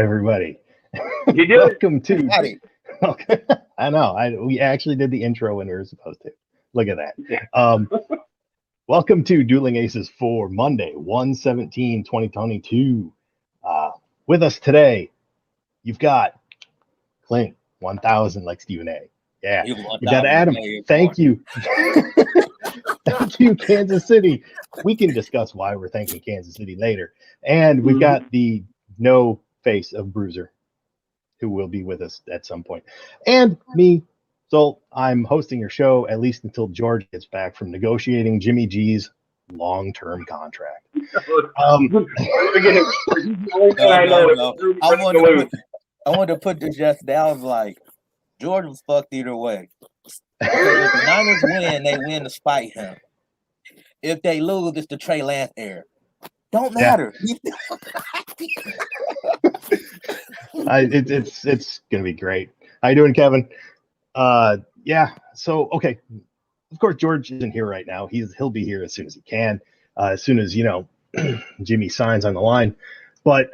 everybody. You did. Welcome to. Howdy. Okay. I know. We actually did the intro when we were supposed to. Look at that. Yeah. Welcome to Dueling Aces for Monday, 1/17/2022. With us today, you've got Clint, 1000, like Stephen A. Yeah. You want You got that Adam. one, yeah, Thank you. Thank you, Kansas City. We can discuss why we're thanking Kansas City later. And we've got the no face of Bruiser, who will be with us at some point. And me. So I'm hosting your show at least until George gets back from negotiating Jimmy G's long-term contract. No. I wanted to put this just down. I was like, George was fucked either way. Because if the Niners win, they win to spite him. If they lose, it's the Trey Lance era. Don't matter. It's gonna be great. How you doing, Kevin? Yeah. So okay. Of course, George isn't here right now. He'll be here as soon as he can. As soon as Jimmy signs on the line. But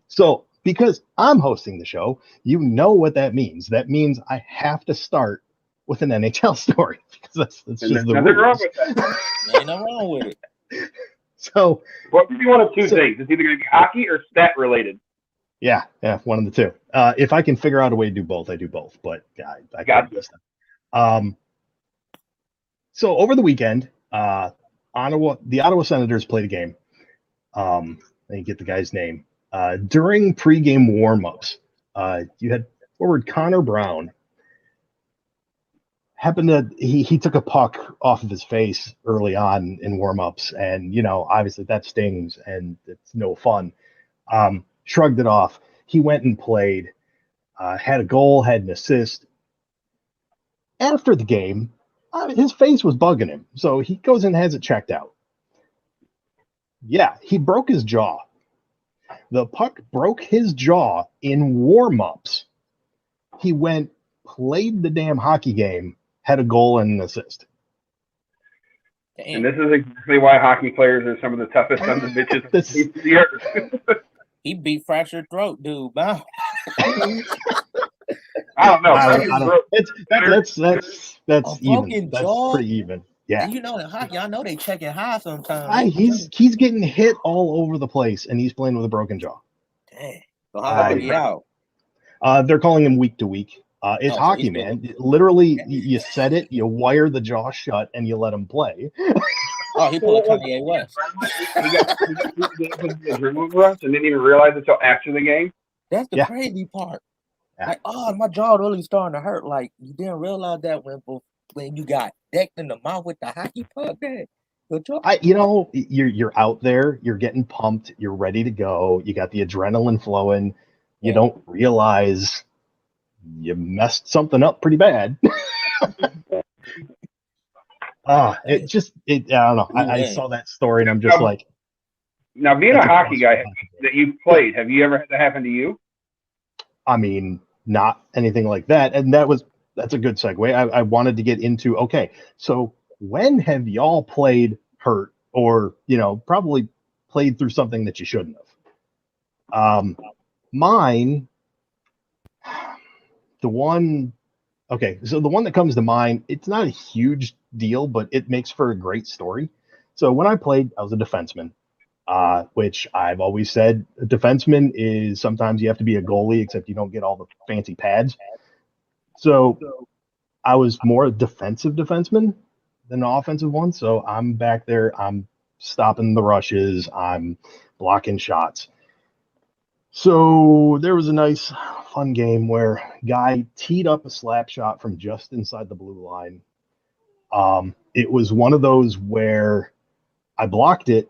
so because I'm hosting the show, you know what that means. That means I have to start with an NHL story because that's just the nothing wrong rules. with that. Ain't nothing wrong with it. So What if you want two things? It's either going to be hockey or stat related. yeah, one of the two. If I can figure out a way to do both, I do both. But I Got can't. So over the weekend, the Ottawa Senators played a game. I didn't get the guy's name. During pregame warmups, you had forward Connor Brown. He took a puck off of his face early on in warmups, and obviously that stings and it's no fun. Shrugged it off. He went and played, had a goal, had an assist. After the game, his face was bugging him, so he goes and has it checked out. Yeah, he broke his jaw. The puck broke his jaw in warmups. He went, played the damn hockey game, had a goal and an assist. And this is exactly why hockey players are some of the toughest sons of bitches on the earth. He beat fractured throat, dude. Wow. I don't know. That's even. Broken That's jaw? pretty even. Yeah. And in hockey, I know they checking high sometimes. He's getting hit all over the place, and he's playing with a broken jaw. Dang. So how long is he out? They're calling him week to week. It's so hockey, he's man. Literally, you set it, you wire the jaw shut, and you let him play. Oh, he pulled Kanye West. He got and didn't even realize it until after the game. That's the crazy part. Yeah. Like, my jaw really starting to hurt. Like, you didn't realize that when you got decked in the mouth with the hockey puck. You're out there, you're getting pumped, you're ready to go, you got the adrenaline flowing, you don't realize you messed something up pretty bad. I don't know. I saw that story and I'm just like. Now, being a hockey guy that you've played, have you ever had that happen to you? I mean, not anything like that. And that's a good segue. I wanted to get into, okay, so when have y'all played hurt or, probably played through something that you shouldn't have? Mine, the one that comes to mind, it's not a huge deal, but it makes for a great story. So when I played, I was a defenseman, which I've always said a defenseman is sometimes you have to be a goalie, except you don't get all the fancy pads. So I was more a defensive defenseman than an offensive one. So I'm back there, I'm stopping the rushes, I'm blocking shots. So there was a nice, fun game where guy teed up a slap shot from just inside the blue line. It was one of those where I blocked it,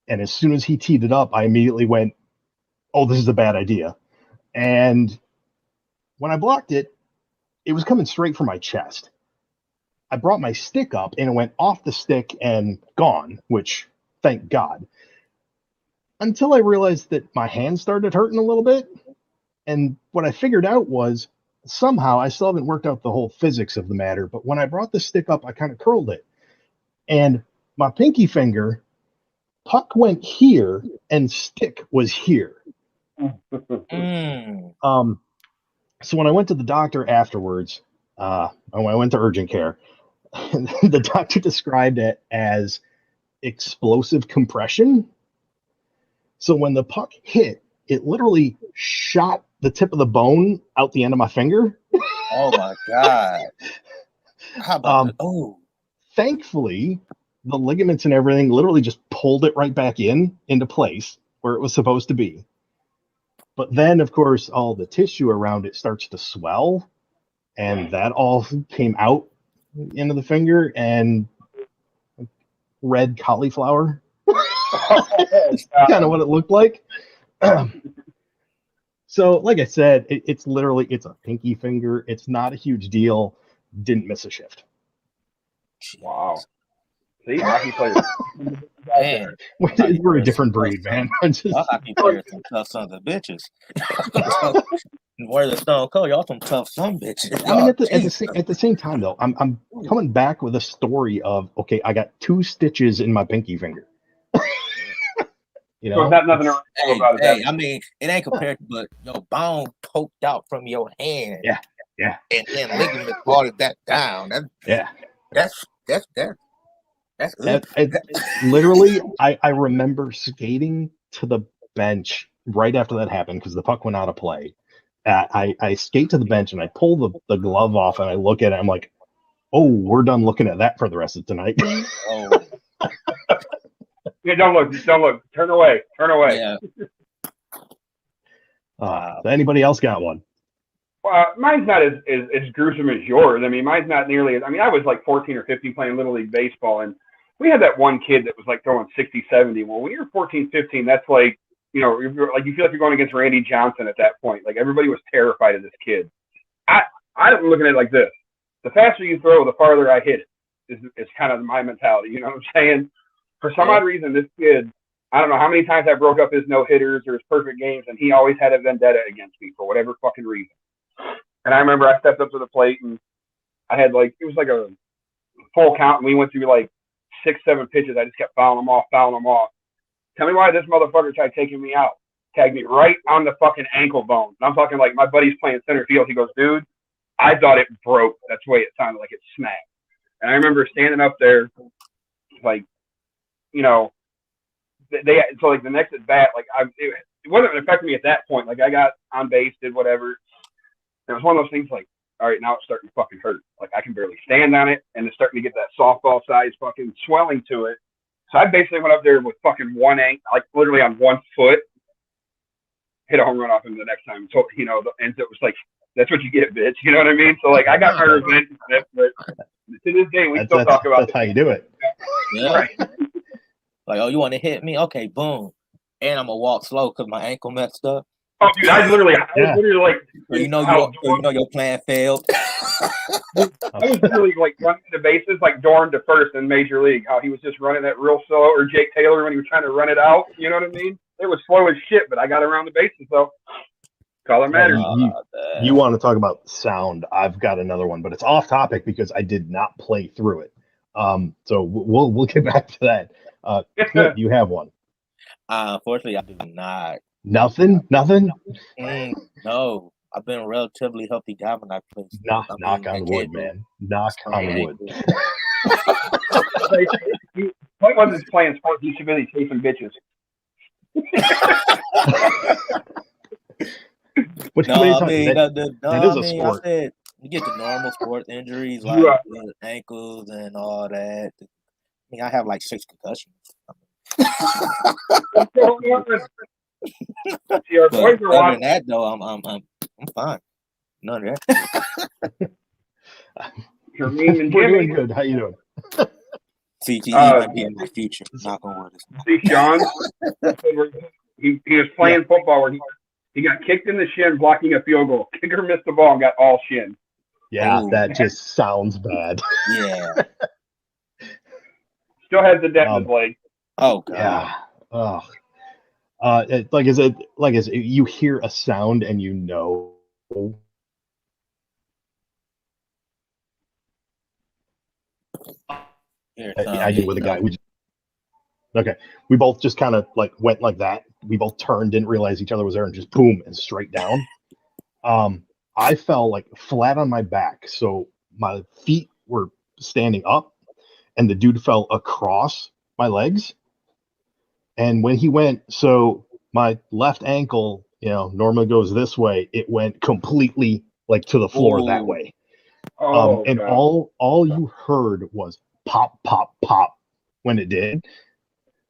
and as soon as he teed it up, I immediately went, oh, this is a bad idea. And when I blocked it, it was coming straight for my chest. I brought my stick up, and it went off the stick and gone, which, thank God. Until I realized that my hand started hurting a little bit. And what I figured out was somehow, I still haven't worked out the whole physics of the matter, but when I brought the stick up, I kind of curled it. And my pinky finger, puck went here and stick was here. So when I went to the doctor afterwards, when I went to urgent care, the doctor described it as explosive compression. So when the puck hit, it literally shot the tip of the bone out the end of my finger. Oh my God. How about that? Oh. Thankfully, the ligaments and everything literally just pulled it right back into place where it was supposed to be. But then, of course, all the tissue around it starts to swell, and that all came out into the finger and red cauliflower. That's kind of what it looked like. So, like I said, it's a pinky finger. It's not a huge deal. Didn't miss a shift. Wow. See, hockey players. Man, we're a different breed, man. Hockey players some tough sons of bitches. Where the Stone Cold, y'all some tough son bitches. I mean, at the same time, though, I'm coming back with a story of, okay, I got 2 stitches in my pinky finger. You know, so nothing about it. Hey, I mean, it ain't compared, but your bone poked out from your hand. Yeah. And then ligament brought that down. That's literally, I remember skating to the bench right after that happened because the puck went out of play. I skate to the bench and I pull the glove off and I look at it. I'm like, oh, we're done looking at that for the rest of tonight. Oh. Yeah, don't look. Turn away. Yeah. So anybody else got one? Mine's not as gruesome as yours. I mean, mine's not nearly as. I mean, I was like 14 or 15 playing Little League Baseball, and we had that one kid that was like throwing 60, 70. Well, when you're 14, 15, that's like, you know, you feel like you're going against Randy Johnson at that point. Like, everybody was terrified of this kid. I'm looking at it like this. The faster you throw, the farther I hit it, is kind of my mentality. You know what I'm saying? For some odd reason, this kid, I don't know how many times I broke up his no-hitters or his perfect games, and he always had a vendetta against me for whatever fucking reason. And I remember I stepped up to the plate, and I had it was like a full count, and we went through like 6, 7 pitches. I just kept fouling them off. Tell me why this motherfucker tried taking me out. Tagged me right on the fucking ankle bone. And I'm talking like my buddy's playing center field. He goes, dude, I thought it broke. That's the way it sounded, like it snapped. And I remember standing up there, like, you know, so like the next at bat, like it wasn't affecting me at that point. Like I got on base, did whatever. It was one of those things like, all right, now it's starting to fucking hurt. Like I can barely stand on it, and it's starting to get that softball size fucking swelling to it. So I basically went up there with fucking one ankle, like literally on one foot, hit a home run off him the next time. So, you know, and it was like, that's what you get, bitch. You know what I mean? So like, I got my revenge for it, but to this day, we still talk about that's how you do it. Yeah. Right. Like, oh, you want to hit me? Okay, boom. And I'm gonna walk slow because my ankle messed up. Oh, dude, I was literally like, you know your plan failed. I was literally like running the bases like Dorn to first in Major League. How he was just running that real slow, or Jake Taylor when he was trying to run it out. You know what I mean? It was slow as shit, but I got around the bases, so color matters. You want to talk about sound? I've got another one, but it's off topic because I did not play through it. So we'll get back to that. Clint, you have one? Unfortunately, I do not. Nothing. No, I've been a relatively healthy guy when I play. Knock on wood, man. Knock on wood. Point wasn't playing sports. He should be chasing bitches. That is a sport. I said you get the normal sports injuries like ankles and all that. I mean, I have like 6 concussions. Other than that, though, I'm fine. None of that. We're doing good. How you doing? CTE might be in my future. Knock on wood. See, Sean, he was playing football where he got kicked in the shin blocking a field goal. Kicker missed the ball and got all shin. Yeah, that just sounds bad. Yeah. Still has the dent in his leg. Oh God. Yeah. Oh. Like I said, you hear a sound and you know. I did with a guy who Okay. We both just kind of like went like that. We both turned, didn't realize each other was there, and just boom and straight down. I fell like flat on my back, so my feet were standing up, and the dude fell across my legs. And when he went, so my left ankle, normally goes this way. It went completely like to the floor that way. And God. all you heard was pop, pop, pop when it did.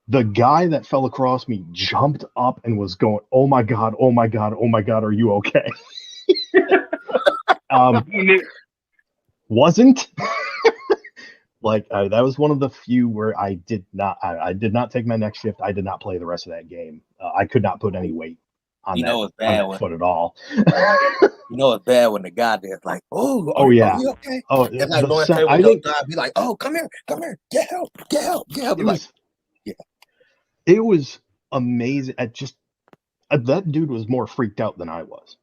The guy that fell across me jumped up and was going, "Oh my God, oh my God, oh my God, are you okay?" Wasn't. Like that was one of the few where I did not take my next shift. I did not play the rest of that game. I could not put any weight on that foot at all. It's bad when the guy there's like, "Oh, are you okay?" Oh, and like no I think be like, "Oh, come here, get help." It was amazing. That dude was more freaked out than I was.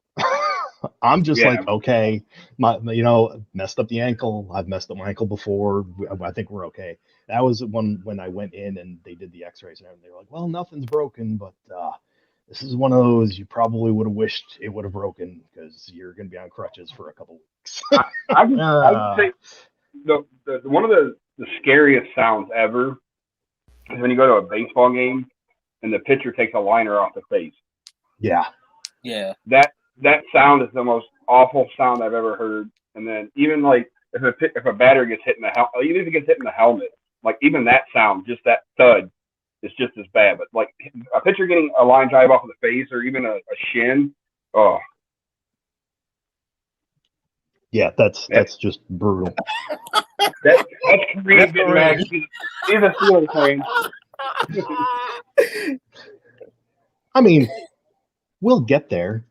I'm just like, okay, messed up the ankle. I've messed up my ankle before. I think we're okay. That was when I went in and they did the x-rays and everything. They were like, well, nothing's broken, but this is one of those you probably would have wished it would have broken because you're going to be on crutches for a couple weeks. I would say one of the scariest sounds ever is when you go to a baseball game and the pitcher takes a liner off the face. Yeah. That sound is the most awful sound I've ever heard. And then even like if a batter gets hit in the helmet, even if it gets hit in the helmet, like even that sound, just that thud, is just as bad. But like a pitcher getting a line drive off of the face or even a shin, oh. Yeah, that's just brutal. That's Kareem getting mad. He's a Steelers fan. I mean, we'll get there.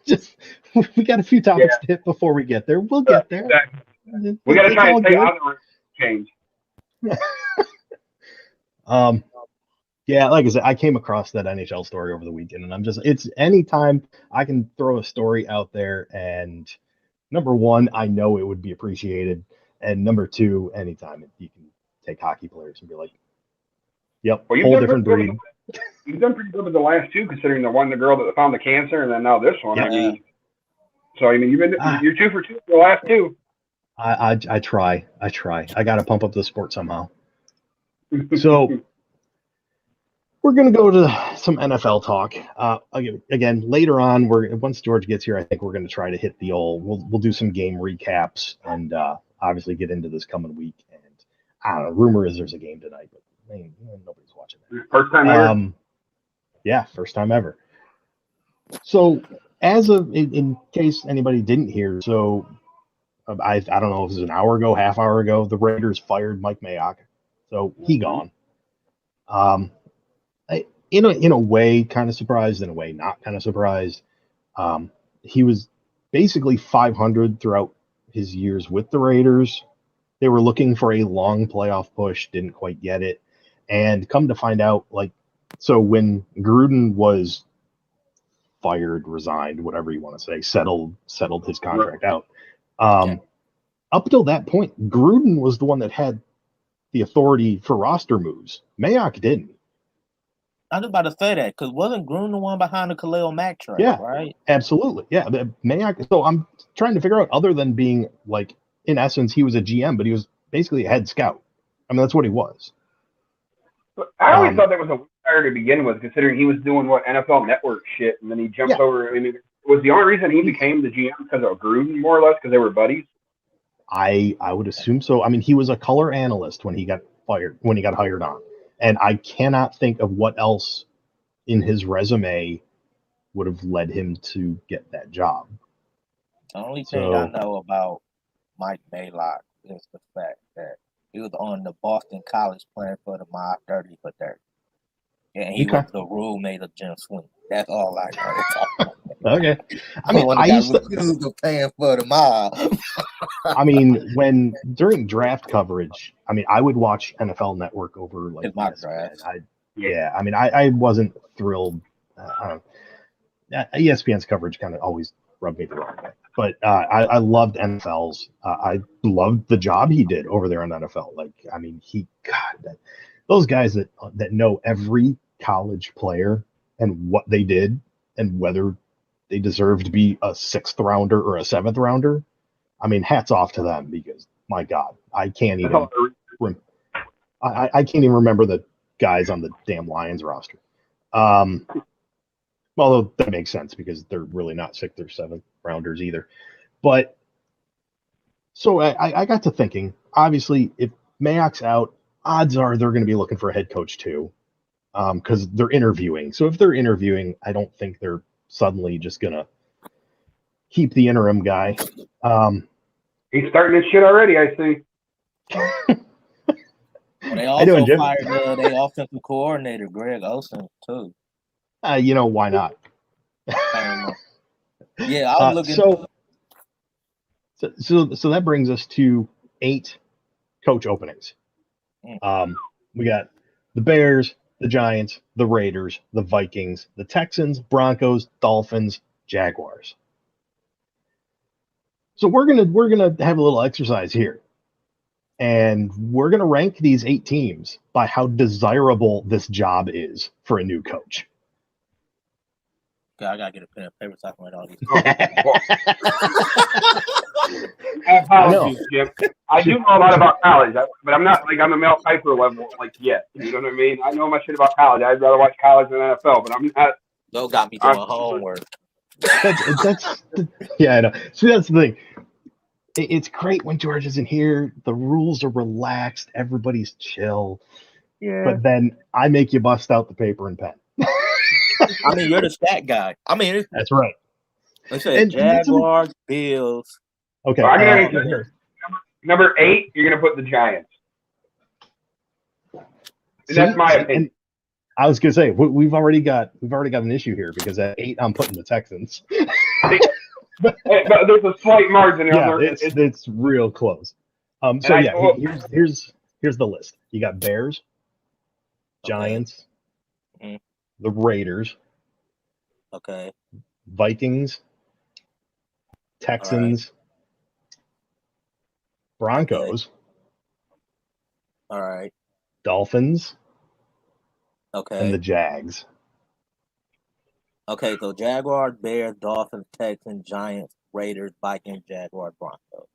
Just we got a few topics to hit before we get there. We'll get there. Exactly. We got to try and stay on the change. Yeah, like I said, I came across that NHL story over the weekend, and it's anytime I can throw a story out there, and number one, I know it would be appreciated, and number two, anytime you can take hockey players and be like, yep, whole different breed. You've done pretty good with the last two, considering the girl that found the cancer, and then now this one. Yeah. You're 2 for 2 for the last two. I try. I got to pump up the sport somehow. So we're gonna go to some NFL talk. Again, later on, once George gets here, I think we're gonna try to hit the old. We'll do some game recaps and obviously get into this coming week. And I don't know. Rumor is there's a game tonight, but nobody's watching that. First time ever. Yeah, first time ever. So, in case anybody didn't hear, so I don't know if it was an hour ago, half hour ago, the Raiders fired Mike Mayock, so he gone. In a way, kind of surprised. In a way, not kind of surprised. He was basically 500 throughout his years with the Raiders. They were looking for a long playoff push, didn't quite get it, and come to find out, so when Gruden was fired, resigned, whatever you want to say, settled his contract out. Up till that point, Gruden was the one that had the authority for roster moves. Mayock didn't. I was about to say that because wasn't Gruden the one behind the Khalil Mack trade? Yeah, right. Absolutely. Yeah, Mayock. So I'm trying to figure out, other than being like, in essence, he was a GM, but he was basically a head scout. I mean, that's what he was. But I always thought that was a hire to begin with, considering he was doing NFL Network shit, and then he jumped over. I mean, was the only reason he became the GM because of Gruden, more or less, because they were buddies? I would assume so. I mean, he was a color analyst when he got hired on, and I cannot think of what else in his resume would have led him to get that job. The only thing I know about Mike Mayock is the fact that he was on the Boston College playing for the Miles 30 for 30. And he was the roommate of Jim Sweeney. That's all I know. Okay. I mean, I used to paying for the mob. I mean, during draft coverage, I mean, I would watch NFL Network over like draft. I mean, I wasn't thrilled. ESPN's coverage kind of always rubbed me the wrong way. But I loved NFL's. I loved the job he did over there on NFL. Like, I mean, those guys that know every college player and what they did and whether they deserve to be a 6th rounder or a 7th rounder. I mean, hats off to them because my God, I can't even I can't even remember the guys on the damn Lions roster. Although that makes sense because they're really not 6th or 7th rounders either. But so I got to thinking, obviously, if Mayock's out, odds are they're going to be looking for a head coach too, because they're interviewing. So if they're interviewing, I don't think they're suddenly just going to keep the interim guy. He's starting this shit already, I see. They also fired their offensive coordinator, Greg Olsen, too. Why not? Yeah, I was looking. So that brings us to 8 coach openings. We got the Bears, the Giants, the Raiders, the Vikings, the Texans, Broncos, Dolphins, Jaguars. So we're gonna have a little exercise here, and we're gonna rank these 8 teams by how desirable this job is for a new coach. Okay, I gotta get a pen and paper so I can write all these. Apologies, Jim. I do know a lot about college, but I'm not like on the Mel Kiper level like yet. You know what I mean? I know my shit about college. I'd rather watch college than NFL, but I'm not. Those got me doing homework. That's yeah, I know. See, that's the thing. It's great when George isn't here. The rules are relaxed. Everybody's chill. Yeah. But then I make you bust out the paper and pen. I mean, you're the stat guy. I mean, that's right. I said Jaguars, Bills. Okay. Number 8, you're gonna put the Giants. And that's my opinion. I was gonna say we've already got an issue here because at 8 I'm putting the Texans. but there's a slight margin. Yeah, it's real close. So yeah, here's the list. You got Bears, Giants, the Raiders, Vikings, Texans, Broncos, Dolphins, and the Jags. Okay, so Jaguars, Bears, Dolphins, Texans, Giants, Raiders, Vikings, Jaguars, Broncos.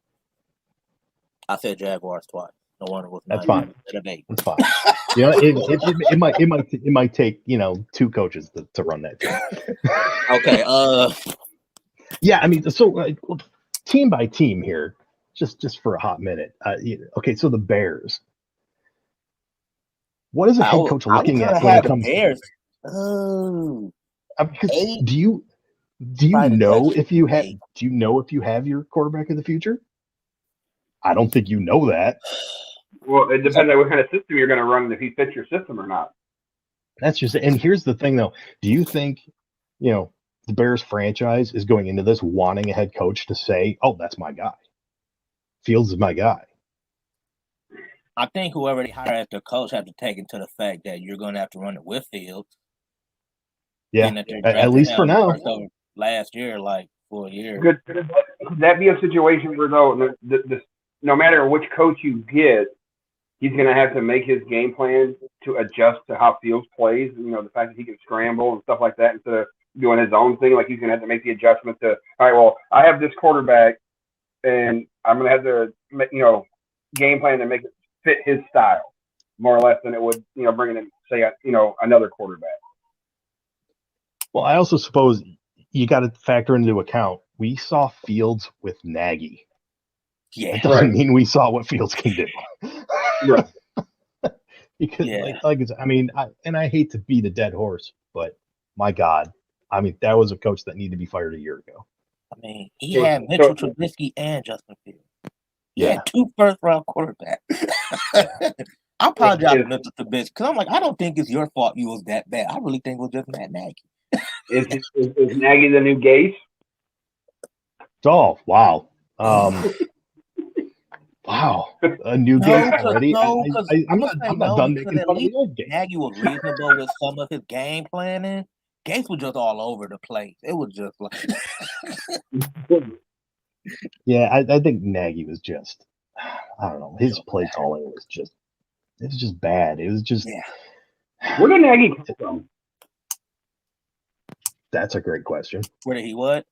I said Jaguars twice. No wonder it was 9 That's fine. That's fine. It might take 2 coaches to run that team. Okay. Yeah, I mean, so team by team here, just for a hot minute. Okay, so the Bears. What is a head coach looking at when it comes to Bears? Because do you know if you have your quarterback of the future? I don't think you know that. Well, it depends on what kind of system you're going to run and if he fits your system or not. That's just it. And here's the thing, though. Do you think, the Bears franchise is going into this wanting a head coach to say, "Oh, that's my guy. Fields is my guy"? I think whoever they hire as their coach have to take into the fact that you're going to have to run it with Fields. Yeah, at least for now. Last year, like 4 years. Could that be a situation where no matter which coach you get, he's going to have to make his game plan to adjust to how Fields plays. The fact that he can scramble and stuff like that instead of doing his own thing. Like he's going to have to make the adjustment to, all right, well, I have this quarterback, and I'm going to have to, game plan to make it fit his style more or less than it would, bringing in, say, another quarterback. Well, I also suppose you got to factor into account. We saw Fields with Nagy. Yeah, it doesn't mean we saw what Fields can do. Right. Because, I hate to beat a dead horse, but my God, that was a coach that needed to be fired a year ago. I mean, he had Mitchell Trubisky and Justin Fields. He had 2 first-round quarterbacks. I apologize to Mitchell Trubisky because I'm like, I don't think it's your fault you was that bad. I really think it was just Matt Nagy. Is Nagy the new Gase? Oh, wow. Wow. A new Gase already? I'm not done making fun of the old Gase. Nagy was reasonable with some of his game planning. Gase was just all over the place. It was just like... Yeah, I think Nagy was just, I don't know, his play calling was just It was just bad. It was just. Yeah. Where did Nagy come from? That's a great question. Where did he what?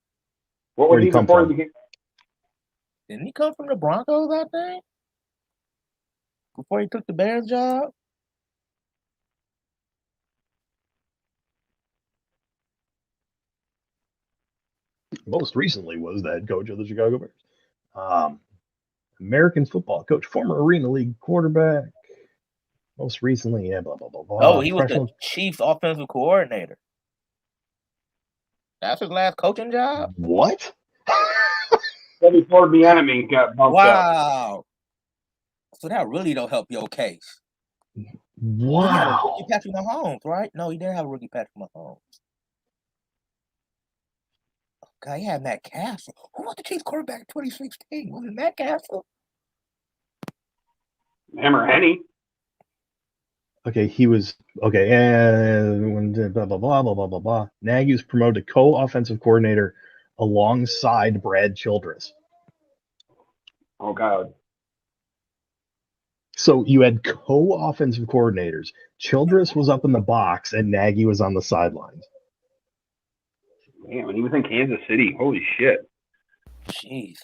What was Where'd he he come before from? he became? Didn't he come from the Broncos, I think? Before he took the Bears job? Most recently was the head coach of the Chicago Bears. American football coach, former Arena League quarterback. Most recently, yeah, blah, blah, blah, blah. Oh, he was the Chiefs offensive coordinator. That's his last coaching job? What? Before the enemy got bumped up. Wow. So that really don't help your case. Wow. He had a rookie Patrick Mahomes, right? No, he didn't have a rookie Patrick Mahomes. Okay, he had Matt Castle. Who was the Chiefs quarterback in 2016? Was it Matt Castle? Hammer Henny. Okay, he was okay, and blah blah blah blah blah blah blah. Nagy was promoted to co-offensive coordinator alongside Brad Childress. Oh God. So you had co-offensive coordinators. Childress was up in the box, and Nagy was on the sidelines. Damn, and he was in Kansas City. Holy shit. Jesus.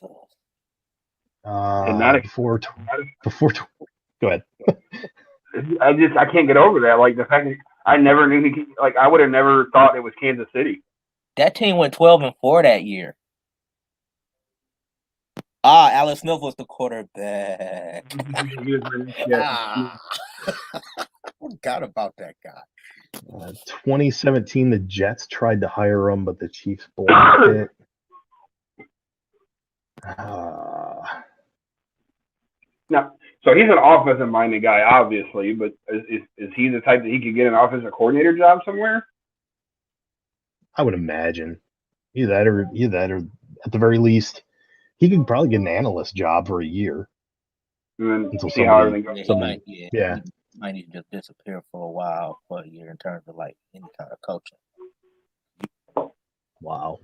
Before, go ahead. I can't get over that. Like the fact that I never knew he. Like I would have never thought it was Kansas City. That team went 12-4 that year. Alex Smith was the quarterback. I forgot about that guy. 2017, the Jets tried to hire him, but the Chiefs blocked it. Now, so he's an offensive-minded guy, obviously, but is he the type that he could get an offensive coordinator job somewhere? I would imagine. Either that, or at the very least, he could probably get an analyst job for a year. And then see how everything goes. He might need to just disappear for a while, for a year, in terms of like any kind of coaching. Wow.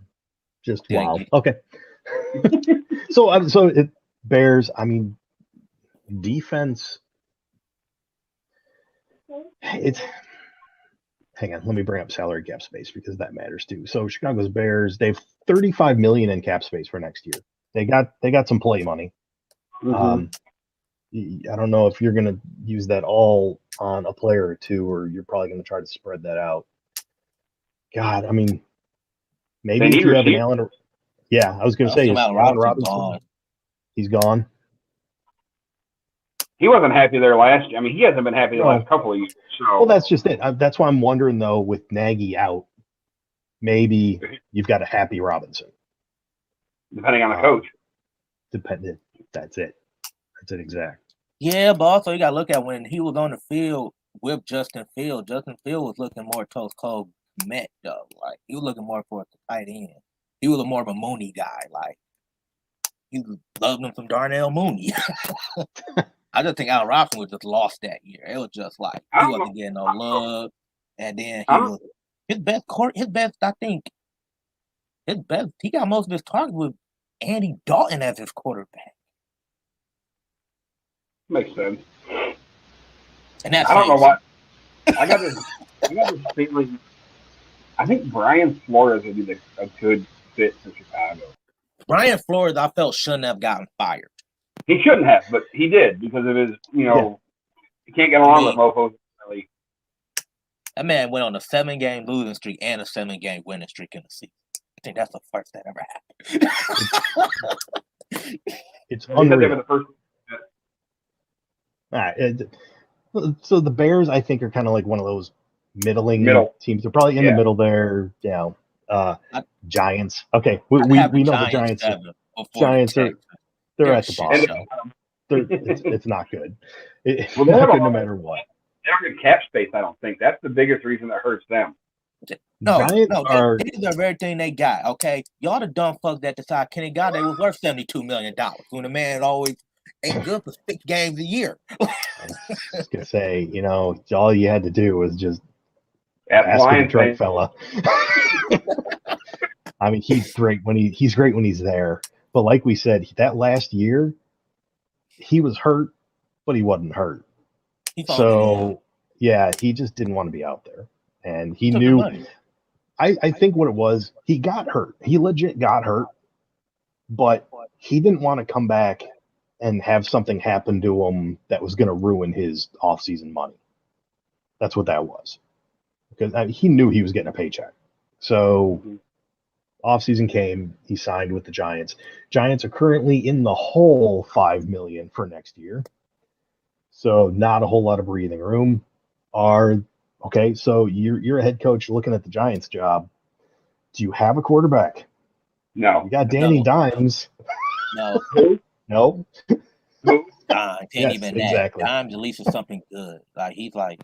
Just wow. Okay. So it Bears, I mean, defense, it's hang on, let me bring up salary cap space because that matters too. So Chicago's Bears, they have $35 million in cap space for next year. They got some play money. I don't know if you're going to use that all on a player or two, or you're probably going to try to spread that out. God, I mean, maybe if you have an Allen. Yeah, I was going to say, Allen Robinson gone. He's gone. He wasn't happy there last year. I mean, he hasn't been happy the last couple of years. So. Well, that's just it. That's why I'm wondering, though, with Nagy out, maybe you've got a happy Robinson. Depending on the coach. Dependent. That's it. That's it exact. Yeah, but also you got to look at when he was on the field with Justin Field. Justin Field was looking more towards Cole Met, though. Like, he was looking more for the tight end. He was more of a Mooney guy. Like, he loved him some Darnell Mooney. I just think Allen Robinson was just lost that year. It was just like he wasn't getting no love, and then he was his best. I think his best. He got most of his targets with Andy Dalton as his quarterback. Makes sense. And that's I don't know why. I got this feeling. I think Brian Flores would be a good fit for Chicago. Brian Flores, I felt, shouldn't have gotten fired. He shouldn't have, but he did because of his, he can't get along with mofos. Really. That man went on a 7-game losing streak and a 7-game winning streak in the season. I think that's the first that ever happened. It's unreal. So the Bears, I think, are kind of like one of those middling teams. They're probably in the middle there. Yeah. Giants. Okay, we know the Giants. Giants are. They're at the bottom. It's not good. It's not good no matter what. They don't get cap space, I don't think. That's the biggest reason that hurts them. No, they deserve everything they got, okay? Y'all the dumb fucks that decide Kenny Golladay was worth $72 million when the man always ain't good for 6 games a year. I was going to say, all you had to do was just ask the Detroit fella. I mean, he's great when he's there. But like we said, that last year, he was hurt, but he wasn't hurt. So yeah, he just didn't want to be out there, and he Took the knew. money. I think what it was, he got hurt. He legit got hurt, but he didn't want to come back and have something happen to him that was going to ruin his off-season money. That's what that was, because he knew he was getting a paycheck. So off-season came, he signed with the Giants. Giants are currently in the hole $5 million for next year, so not a whole lot of breathing room. Okay, so you're a head coach looking at the Giants job. Do you have a quarterback? No. You got Danny Dimes. No. No. Who? Dimes ain't even that. Exactly. Dimes at least is something good. Like he's like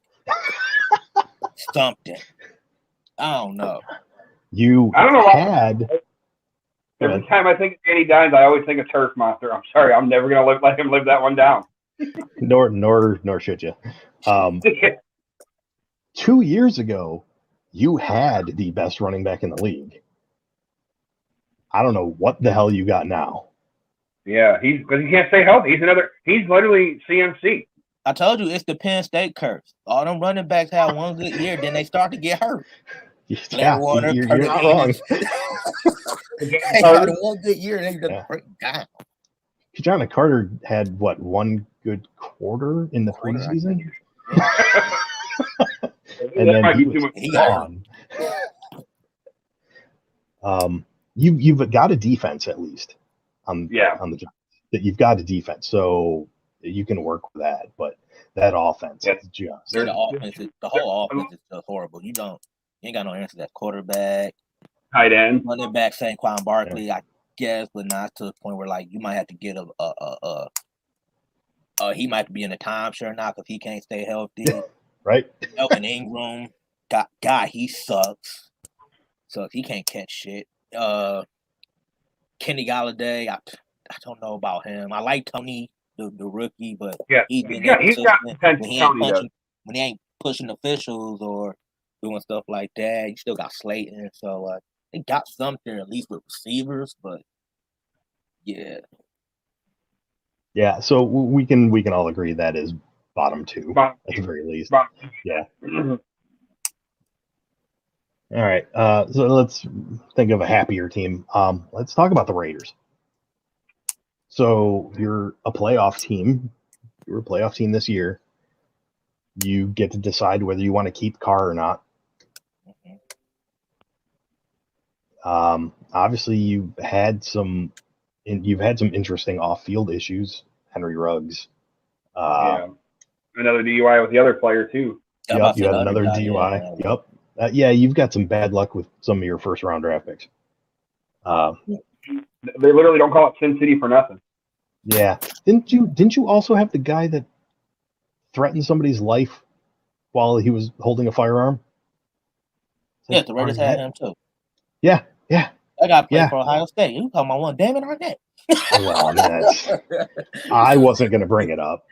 something. I don't know. I don't know had. Every time I think of Danny Dimes, I always think of Turf Monster. I'm sorry, I'm never gonna let him live that one down. Nor should you. 2 years ago, you had the best running back in the league. I don't know what the hell you got now. Yeah, because he can't stay healthy. He's literally CMC. I told you it's the Penn State curse. All them running backs have one good year, then they start to get hurt. Yeah, you're not wrong. They had one good year and they just break down. John Carter had what, one good quarter in the preseason? And then he was gone. You've got a defense at least on the Giants. That you've got a defense, so you can work with that. But that offense is just the whole offense is just horrible. You ain't got no answer. That quarterback, tight end, running back Saquon Barkley, I guess, but not to the point where like you might have to get he might be in a timeshare now because he can't stay healthy. Right. Melvin Ingram, guy, he sucks. So he can't catch shit. Kenny Galladay, I don't know about him. I like Tony, the rookie, but he's got potential when he ain't pushing officials or doing stuff like that. You still got Slayton, so they got something at least with receivers, but yeah. Yeah, so we can all agree that is bottom two at the very least. Yeah. All right. So let's think of a happier team. Let's talk about the Raiders. So you're a playoff team. You're a playoff team this year. You get to decide whether you want to keep Carr or not. Obviously, you've had some interesting off-field issues. Henry Ruggs. Another DUI with the other player too. Yep, you had another DUI. Yeah. Yep. You've got some bad luck with some of your first-round draft picks. They literally don't call it Sin City for nothing. Yeah. Didn't you also have the guy that threatened somebody's life while he was holding a firearm? Yeah, the Raiders had him too. Yeah. I got played for Ohio State. You talking about one, David Arnett? Well, I wasn't going to bring it up.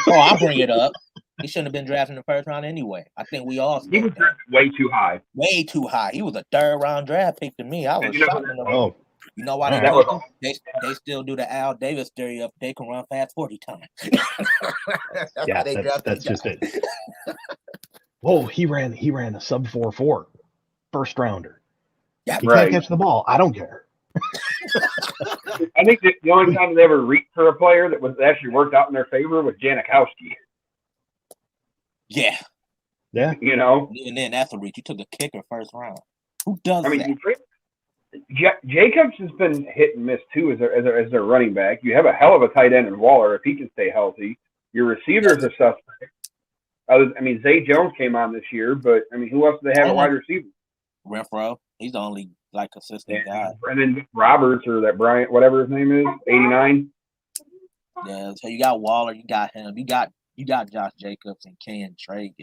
I'll bring it up. He shouldn't have been drafted in the first round anyway. I think we all. He was drafted way too high. Way too high. He was a third-round draft pick to me. I was shocked. You know why they still do the Al Davis theory of they can run fast 40 times. That's just it. Whoa, he ran a sub 4.4 first rounder. Yeah, he can't catch the ball. I don't care. I think the only time they ever reached for a player that was actually worked out in their favor was Janikowski. Yeah. You know? Even then, that's a reach. You took a kicker first round. Who does that? Jacobs has been hit and miss too as their running back. You have a hell of a tight end in Waller if he can stay healthy. Your receivers are suspect. Zay Jones came on this year, but who else do they have at wide receiver? Renfro. He's the only consistent guy. And then Roberts or that Bryant, whatever his name is, 89. Yeah, so you got Waller, you got him, you got Josh Jacobs and Ken Trey.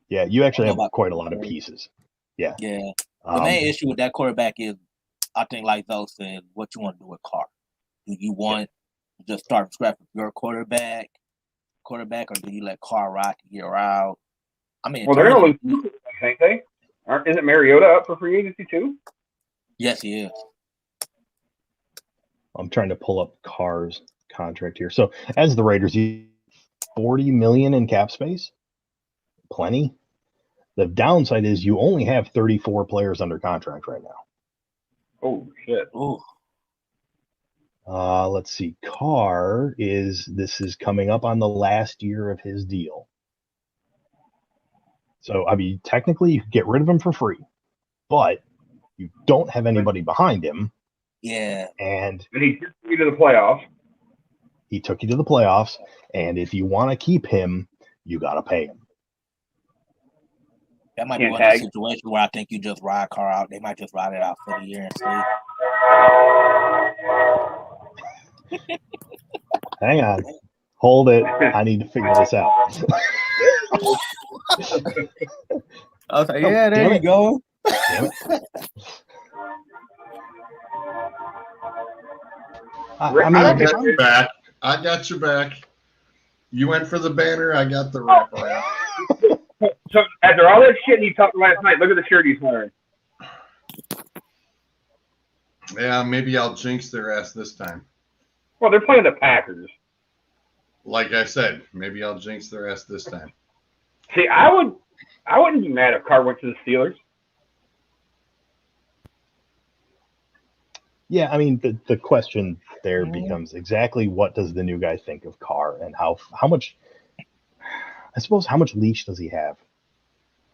Yeah, you actually have quite a lot of pieces. Yeah. Yeah. The main issue with that quarterback is, I think, like those said, what you want to do with Carr. Do you want to just start scratch with your quarterback, or do you let Carr rock a year out? They're going to lose, ain't they? Isn't Mariota up for free agency too? Yes, he is. I'm trying to pull up Carr's contract here. So as the Raiders, $40 million in cap space. Plenty. The downside is you only have 34 players under contract right now. Oh shit. Ooh. Let's see. This is coming up on the last year of his deal. So, I mean, technically you could get rid of him for free, but you don't have anybody behind him. Yeah. And he took you to the playoffs. He took you to the playoffs. And if you want to keep him, you got to pay him. That might be one of the situations where I think you just ride Carr out. They might just ride it out for the year and see. Hang on. Hold it. I need to figure this out. I was like, yeah, there you go. Damn it. I got your back. I got your back. You went for the banner. I got the wraparound. So after all that shit he talked last night, look at the shirt he's wearing. Yeah, maybe I'll jinx their ass this time. Well, they're playing the Packers. Like I said, maybe I'll jinx their ass this time. See, I wouldn't be mad if Carr went to the Steelers. Yeah, I mean, the question there becomes exactly what does the new guy think of Carr and how much, I suppose, how much leash does he have?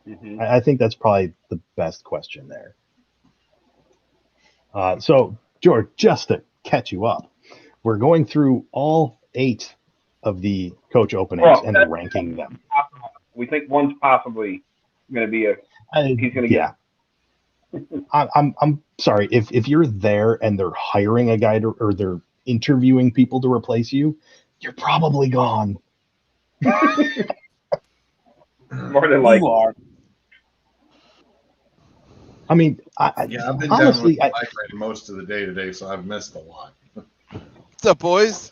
Mm-hmm. I think that's probably the best question there. So, George, just to catch you up, we're going through all 8 of the coach openings and ranking them. We think one's possibly going to be he's going to get. I'm sorry if you're there and they're hiring a guy or they're interviewing people to replace you, you're probably gone. More than likely. You are. I mean, I've been honestly, down with the migraine most of the day today, so I've missed a lot. What's up, boys?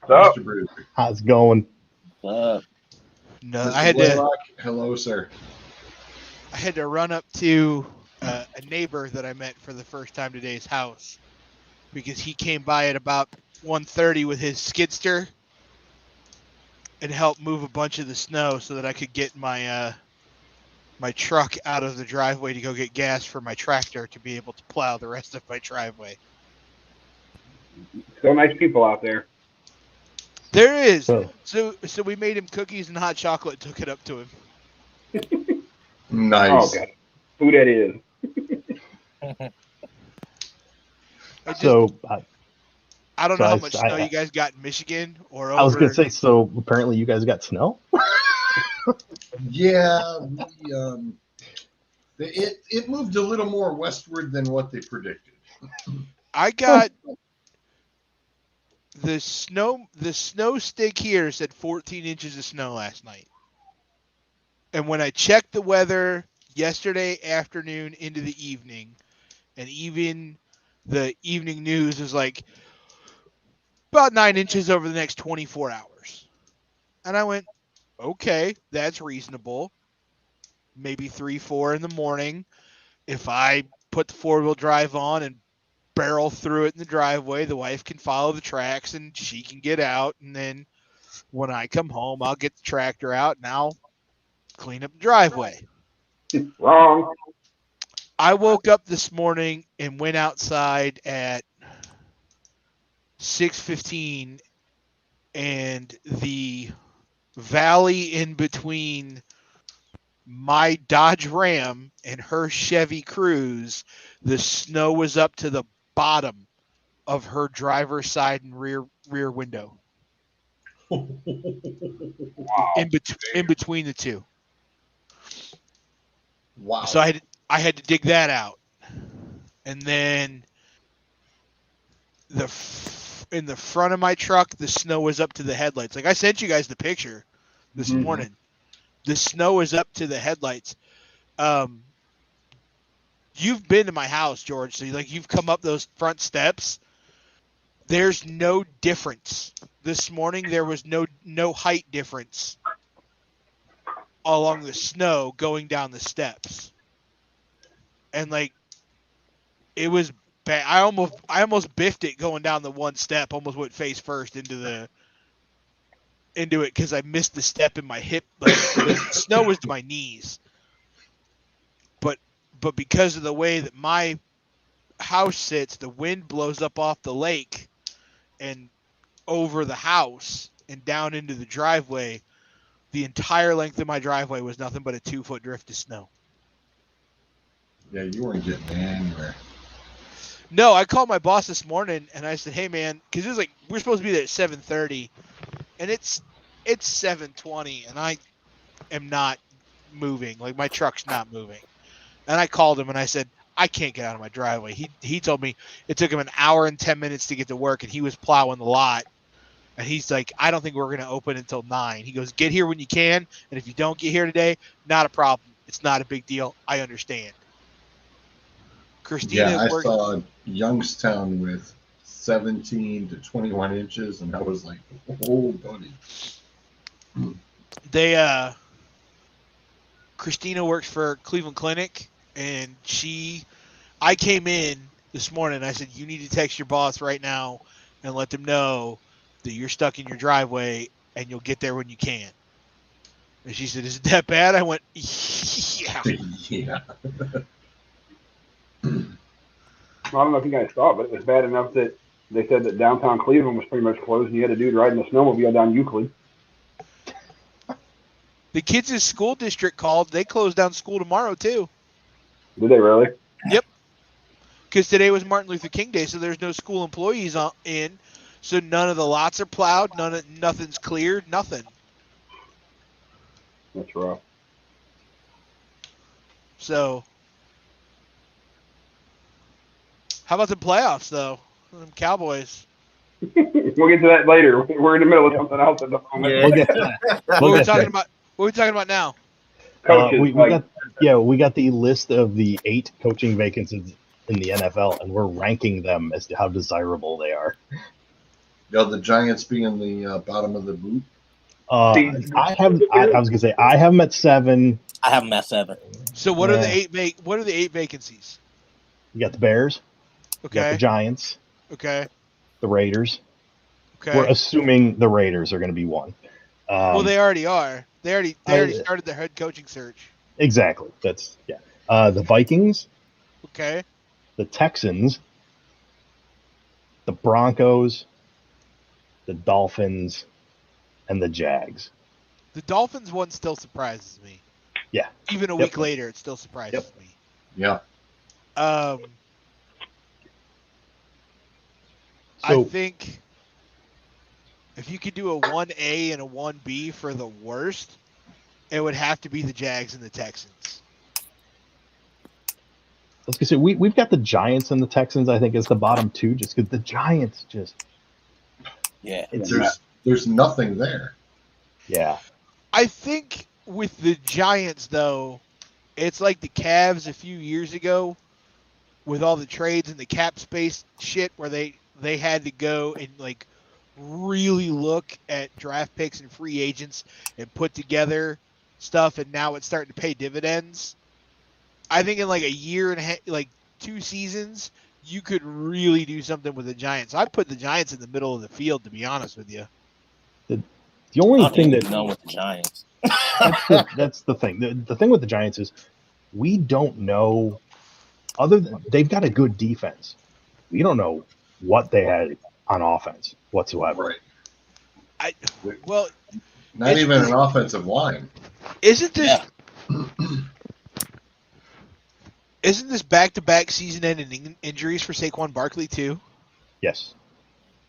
Mr. Bruce. How's it going? What's up? No, Mr. I had Blaylock, hello, sir. I had to run up to a neighbor that I met for the first time today's house because he came by at about 1:30 with his skidster and helped move a bunch of the snow so that I could get my my truck out of the driveway to go get gas for my tractor to be able to plow the rest of my driveway. So nice people out there. There is. So we made him cookies and hot chocolate and took it up to him. Nice. Oh, God. Who that is. I don't know how much snow you guys got in Michigan or over. I was going to say, so apparently you guys got snow? Yeah. It moved a little more westward than what they predicted. I got the snow stick here said 14 inches of snow last night. And when I checked the weather yesterday afternoon into the evening, and even the evening news is like about 9 inches over the next 24 hours. And I went, okay, that's reasonable. Maybe 3-4 in the morning. If I put the 4-wheel drive on and barrel through it in the driveway, the wife can follow the tracks and she can get out. And then when I come home, I'll get the tractor out and I'll clean up the driveway. Wrong. I woke up this morning and went outside at 6:15, and the valley in between my Dodge Ram and her Chevy Cruze, the snow was up to the bottom of her driver's side and rear window. Wow. In between the two. Wow. So I had to dig that out. And then in the front of my truck, the snow was up to the headlights. Like I sent you guys the picture this morning. The snow is up to the headlights. You've been to my house, George. So you've come up those front steps. There's no difference. This morning there was no height difference along the snow going down the steps. And it was bad. I almost biffed it going down the one step, almost went face first into into it because I missed the step in my hip. Like the snow was to my knees. But because of the way that my house sits, the wind blows up off the lake and over the house and down into the driveway. The entire length of my driveway was nothing but a 2-foot drift of snow. Yeah, you weren't getting anywhere. No, I called my boss this morning and I said, "Hey man," because it was like we're supposed to be there at 7:30, and it's 7:20, and I am not moving. Like my truck's not moving. And I called him and I said, "I can't get out of my driveway." He told me it took him an hour and 10 minutes to get to work, and he was plowing the lot. And he's like, "I don't think we're going to open until 9." He goes, "Get here when you can, and if you don't get here today, not a problem. It's not a big deal. I understand." Christina Yeah, I worked. saw Youngstown with 17 to 21 inches, and I was like, "Oh, buddy." Christina works for Cleveland Clinic, and I came in this morning. I said, "You need to text your boss right now and let them know that you're stuck in your driveway and you'll get there when you can." And she said, "Is it that bad?" I went, "Yeah." Yeah. I don't know if you guys saw it, but it was bad enough that they said that downtown Cleveland was pretty much closed, and you had a dude riding a snowmobile down Euclid. The kids' school district called. They closed down school tomorrow, too. Did they really? Yep. Because today was Martin Luther King Day, so there's no school employees in. So none of the lots are plowed. Nothing's cleared. Nothing. That's rough. So, how about the playoffs, though? Them Cowboys. We'll get to that later. We're in the middle of something else at the moment. We'll get to that. What We'll are we get talking there. about? What are we talking about now? Coaches, we got the list of the 8 coaching vacancies in the NFL, and we're ranking them as to how desirable they are. The Giants being the bottom of the boot. I was gonna say I have them at 7. I have them at 7. So what are the 8? What are the 8 vacancies? You got the Bears. You got Okay. the Giants. Okay. The Raiders. Okay. We're assuming the Raiders are going to be one. Well, they already are. They already started their head coaching search. Exactly. That's the Vikings, Okay. the Texans, the Broncos, the Dolphins, and the Jags. The Dolphins one still surprises me. Yeah. Even a week later, it still surprises me. Yeah. I think if you could do a 1A and a 1B for the worst, it would have to be the Jags and the Texans. I was gonna say we've got the Giants and the Texans. I think as the bottom 2, just because the Giants just there's nothing there. Yeah. I think with the Giants though, it's like the Cavs a few years ago with all the trades and the cap space shit where they had to go and like really look at draft picks and free agents and put together stuff, and now it's starting to pay dividends. I think in like a year and a half, like 2 seasons, you could really do something with the Giants. I'd put the Giants in the middle of the field, to be honest with you. The only thing that know with the Giants. that's the thing. The thing with the Giants is we don't know. Other than they've got a good defense, we don't know what they had on offense whatsoever. Right. Not even an offensive line. Isn't this? Isn't this back-to-back season-ending injuries for Saquon Barkley too? Yes.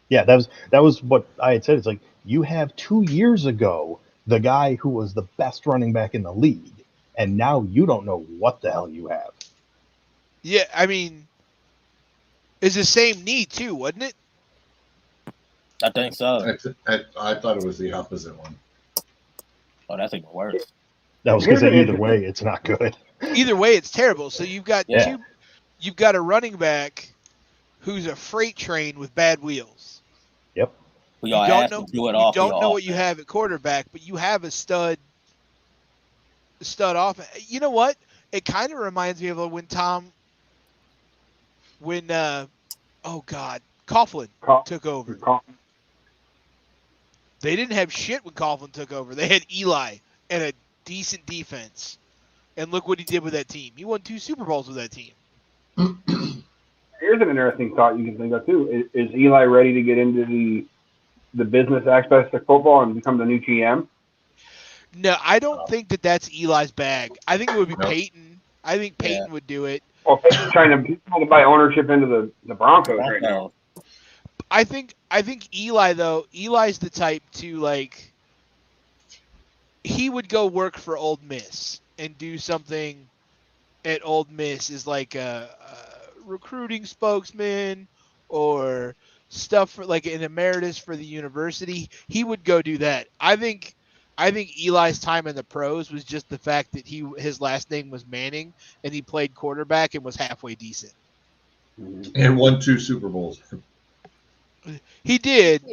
Yeah, that was what I had said. It's like you have 2 years ago the guy who was the best running back in the league, and now you don't know what the hell you have. Yeah, I mean, it's the same knee too, wasn't it? I think so. I thought it was the opposite one. Oh, that's even worse. That was because either way, it's not good. Either way, it's terrible. So you've got you've got a running back who's a freight train with bad wheels. Yep. You don't know what you have at quarterback, but you have a stud off. You know what? It kind of reminds me of when Coughlin took over. They didn't have shit when Coughlin took over. They had Eli and a decent defense. And look what he did with that team. He won 2 Super Bowls with that team. Here's an interesting thought you can think of too. Is Eli ready to get into the business aspects of football and become the new GM? No, I don't think that that's Eli's bag. I think it would be No. Peyton. I think Peyton would do it. Well, Peyton's trying to buy ownership into the Broncos right now. I think Eli though. Eli's the type to like. He would go work for Ole Miss and do something at Ole Miss is like a recruiting spokesman or stuff for like an emeritus for the university. He would go do that. I think Eli's time in the pros was just the fact that his last name was Manning and he played quarterback and was halfway decent. And won 2 Super Bowls. He did.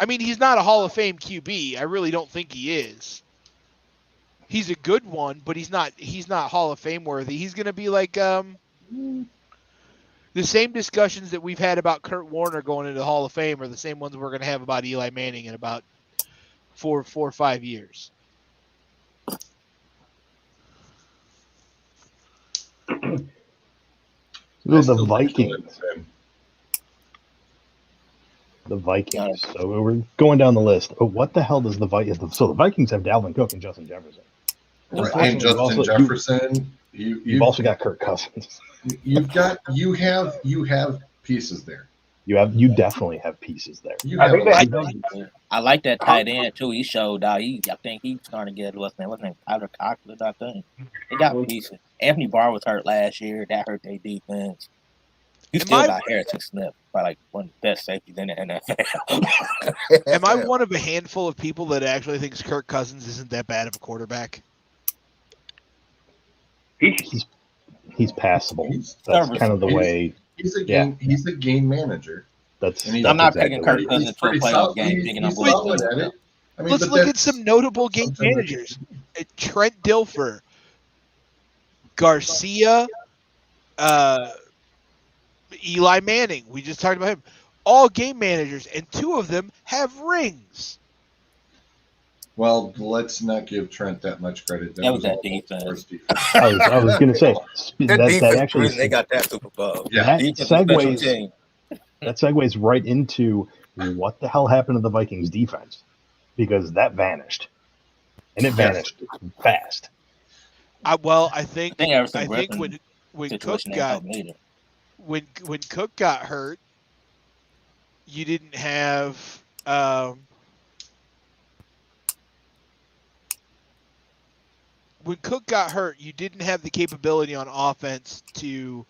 I mean, he's not a Hall of Fame QB. I really don't think he is. He's a good one, but he's not Hall of Fame worthy. He's going to be like the same discussions that we've had about Kurt Warner going into the Hall of Fame are the same ones we're going to have about Eli Manning in about 4 or 5 years. The Vikings. The Vikings. So we're going down the list. But what the hell does the Vikings? So the Vikings have Dalvin Cook and Justin Jefferson. Right. And Justin Jefferson. You've also got Kirk Cousins. You have pieces there. You definitely have pieces there. I like that tight end too. He showed out. I think he's starting to get what's name Tyler Cochran. I think they got pieces. Anthony Barr was hurt last year. That hurt their defense. You still got Harrison Smith, by like one of the best safeties in the NFL. Am I one of a handful of people that actually thinks Kirk Cousins isn't that bad of a quarterback? He's passable. That's kind of the way. He's a game manager. I'm not picking Kirk Cousins for a playoff game. Let's look at some notable game managers. Trent Dilfer, Garcia, Eli Manning. We just talked about him. All game managers, and 2 of them have rings. Well, let's not give Trent that much credit. That was that defense. I was going to say that actually they got that Super Bowl. Yeah, that segues right into what the hell happened to the Vikings defense, because that vanished, and it vanished fast. I think when Cook got hurt, you didn't have. When Cook got hurt, you didn't have the capability on offense to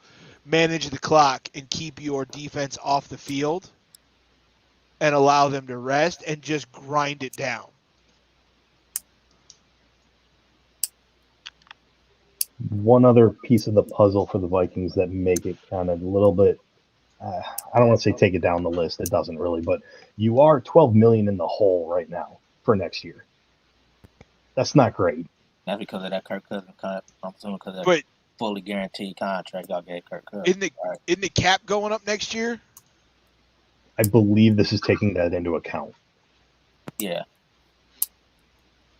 manage the clock and keep your defense off the field and allow them to rest and just grind it down. One other piece of the puzzle for the Vikings that make it kind of a little bit, I don't want to say take it down the list. It doesn't really, but you are $12 million in the hole right now for next year. That's not great. That's because of that Kirk Cousins contract. I'm assuming because of that fully guaranteed contract y'all gave Kirk Cousins. Isn't the cap going up next year? I believe this is taking that into account. Yeah.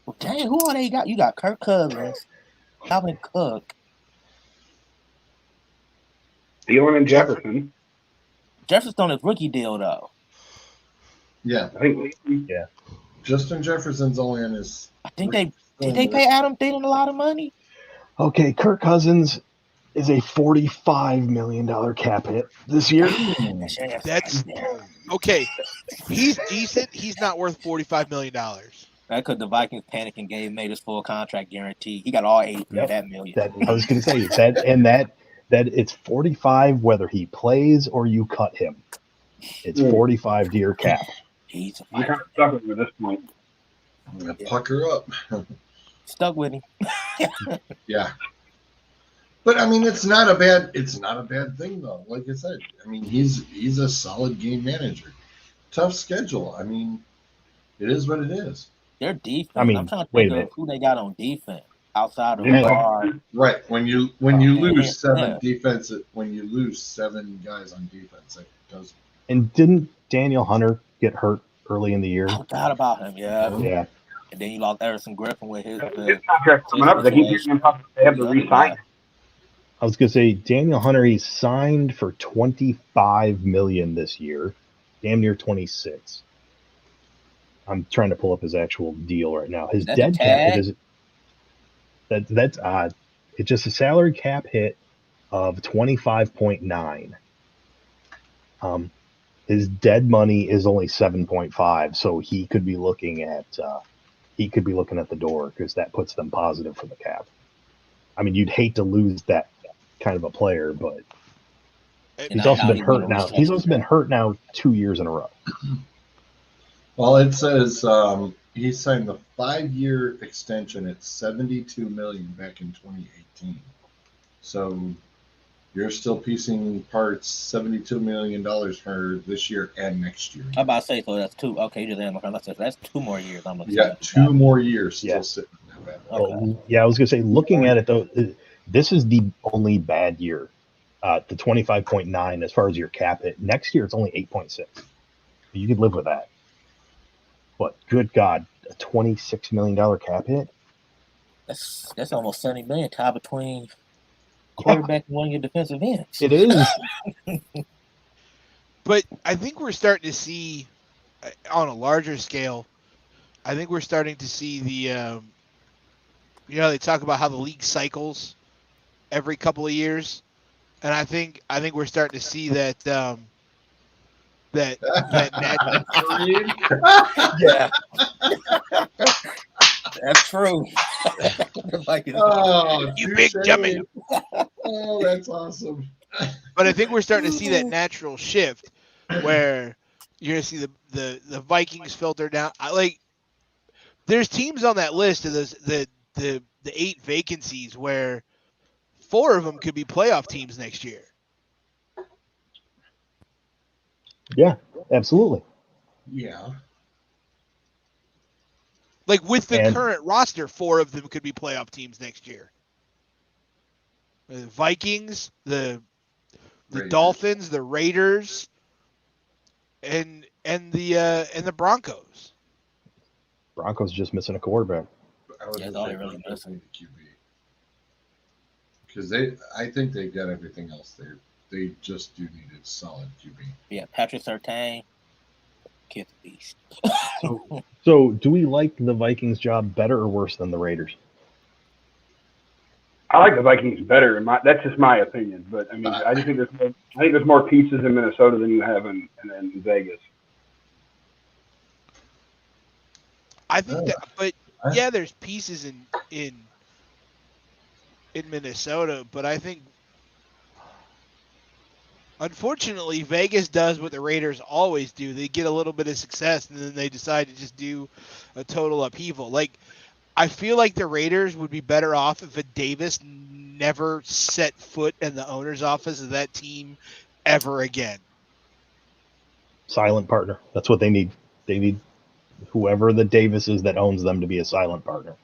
Well, dang, who all they got? You got Kirk Cousins, Dalvin Cook, Thielen and Jefferson. Jefferson's on his rookie deal though. Yeah, I think. Yeah, Justin Jefferson's only on his. I think did they pay Adam Thielen a lot of money? Okay, Kirk Cousins is a $45 million cap hit this year. That's okay. He's decent. He's not worth $45 million. That's because the Vikings panicked and made his full contract guarantee. He got all 8 of that million. I was going to say that it's 45 whether he plays or you cut him. It's 45 to your cap. He's I'm kind of stuck with him at this point. I'm gonna pucker up. Stuck with him. Yeah. But I mean, it's not a bad thing though. Like I said, I mean, he's a solid game manager. Tough schedule. I mean, it is what it is. Their defense. I mean, I'm trying to think of who they got on defense outside of Barr. Right. When you lose 7 guys on defense, that does. And didn't Daniel Hunter get hurt early in the year. I forgot about him. Yeah. Yeah. And then you lost Everson Griffin with his. His contract coming up. They keep hearing him talk. They have to re-sign him. I was gonna say Daniel Hunter. He's signed for $25 million this year, damn near 26. I'm trying to pull up his actual deal right now. His dead cap hit is that's it's just a salary cap hit of 25.9. His dead money is only 7.5, so he could be looking at the door because that puts them positive for the cap. I mean, you'd hate to lose that kind of a player, but he's also been hurt now. He's also been hurt now 2 years in a row. Well, it says he signed the 5-year extension at $72 million back in 2018. So you're still piecing parts $72 million for this year and next year. I'm about to say, so that's two. Okay, that's 2 more years. I'm looking at 2 more years still sitting in that bad. Okay. Well, yeah, I was gonna say, looking at it though, this is the only bad year. The 25.9 as far as your cap hit. Next year it's only 8.6. You could live with that. But good God, a $26 million cap hit? That's almost $70 million tied between quarterback and one of your defensive ends. It is. But I think we're starting to see, on a larger scale, I think we're starting to see the, they talk about how the league cycles every couple of years, and I think we're starting to see that that yeah, that's true. You big dummy. Oh, that's awesome. But I think we're starting to see that natural shift where you're going to see the Vikings filter down. There's teams on that list of those the 8 vacancies where 4 of them could be playoff teams next year. Yeah, absolutely. Yeah. Like with the current roster, 4 of them could be playoff teams next year. The Vikings, the Dolphins, the Raiders, and the Broncos. Broncos just missing a quarterback. That's all they really missing. Because I think they've got everything else there. They just do need a solid QB. Yeah, Patrick Surtain, kid beast. So do we like the Vikings job better or worse than the Raiders? I like the Vikings better. That's just my opinion, but I mean, I just think there's more pieces in Minnesota than you have in Vegas. I think that, but yeah, there's pieces in Minnesota, but I think unfortunately Vegas does what the Raiders always do. They get a little bit of success and then they decide to just do a total upheaval. Like, I feel like the Raiders would be better off if Davis never set foot in the owner's office of that team ever again. Silent partner. That's what they need. They need whoever the Davis is that owns them to be a silent partner.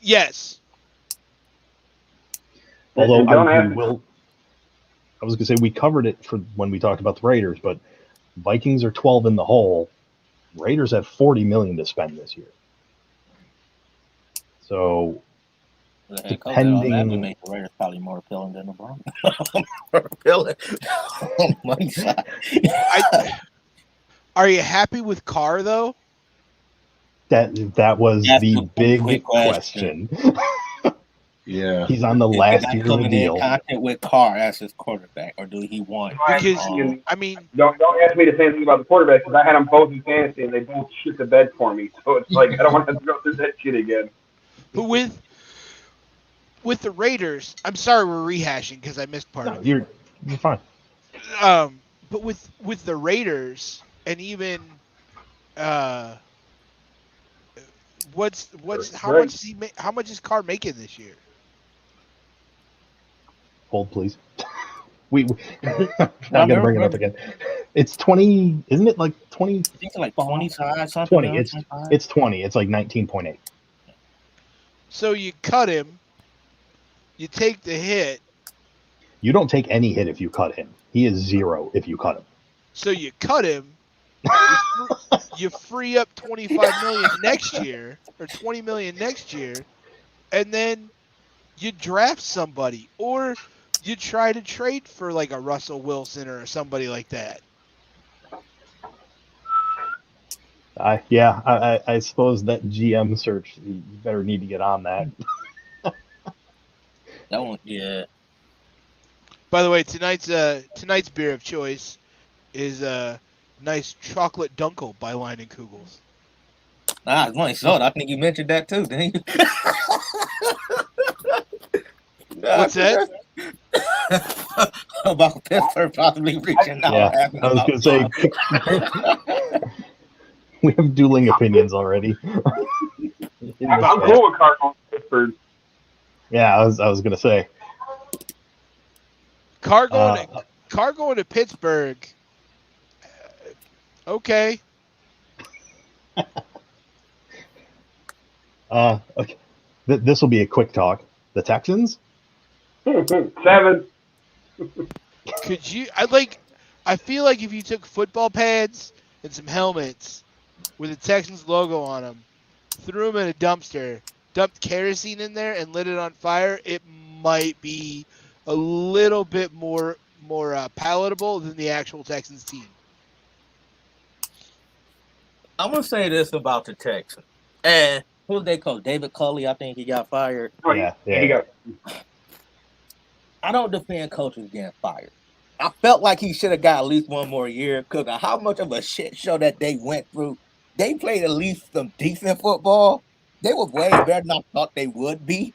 Yes. Although I was going to say we covered it for when we talked about the Raiders, but Vikings are 12 in the hole. Raiders have $40 million to spend this year. So, depending, that would make the Raiders probably more appealing than the Broncos. More appealing. Oh my God. Are you happy with Carr though? That was the big question. Yeah, he's on the last year of the deal. Content with Carr as his quarterback, or do he want? Because I mean, don't ask me to say anything about the quarterback because I had them both in fantasy and they both shit the bed for me. So it's like I don't want to have to go through that shit again. But with the Raiders, I'm sorry we're rehashing because I missed part of it. You're fine. But with the Raiders and even how much is Carr making this year? Hold, please. I'm not gonna bring it up again. It's 20, isn't it? Like 20. I think it's like 25 something. 20. It's 20. It's like 19.8. So you cut him. You take the hit. You don't take any hit if you cut him. He is 0 if you cut him. So you cut him. You free up 25 million next year or 20 million next year, and then you draft somebody or you try to trade for like a Russell Wilson or somebody like that. I suppose that GM search, you better need to get on that. That one, yeah. By the way, tonight's beer of choice is a nice chocolate dunkel by Line and Kugels. It's only soda. I think you mentioned that too, didn't you? What's that? About Pittsburgh possibly reaching out. Yeah, asking I was about gonna say we have dueling opinions already. I'm cool with Cardinals Pittsburgh. Yeah, I was gonna say. Car going to Pittsburgh. Okay. Okay. This will be a quick talk. The Texans. 7. Could you? I feel like if you took football pads and some helmets with the Texans logo on them, threw them in a dumpster, dumped kerosene in there, and lit it on fire, it might be a little bit more palatable than the actual Texans team. I'm gonna say this about the Texans. And who they call David Culley? I think he got fired. Yeah. He got. I don't defend coaches getting fired. I felt like he should have got at least one more year because of how much of a shit show that they went through. They played at least some decent football. They were way better than I thought they would be.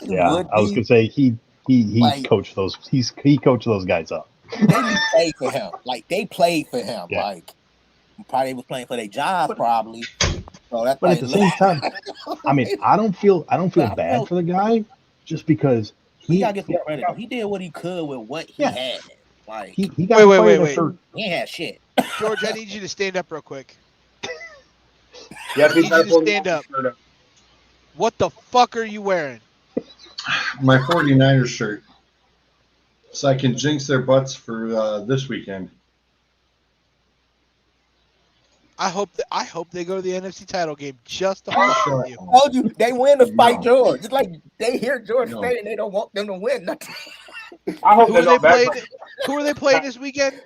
Yeah, I was gonna say he Like, coached those. He coached those guys up. They played for him. Like they played for him. Yeah. Like probably was playing for their job. Probably. So that's But at the same time, I mean, I don't feel bad for the guy just because he gotta get some credit. He did what he could with what he had. Like he got wait. He had shit. George, I need you to stand up real quick. Yeah, I need you to stand up. What the fuck are you wearing? My 49ers shirt. So I can jinx their butts for this weekend. I hope they go to the NFC title game just to fuck with you. I told you they win to fight George. It's like they hear George say and they don't want them to win. I hope Who are they playing this weekend?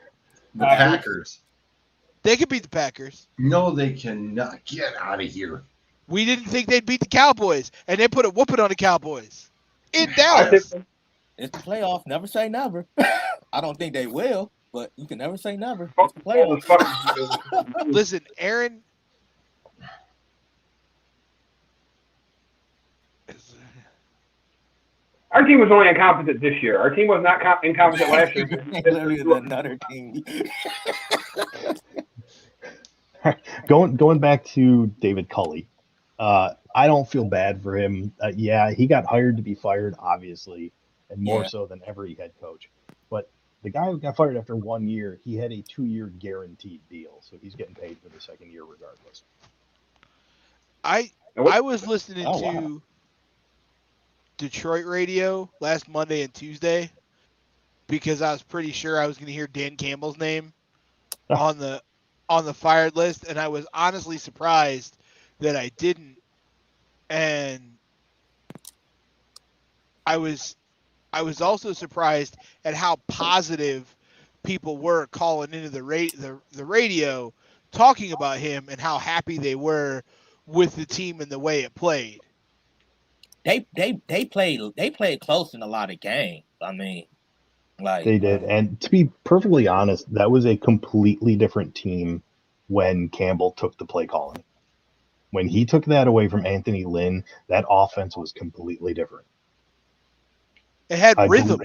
The Packers. They could beat the Packers. No, they cannot. Get out of here. We didn't think they'd beat the Cowboys, and they put a whooping on the Cowboys in Dallas. It's the playoffs. Never say never. I don't think they will, but you can never say never. It's the playoffs. Listen, Aaron. Our team was only incompetent this year. Our team was not incompetent last year. Literally another team. Going back to David Culley, I don't feel bad for him. Yeah, he got hired to be fired, obviously, and more so than every head coach. But the guy who got fired after 1 year, he had a 2-year guaranteed deal, so he's getting paid for the second year regardless. I was listening to Detroit radio last Monday and Tuesday because I was pretty sure I was going to hear Dan Campbell's name on the fired list, and I was honestly surprised that I didn't. And I was also surprised at how positive people were calling into the radio talking about him and how happy they were with the team and the way it played. They played close in a lot of games. I mean, like they did. And to be perfectly honest, that was a completely different team when Campbell took the play calling. When he took that away from Anthony Lynn, that offense was completely different. It had rhythm.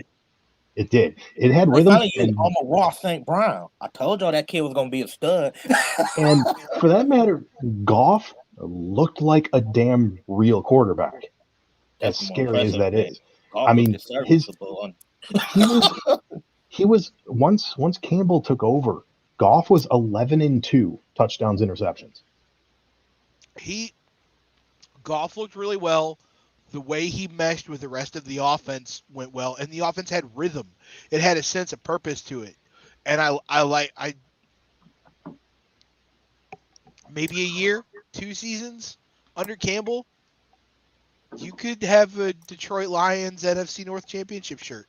It did. It had rhythm. I'm a Ross St. Brown. I told y'all that kid was going to be a stud. And for that matter, Goff looked like a damn real quarterback. As scary as that is. I mean, he was once Campbell took over, Goff was 11-2 touchdowns, interceptions. Goff looked really well. The way he meshed with the rest of the offense went well, and the offense had rhythm. It had a sense of purpose to it, and maybe a year, 2 seasons under Campbell, you could have a Detroit Lions NFC North Championship shirt.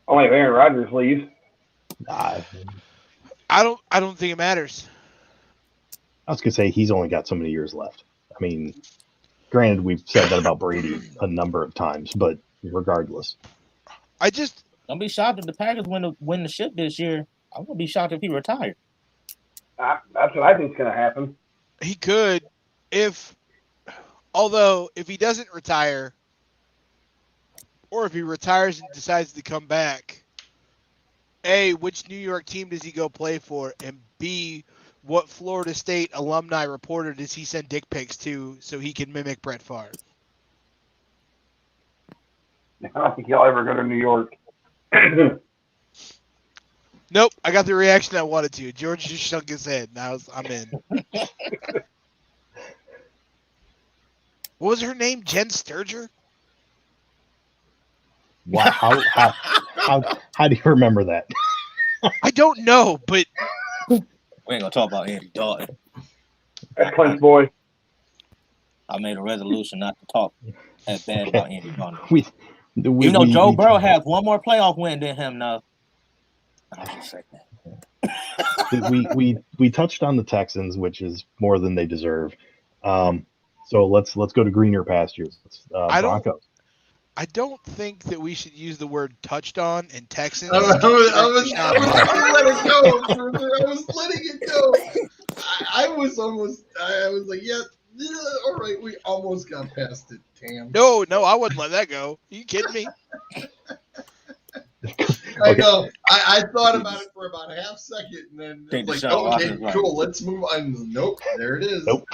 Only if Aaron Rodgers leaves. I I don't think it matters. was gonna say he's only got so many years left. I mean, granted, we've said that about Brady a number of times, but regardless, Don't be shocked if the Packers win the ship this year. I wouldn't be shocked if he retired. That's what I think is going to happen. He could, although if he doesn't retire, or if he retires and decides to come back, A, which New York team does he go play for? And B, what Florida State alumni reporter does he send dick pics to so he can mimic Brett Favre? I don't think he'll ever go to New York. Nope, I got the reaction I wanted to. George just shook his head. Now I'm in. What was her name? Jen Sturger? wow, how do you remember that? I don't know, but We ain't gonna talk about Andy Dalton. That's Clint's boy. I made a resolution not to talk as bad about Andy Dalton. You Joe Burrow has one more playoff win than him now. I just say that. we touched on the Texans, which is more than they deserve. So let's go to greener pastures. Broncos. I don't think that we should use the word touched on in Texans. I was letting it go. I was like, yeah, all right, we almost got past it, Tam. No, I wouldn't let that go. Are you kidding me? I know. I thought about it for about a half second, and then Take it's the like, shot, okay, right. cool, let's move on. Nope, there it is. Nope.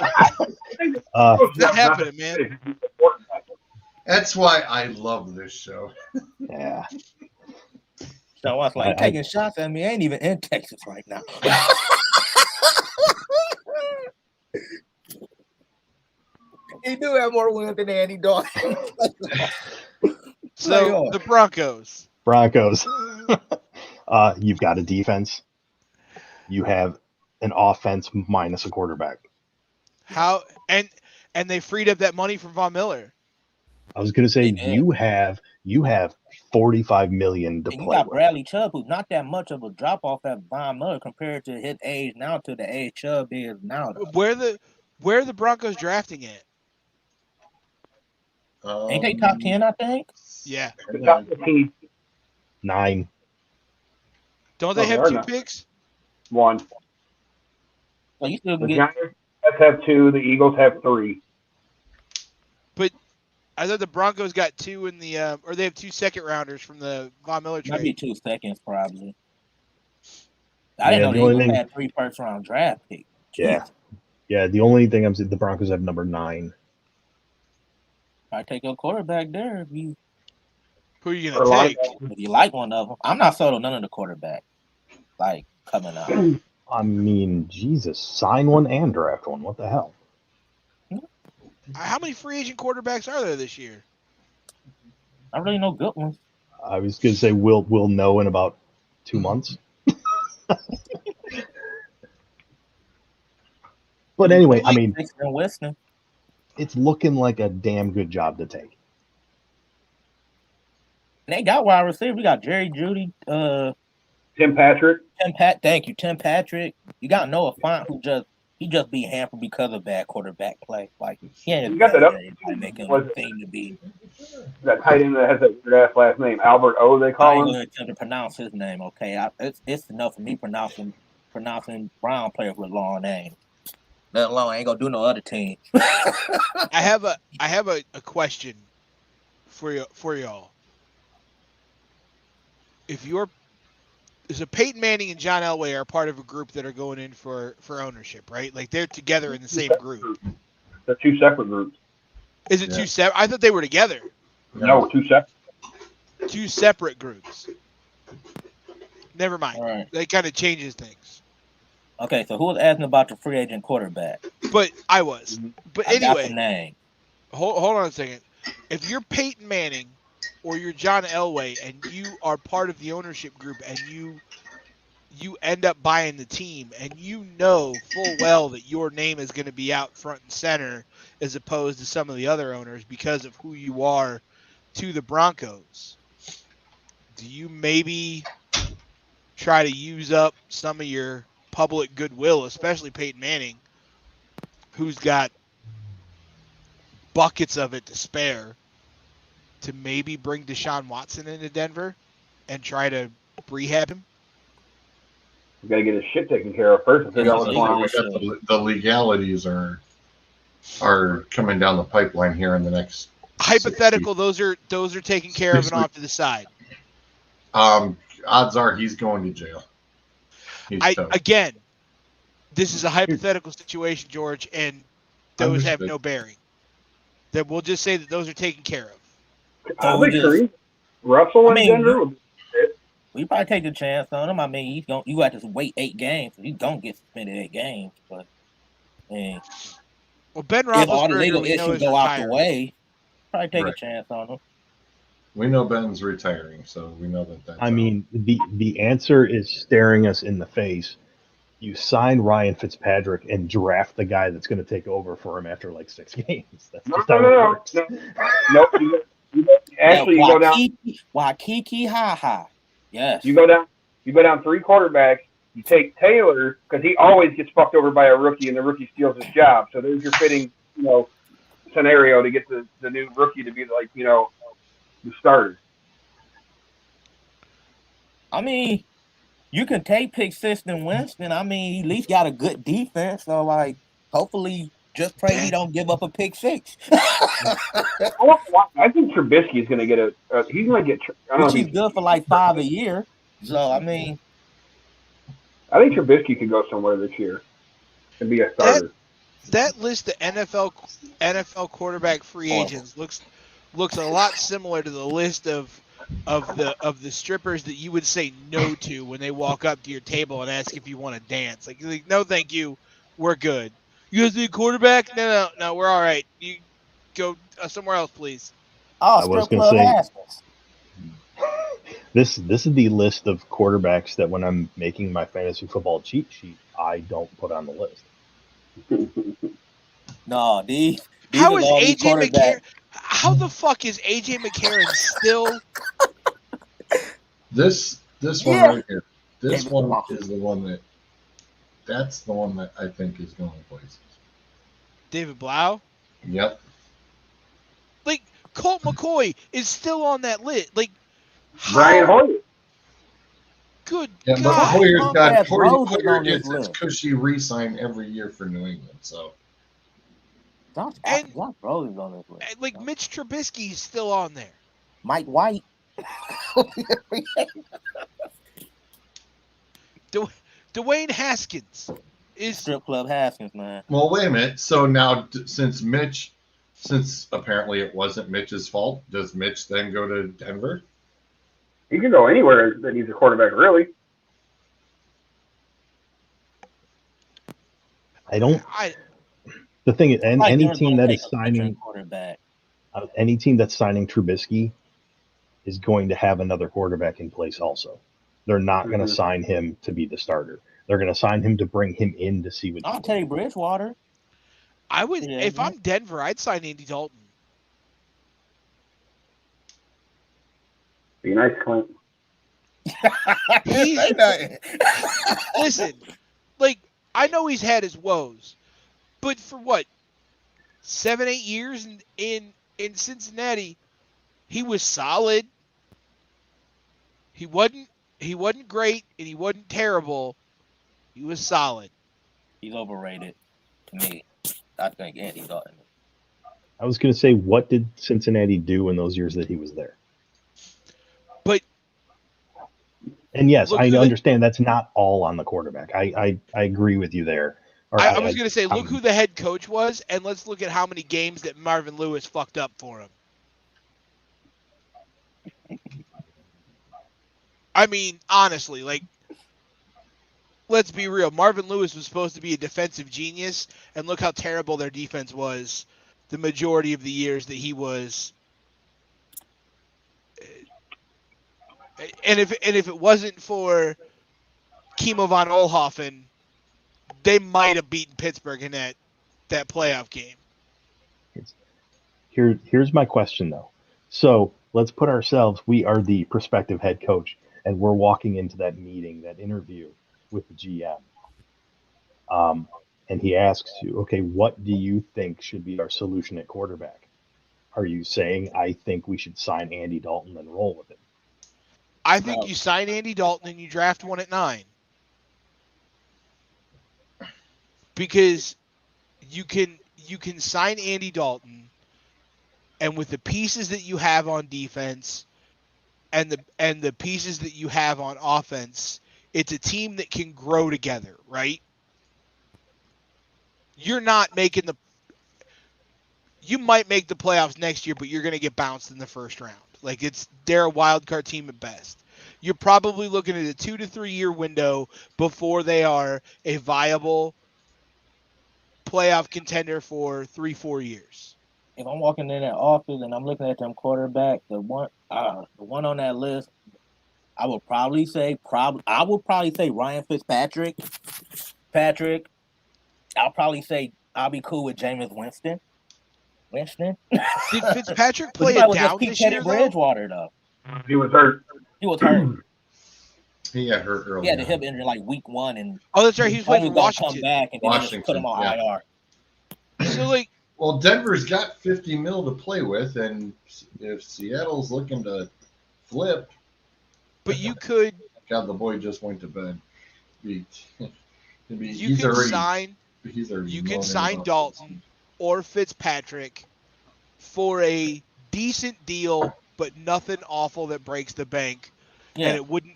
It's not happening, man. That's why I love this show. Yeah. So I was like, taking shots at me. I ain't even in Texas right now. He do have more wins than Andy Dalton. So the Broncos. You've got a defense. You have an offense minus a quarterback. How and they freed up that money from Von Miller. I was going to say you have $45 million to and play you got with. Bradley Chubb, who's not that much of a drop off at Von Miller compared to his age now to the age Chubb is now. Where are the Broncos drafting at? Ain't they top 10, I think? Yeah. The top 15, 9. Don't they Oh, have they're 2 not. picks? 1. So you still The can get Giants have 2. The Eagles have 3. But I thought the Broncos got 2 in the or they have 2 second rounders from the Von Miller might be trade. 2 seconds probably. I didn't know the Eagles had 3 first round draft picks. Yeah. Yeah, the only thing I'm saying, the Broncos have number 9. I take a quarterback there if you Who are you gonna take? like one of them. I'm not sold on none of the quarterback like coming out. I mean, Jesus, sign one and draft one. What the hell? How many free agent quarterbacks are there this year? I really know good ones. I was going to say we'll know in about 2 months. But anyway, I mean, it's looking like a damn good job to take. They got wide receiver. We got Jerry Jeudy, Tim Patrick. Thank you, Tim Patrick. You got Noah Fant, who just be hampered because of bad quarterback play. Like he ain't You got that up. make him seem to be. That tight end that has that weird ass last name, Albert O. They I call ain't him. gonna attempt to pronounce his name. Okay, it's enough for me pronouncing Brown players with long names. Let alone I ain't gonna do no other team. I have a question for y'all. So Peyton Manning and John Elway are part of a group that are going in for ownership, right? Like they're together in the same group. They're 2 separate groups. Is it 2 separate? I thought they were together. No, 2 separate. 2 separate groups. Never mind. All right. That kind of changes things. Okay, so who was asking about the free agent quarterback? But I was. But I got the anyway, name. hold on a second. If you're Peyton Manning or you're John Elway and you are part of the ownership group and you you end up buying the team, and you know full well that your name is going to be out front and center as opposed to some of the other owners because of who you are to the Broncos. Do you maybe try to use up some of your public goodwill, especially Peyton Manning, who's got buckets of it to spare, to maybe bring Deshaun Watson into Denver and try to rehab him? We got to get his shit taken care of first and figure out what's going on We with got the legalities are coming down the pipeline here in the next Hypothetical, those are taken care of and off to the side. Odds are he's going to jail. Again, this is a hypothetical situation, George, and those have no bearing. That we'll just say that those are taken care of. I would agree. Russell in Denver. We probably take the chance on him. I mean, you have to wait 8 games. He's gonna get suspended 8 games, but well, Ben if all the Roethlisberger, legal we know, issues is go out the retired. way, probably take a chance on him. We know Ben's retiring, so we know that's. I mean, the answer is staring us in the face. You sign Ryan Fitzpatrick and draft the guy that's going to take over for him after like 6 games. That's just how it works. No. Actually, you go down. Waikiki, ha. Yes. You go down 3 quarterbacks. You take Taylor because he always gets fucked over by a rookie, and the rookie steals his job. So there's your fitting, scenario to get the new rookie to be like, the starter. I mean, you can take pick System Winston. I mean, he at least got a good defense. So, like, hopefully, just pray he don't give up a pick 6. I think Trubisky is going to get he's going to get. Which he's good for like 5 a year. So, I mean. I think Trubisky could go somewhere this year and be a starter. That list of NFL quarterback free agents looks a lot similar to the list of the strippers that you would say no to when they walk up to your table and ask if you want to dance. Like no, thank you, we're good. You guys need a quarterback? No, we're all right. You go somewhere else, please. Oh, strip club Haskins. This is the list of quarterbacks that when I'm making my fantasy football cheat sheet, I don't put on the list. No, how is AJ McCarron? How the fuck is AJ McCarron still? This one right here. This one is the one that's the one that I think is going places. David Blau? Yep. Like Colt McCoy is still on that list. Like Brian Hoyer. Good God. But Hoyer gets his cushy re-sign every year for New England. So. Josh Rosen's on this list. Like Mitch Trubisky is still on there. Mike White. Dwayne Haskins is strip club Haskins, man. Well, wait a minute. So now, since apparently it wasn't Mitch's fault, does Mitch then go to Denver? He can go anywhere that needs a quarterback, really. The thing is, any team that is signing any team that's signing Trubisky is going to have another quarterback in place also. They're not going to sign him to be the starter. They're going to sign him to bring him in to see what I'll take Bridgewater. I would, if I'm Denver, I'd sign Andy Dalton. Be nice, Clint. Listen, like, I know he's had his woes, but for what, 7-8 years in Cincinnati, he was solid. He wasn't great and he wasn't terrible. He was solid. He's overrated to me. I think Andy Dalton. I was going to say, what did Cincinnati do in those years that he was there? And yes, I understand that's not all on the quarterback. I agree with you there. I was going to say, look who the head coach was, and let's look at how many games that Marvin Lewis fucked up for him. I mean, honestly, like, let's be real. Marvin Lewis was supposed to be a defensive genius, and look how terrible their defense was the majority of the years that he was. And if it wasn't for Kimo von Oelhoffen, they might have beaten Pittsburgh in that playoff game. Here's my question though. So let's put ourselves, we are the prospective head coach, and we're walking into that meeting, that interview with the GM. And he asks you, okay, what do you think should be our solution at quarterback? Are you saying, I think we should sign Andy Dalton and roll with it? I think you sign Andy Dalton and you draft one at 9. Because you can sign Andy Dalton, and with the pieces that you have on defense and the pieces that you have on offense, it's a team that can grow together, right? You're not making you might make the playoffs next year, but you're going to get bounced in the first round. Like, they're a wild card team at best. You're probably looking at a 2 to 3 year window before they are a viable playoff contender for 3-4 years. If I'm walking in that office and I'm looking at them quarterback, the one on that list, I would probably say Ryan Fitzpatrick. I'll probably say I'll be cool with Jameis Winston. Did Fitzpatrick play But it down this year, though? Bridgewater, though. He was hurt. He got hurt early. He had a hip injury like week 1, and that's right. He was playing for Washington. Come back and then they just put him on IR. So, like, well, Denver's got $50 million to play with, and if Seattle's looking to flip, but you could. God, the boy just went to bed. You can sign Dalton or Fitzpatrick for a decent deal, but nothing awful that breaks the bank, and it wouldn't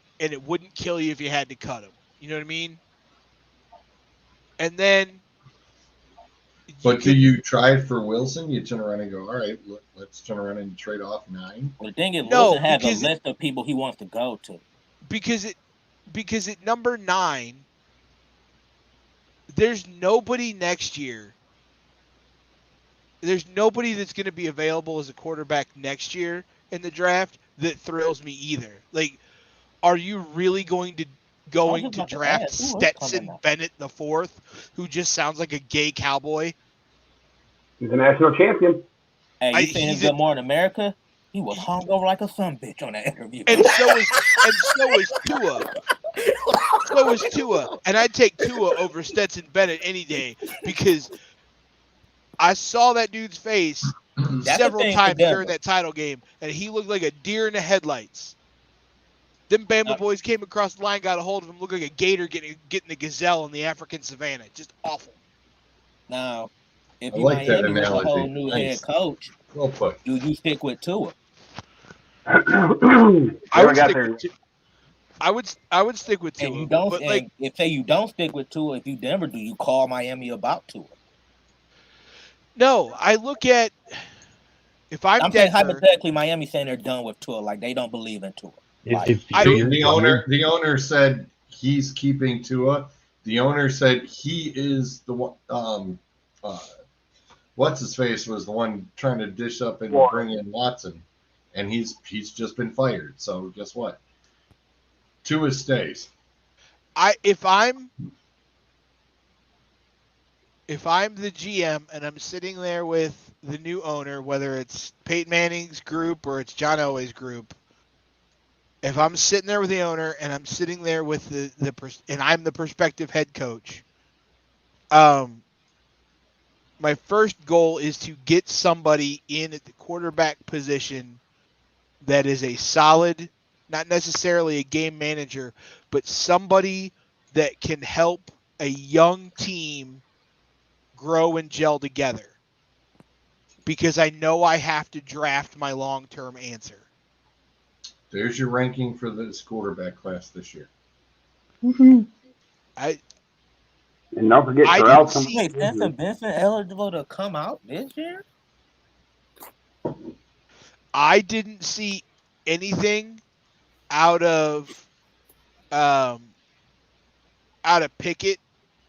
kill you if you had to cut him. You know what I mean? And then. But do you try it for Wilson? You turn around and go, all right, let's turn around and trade off 9. Well, the thing is, Wilson has a list of people he wants to go to. Because at number 9, there's nobody next year. There's nobody that's going to be available as a quarterback next year in the draft that thrills me either. Like, are you really going to draft Stetson Bennett IV, who just sounds like a gay cowboy? He's a national champion. Hey, you seen him Good Morning America? He was hung over like a sumbitch on that interview. And so is Tua. So is Tua. And I'd take Tua over Stetson Bennett any day, because I saw that dude's face several times during that title game, and he looked like a deer in the headlights. Them Bama boys came across the line, got a hold of him, looked like a gator getting a gazelle in the African savannah. Just awful. Now, if you Miami with a whole new head coach, well put. You stick with Tua. I would stick with Tua. And you don't, if you don't stick with Tua, if you Denver, do you call Miami about Tua? No, I look at if I'm saying hypothetically, Miami saying they're done with Tua, like they don't believe in Tua. The owner said he's keeping Tua. The owner said he is the one. What's his face was the one trying to dish up and bring in Watson, and he's just been fired. So guess what? Tua stays. If I'm the GM and I'm sitting there with the new owner, whether it's Peyton Manning's group or it's John Elway's group. If I'm sitting there with the owner and I'm sitting there with and I'm the prospective head coach, my first goal is to get somebody in at the quarterback position that is a solid, not necessarily a game manager, but somebody that can help a young team grow and gel together. Because I know I have to draft my long-term answer. There's your ranking for this quarterback class this year. Mm-hmm. And don't forget, Stetson Benson eligible to come out this year? I didn't see anything out of Pickett.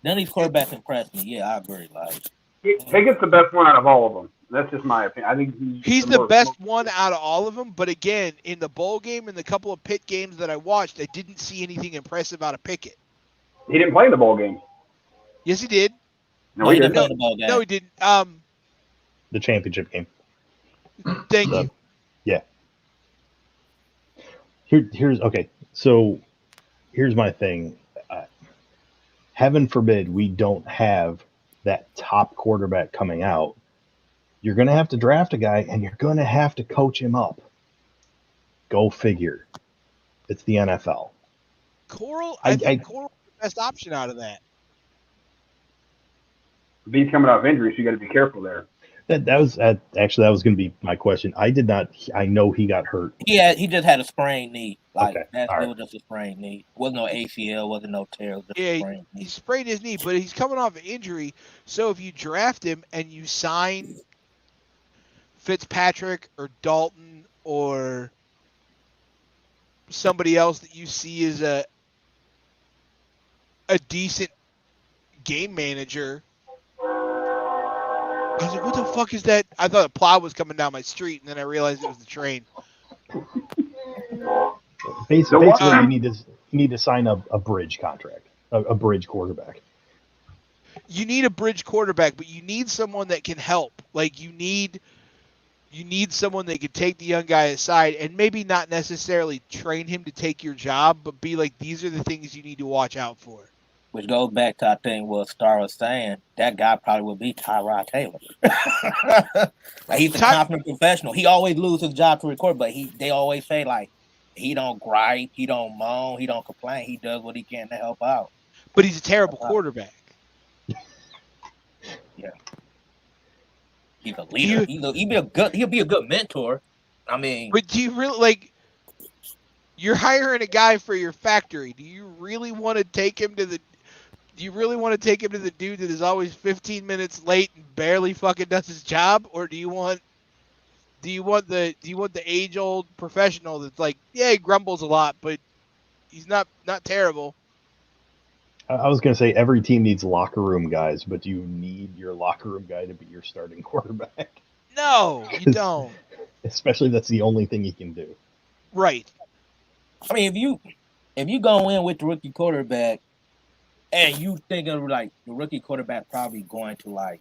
None of these quarterbacks impressed me. Yeah, I agree. Pickett's the best one out of all of them. That's just my opinion. I think he's the best one out of all of them. But again, in the bowl game and the couple of Pitt games that I watched, I didn't see anything impressive out of Pickett. He didn't play in the bowl game. Yes, he did. No, he he didn't didn't. play the ball game. No, he didn't. The championship game. Thank The- you. Yeah. Here's okay. So here's my thing. Heaven forbid we don't have that top quarterback coming out. You're going to have to draft a guy, and you're going to have to coach him up. Go figure. It's the NFL. Coral, I think Coral's the best option out of that. He's coming off injury, so you got to be careful there. That was actually that was going to be my question. I know he got hurt. He just had a sprained knee. Like Okay, it all right. was just a sprained knee. Wasn't no ACL, wasn't no tear. Just Yeah, a sprained he knee. sprained his knee, but he's coming off an injury. So if you draft him and you sign Fitzpatrick or Dalton or somebody else that you see as a decent game manager, I was like, what the fuck is that? I thought a plow was coming down my street, and then I realized it was the train. Basically, you need to sign a bridge contract, a bridge quarterback. You need a bridge quarterback, but you need someone that can help. Like you need someone that can take the young guy aside and maybe not necessarily train him to take your job, but be like, these are the things you need to watch out for. Which goes back to, I think, what Star was saying. That guy probably would be Tyrod Taylor. Like, he's a confident professional. He always loses his job to record, but they always say, like, he don't gripe, he don't moan, he don't complain. He does what he can to help out. But he's a terrible quarterback. Yeah. He's a leader. He'll be a good mentor. I mean, but do you really like? You're hiring a guy for your factory. Do you really want to take him to the? Do you really want to take him to the dude that is always 15 minutes late and barely fucking does his job, or do you want the age-old professional that's like, yeah, he grumbles a lot, but he's not terrible. I was going to say every team needs locker room guys, but do you need your locker room guy to be your starting quarterback? No, you don't. Especially that's the only thing he can do. Right. I mean, if you go in with the rookie quarterback and you think of like the rookie quarterback probably going to like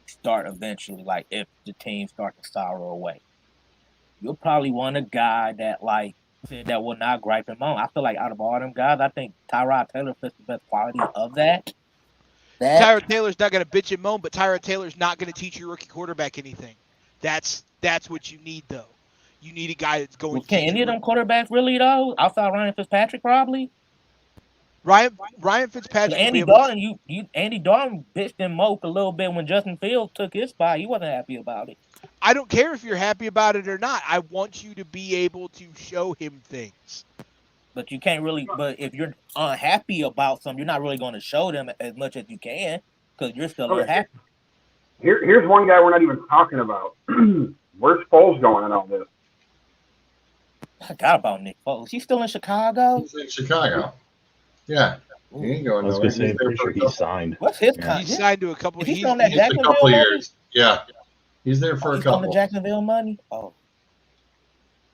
start eventually, like if the team start to sorrow away, you'll probably want a guy that like that will not gripe him on. I feel like out of all them guys, I think Tyrod Taylor fits the best quality of that. Tyrod Taylor's not going to bitch and moan, but Tyrod Taylor's not going to teach your rookie quarterback anything. That's what you need, though. You need a guy that's going. Well, can any of them quarterbacks really though? Outside Ryan Fitzpatrick, probably. Ryan Fitzpatrick. Andy Dalton, Andy Dalton bitched and moped a little bit when Justin Fields took his spot. He wasn't happy about it. I don't care if you're happy about it or not. I want you to be able to show him things. But you can't really. But if you're unhappy about something, you're not really going to show them as much as you can because you're still unhappy. Here's one guy we're not even talking about. Where's Foles going in all this? I forgot about Nick Foles. He's still in Chicago? He's in Chicago. Yeah. He ain't going I was going to say, I'm pretty sure he signed. What's his contract? He's signed to a couple. He's on that a couple of years. Yeah. He's there for a couple. On the Jacksonville money? Oh.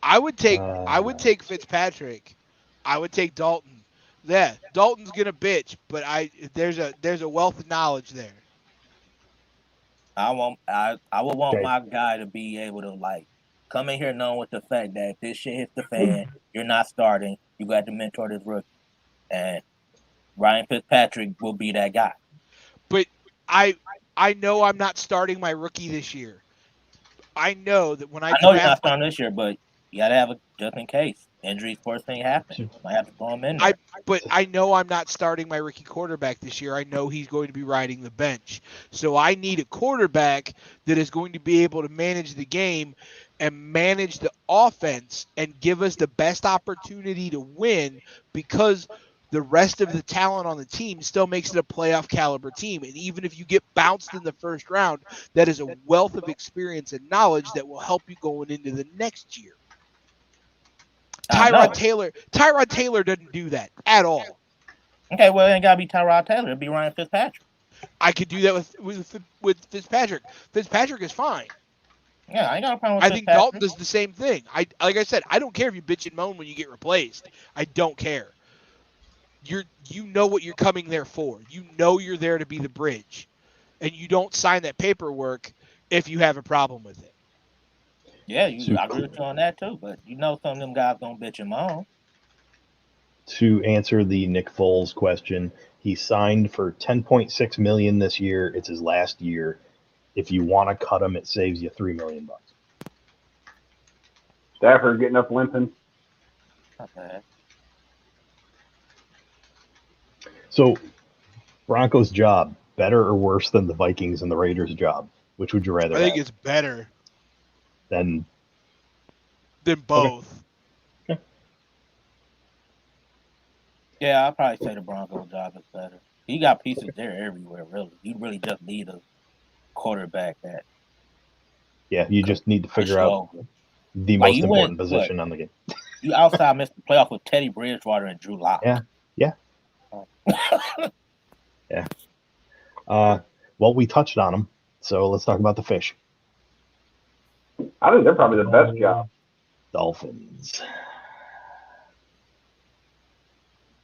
I would take Fitzpatrick. I would take Dalton. Yeah, Dalton's gonna bitch, but there's a wealth of knowledge there. I would want my guy to be able to like come in here knowing with the fact that if this shit hits the fan, you're not starting. You got to mentor this rookie, and Ryan Fitzpatrick will be that guy. But I know I'm not starting my rookie this year. I know that when I know you're not starting this year, but you got to have a just in case. Injuries, first thing happen. Might have to throw him in there. But I know I'm not starting my rookie quarterback this year. I know he's going to be riding the bench. So I need a quarterback that is going to be able to manage the game and manage the offense and give us the best opportunity to win because the rest of the talent on the team still makes it a playoff caliber team. And even if you get bounced in the first round, that is a wealth of experience and knowledge that will help you going into the next year. Tyrod Taylor doesn't do that at all. Okay, well, it ain't got to be Tyrod Taylor. It'll be Ryan Fitzpatrick. I could do that with Fitzpatrick. Fitzpatrick is fine. Yeah, I ain't got a problem with I think Dalton does the same thing. Like I said, I don't care if you bitch and moan when you get replaced. I don't care. you know what you're coming there for. You know you're there to be the bridge, and you don't sign that paperwork if you have a problem with it. Yeah, I agree with you on that too. But you know, some of them guys gonna bitch him on. To answer the Nick Foles question, he signed for $10.6 million this year. It's his last year. If you want to cut him, it saves you $3 million. Stafford getting up limping. Not bad. So, Broncos' job, better or worse than the Vikings and the Raiders' job? Which would you rather I think have? it's better Than both. Okay. Yeah, I'll probably say the Broncos job is better. You got pieces there everywhere, really. You really just need a quarterback that. Yeah, you just need to figure out the Like most important position on the game. You outside missed the playoff with Teddy Bridgewater and Drew Lock. Yeah. Yeah. Well, we touched on them, so let's talk about the fish. I think they're probably the best job. Dolphins.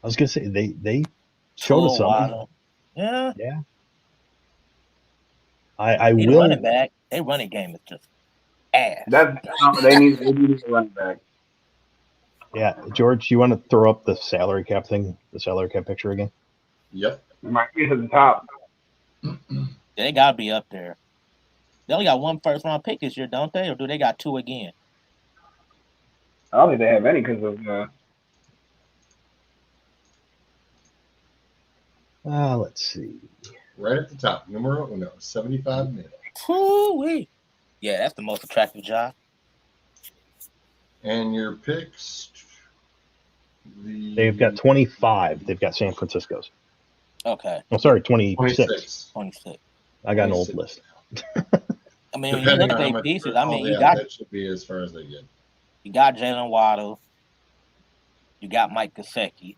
I was gonna say they showed us something. Yeah. I Need will. a running back. Their running game is just ass. They need a running back. Yeah, George, you want to throw up the salary cap thing, the salary cap picture again? Yep. It might be at the top. They gotta be up there. They only got one first round pick this year, don't they? Or do they got two again? I don't think they have any because of. Let's see. Right at the top, numero uno, 75 million. Woo-wee. Yeah, that's the most attractive job. And your picks. They've got 25. They've got San Francisco's. Okay. Oh, sorry, 26. 26. I got an old list. I mean, when you look at their pieces, I mean, you got that should be as far as they get. You got Jalen Waddle. You got Mike Gesicki.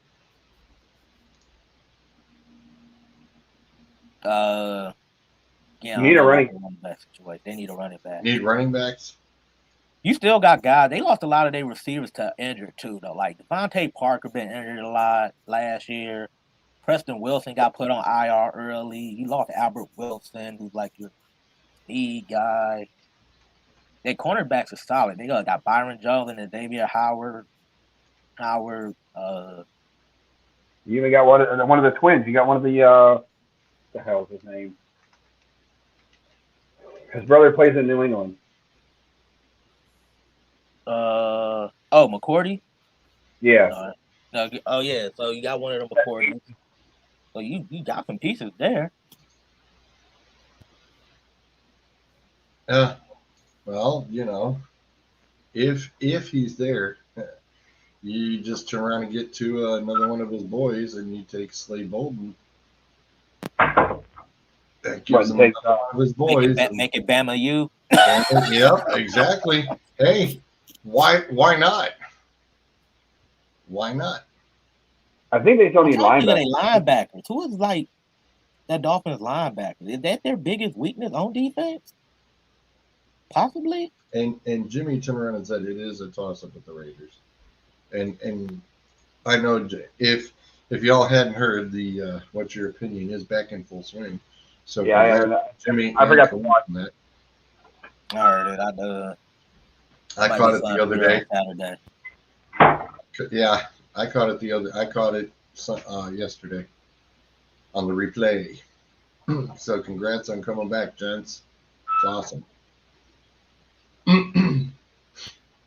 Yeah, you need a running back situation. They need a running back. Need running backs. You still got guys. They lost a lot of their receivers to injured too, though. Like Devontae Parker been injured a lot last year. Preston Wilson got put on IR early. You lost Albert Wilson, who's like your speed guy. Their cornerbacks are solid. They got Byron Jones and Xavier Howard. You even got one of the twins. You got one of the the hell's his name? His brother plays in New England. McCourty? Yeah. Oh yeah. So you got one of them McCourty. So you got some pieces there. Well, you know, if he's there, you just turn around and get to another one of his boys, and you take Slade Bolden. That gives him one of his boys. Make it Bama U. Yep, exactly. Hey, why not? Why not? I think they still need linebackers. Who is like that Dolphins linebacker? Is that their biggest weakness on defense? Possibly. And Jimmy turned around and said it is a toss-up with the Raiders. And I know if y'all hadn't heard the What's Your Opinion is back in full swing. So yeah, I heard that. Jimmy, I forgot to watch that. I heard it. I caught it the other day. Saturday. Yeah, I caught it yesterday on the replay. So congrats on coming back, gents. It's awesome.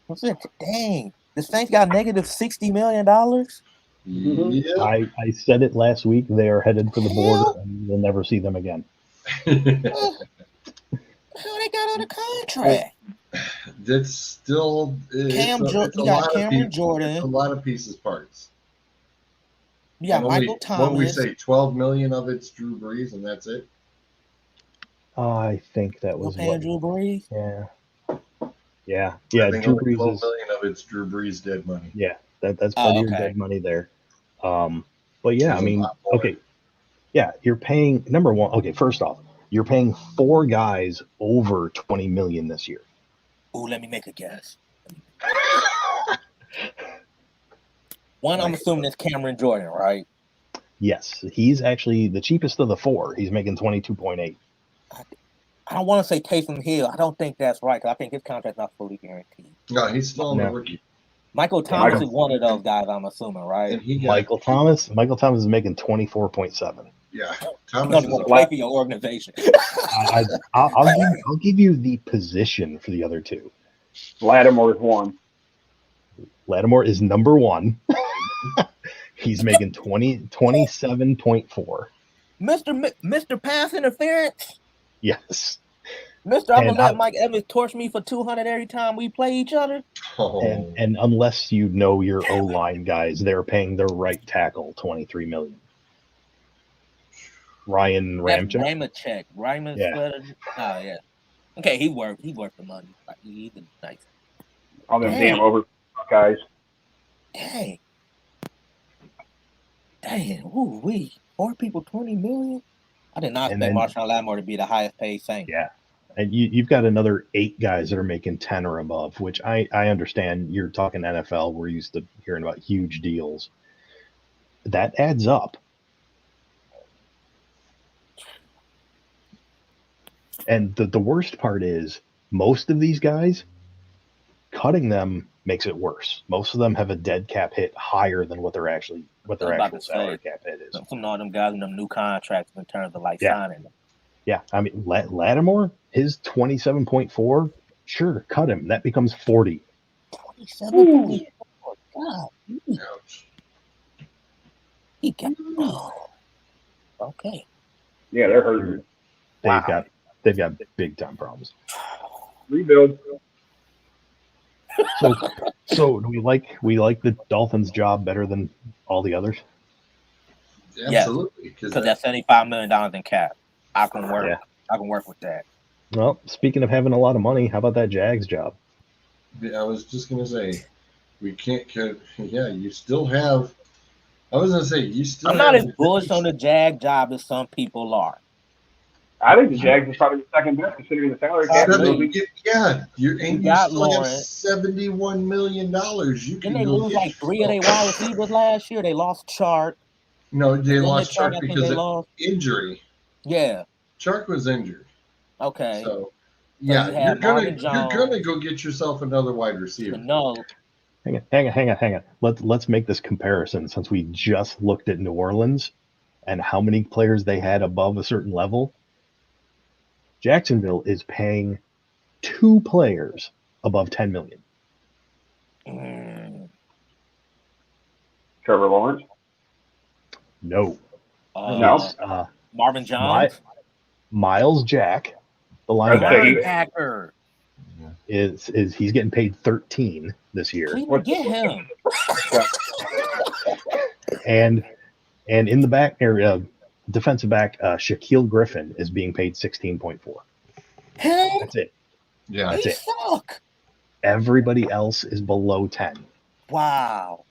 What's it? Dang. The Saints got negative $60 million. Yeah. I said it last week. They are headed for the border, and you'll never see them again. How they got on a contract? That's still Cameron Jordan. It's a lot of pieces parts. You got Michael Thomas. What we say, 12 million of it's Drew Brees, and that's it. I think that was paying Drew Brees. Yeah. I think Drew Brees 12 million of it's Drew Brees dead money. Yeah, that's part of your dead money there. But yeah, I mean, okay, yeah, you're paying number one. Okay, first off, you're paying 4 guys over 20 million this year. Oh, let me make a guess. One, I'm assuming it's Cameron Jordan, right? Yes, he's actually the cheapest of the four. He's making 22.8. I don't want to say Taysom Hill. I don't think that's right because I think his contract's not fully guaranteed. No, he's still on the No. rookie. Michael Thomas is one of those guys, I'm assuming, right? And he got, Michael Thomas is making 24.7. yeah, He's Thomas going is to play for your organization. I'll give you the position for the other two. Lattimore's one. Lattimore is number one. He's making 27.4. Mr. Pass Interference. Yes. Mr. I'm And gonna let Mike Evans torch me for 200 every time we play each other. And unless you know your O-line guys, they're paying their right tackle $23 million. Ryan Ramczyk. Yeah. Oh yeah. Okay, he worked the money. He's nice. All them damn over guys. Dang. Ooh wee. 4 people, 20 million. I did not expect Marshawn Lattimore to be the highest paid Saint. Yeah. And you've got another 8 guys that are making 10 or above, which I understand. You're talking NFL. We're used to hearing about huge deals. That adds up. And the worst part is most of these guys, cutting them makes it worse. Most of them have a dead cap hit higher than what their actual salary cap hit is. Some of them guys in them new contracts in terms of signing them. Yeah, I mean Lattimore, his 27.4, sure, cut him. That becomes 40. 27.4. God. Ouch. He got okay. Yeah, they're hurting. They've got big time problems. Rebuild. So do we like the Dolphins' job better than all the others? Absolutely, because that's $75 million in cap. I can work. Yeah. I can work with that. Well, speaking of having a lot of money, how about that Jags job? I was just gonna say, we can't cut. Yeah, you still have. I was gonna say you still. I'm not as bullish on the Jag job as some people are. I think the Jags is probably the second best considering the salary cap. Yeah, you still have $71 million. You can they lose like 3 of their wide receivers last year. They lost Chark. No, they lost Chark because of injury. Yeah, Chark was injured. Okay. So you're gonna go get yourself another wide receiver. No. Hang on. Let's make this comparison since we just looked at New Orleans and how many players they had above a certain level. Jacksonville is paying 2 players above $10 million. Trevor Lawrence? No. No. Marvin Jones? Miles Jack, the linebacker, is he's getting paid 13 this year. Get him. and in the back area, defensive back Shaquille Griffin is being paid 16.4. That's it. Yeah, that's it. Suck. Everybody else is below 10. Wow.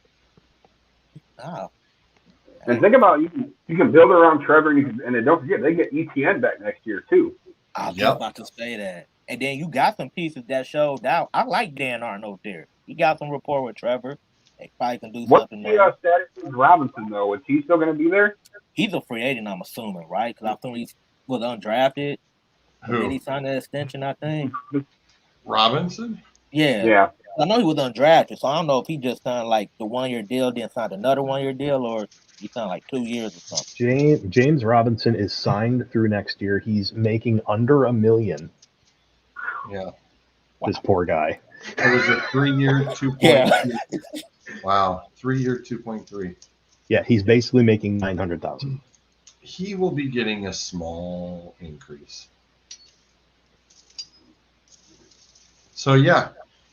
And think about you can build around Trevor, and then don't forget they get ETN back next year too. I was about to say that. And then you got some pieces that showed out. I like Dan Arnold there. He got some rapport with Trevor. They probably can do something there. What's the status of Robinson though? Is he still going to be there? He's a free agent, I'm assuming, right? Because I think he was undrafted. Who? Did he sign that extension? I think Robinson. Yeah. I know he was undrafted, so I don't know if he just signed like the 1-year deal, then signed another 1-year deal, or he signed like 2 years or something. James Robinson is signed through next year. He's making under $1 million. Yeah. This poor guy. It was a 3-year 2.3. Yeah. Wow, 3-year 2.3. Yeah, he's basically making $900,000. He will be getting a small increase. So yeah,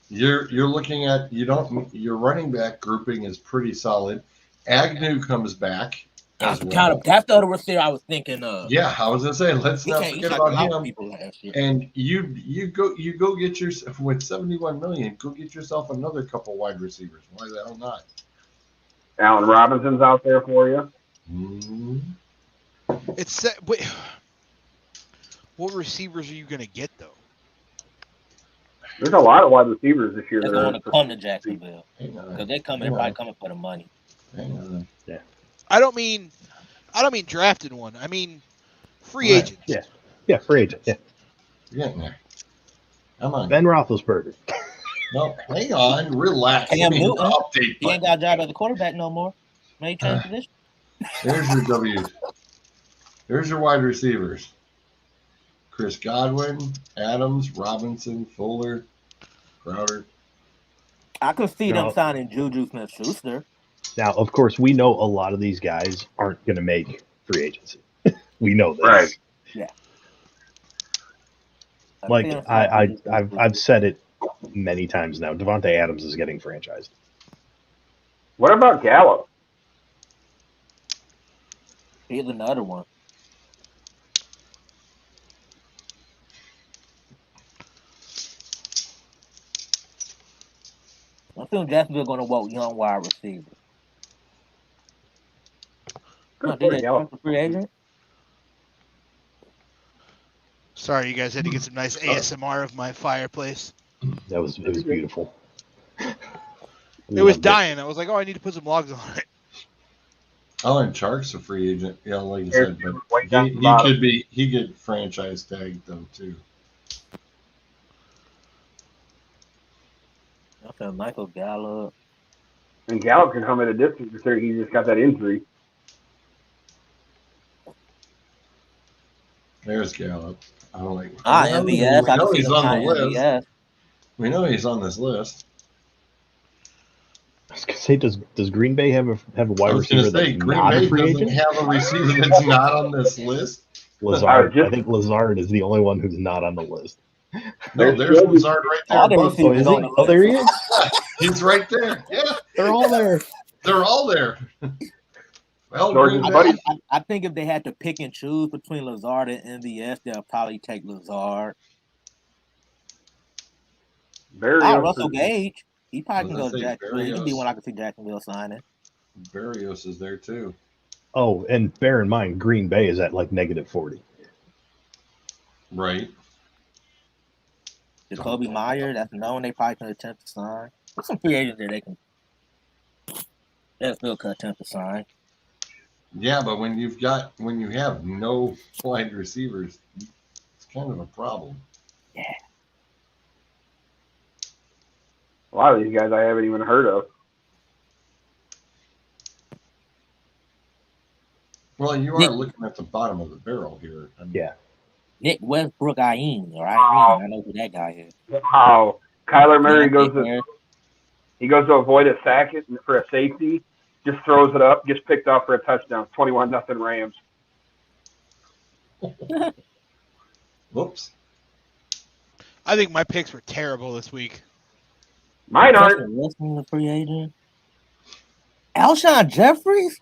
you're looking at your running back grouping is pretty solid. Agnew comes back. That's the other receiver I was thinking of. Yeah, I was gonna say let's not forget about him. And you go get yourself with $71 million. Go get yourself another couple wide receivers. Why the hell not? Allen Robinson's out there for you. Mm-hmm. What receivers are you gonna get though? There's a lot of wide receivers this year that want to come to Jacksonville because they're probably coming for the money. Yeah. I don't mean I don't mean drafted one. I mean free Right. agent. Yeah, free agent. Yeah, You're getting there. Come on. Ben Roethlisberger. No, hang on. Relax. Cam Give me the Newton. update He ain't got a job as a quarterback no more. May change position. There's your W's. There's your wide receivers. Chris Godwin, Adams, Robinson, Fuller, Crowder. I could see them No. signing Juju Smith-Schuster. Now, of course, we know a lot of these guys aren't going to make free agency. We know this. Right. Yeah. Like I've said it many times now. Devontae Adams is getting franchised. What about Gallup? Here's another one. I feel Jacksonville going to want young wide receivers. Good Did for they Gallup. a free agent? Sorry, you guys had to get some nice ASMR of my fireplace. It was beautiful. It was Loved dying. I was like, oh, I need to put some logs on it. Oh, and Chark's a free agent. Yeah, like you said, but Way down the he bottom. could be. He get franchise tagged though too. I feel Michael Gallup. And Gallup can come at a distance considering he just got that injury. There's Gallup. I don't like. MVS. We I know can see he's them on signing the list. MVS. We know he's on this list. I was gonna say, does Green Bay have a I wide was going receiver to say that's Green not Bay a free doesn't agent? have a receiver that's not on this list. Lazard. I think Lazard is the only one who's not on the list. No, there's Lazard right there. All the above Oh, receivers is on he? the Oh, there he list. is. He's right there. Yeah, They're all there. they're all there. Well, Jordan's Green buddy. Bay. I think if they had to pick and choose between Lazard and MVS, they'll probably take Lazard. Russell Gage. He probably can go to Jacksonville. He can be one I can see Jacksonville signing. Barrios is there too. Oh, and bear in mind, Green Bay is at like -40. Right. Jacoby Meyer, that's known they probably can attempt to sign. There's some free agents there they'll still could attempt to sign. Yeah, but when you have no wide receivers, it's kind of a problem. Yeah. A lot of these guys I haven't even heard of. Well, you are looking at the bottom of the barrel here. I mean, Yeah. Nick Westbrook Ayin, or Irene. I know who that guy is. Wow. Kyler Murray goes to avoid a sack it for a safety, just throws it up, gets picked off for a touchdown. 21-0 Rams. Whoops. I think my picks were terrible this week. Mine aren't. Wilson, the free agent. Alshon Jeffries?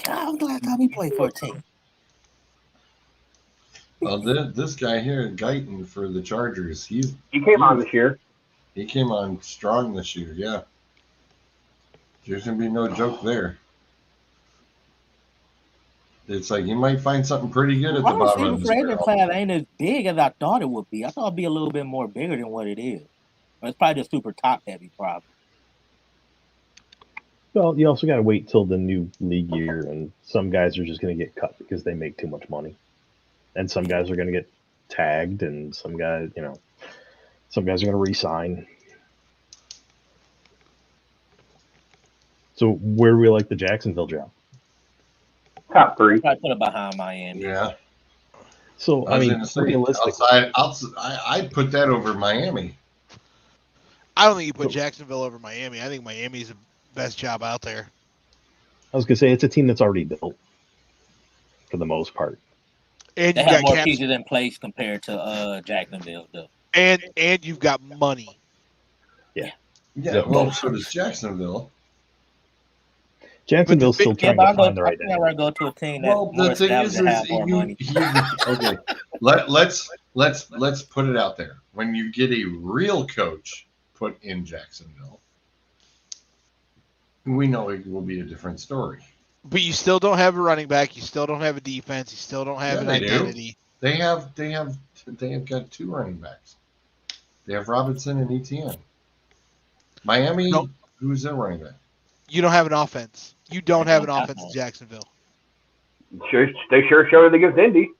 God, was the last time he played for a team? Well, this guy here, Guyton for the Chargers, He came on this year. He came on strong this year, yeah. There's going to be no joke there. It's like you might find something pretty good at the bottom of this free agent barrel. class ain't as big as I thought it would be. I thought it'd be a little bit more bigger than what it is. It's probably just super top heavy, probably. Well, you also got to wait till the new league year, and some guys are just going to get cut because they make too much money, and some guys are going to get tagged, and some guys, some guys are going to re-sign. So where do we like the Jacksonville job? Top 3. I put it behind Miami. Yeah. So I mean, realistically, I'd put that over Miami. I don't think you put Jacksonville over Miami. I think Miami's the best job out there. I was gonna say it's a team that's already built for the most part, and they you have got more pieces in place compared to Jacksonville, though. And you've got money. Yeah. Well, so does Jacksonville. Jacksonville's still trying to find the right I'd rather go to a team that's Well, the thing is okay. Let's put it out there. When you get a real coach put in Jacksonville, we know it will be a different story. But you still don't have a running back. You still don't have a defense. You still don't have an identity. They have got 2 running backs. They have Robinson and Etienne. Miami, who's their running back? You don't have an offense. You don't have an offense in Jacksonville. They sure showed it against Indy.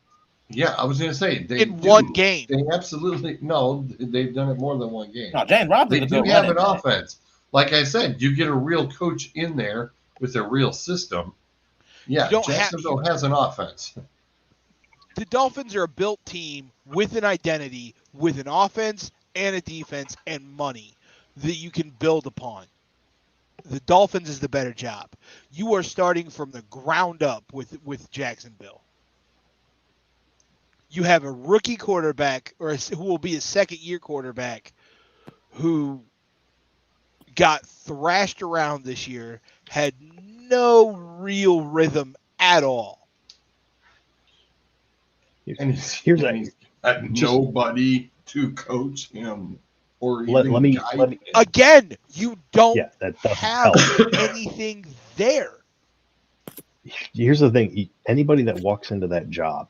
Yeah, I was going to say they In do. one game. They absolutely no. They've done it more than one game. No, James Robinson's They a do good have running an back. offense. Like I said, you get a real coach in there with a real system. Yeah, You don't have- Jacksonville has an offense. The Dolphins are a built team with an identity, with an offense and a defense and money that you can build upon. The Dolphins is the better job. You are starting from the ground up with Jacksonville. You have a rookie quarterback, who will be a second-year quarterback, who got thrashed around this year, had no real rhythm at all. And he's got nobody to coach him or even guide him. Again, you don't that doesn't have help. anything there. Here's the thing: anybody that walks into that job,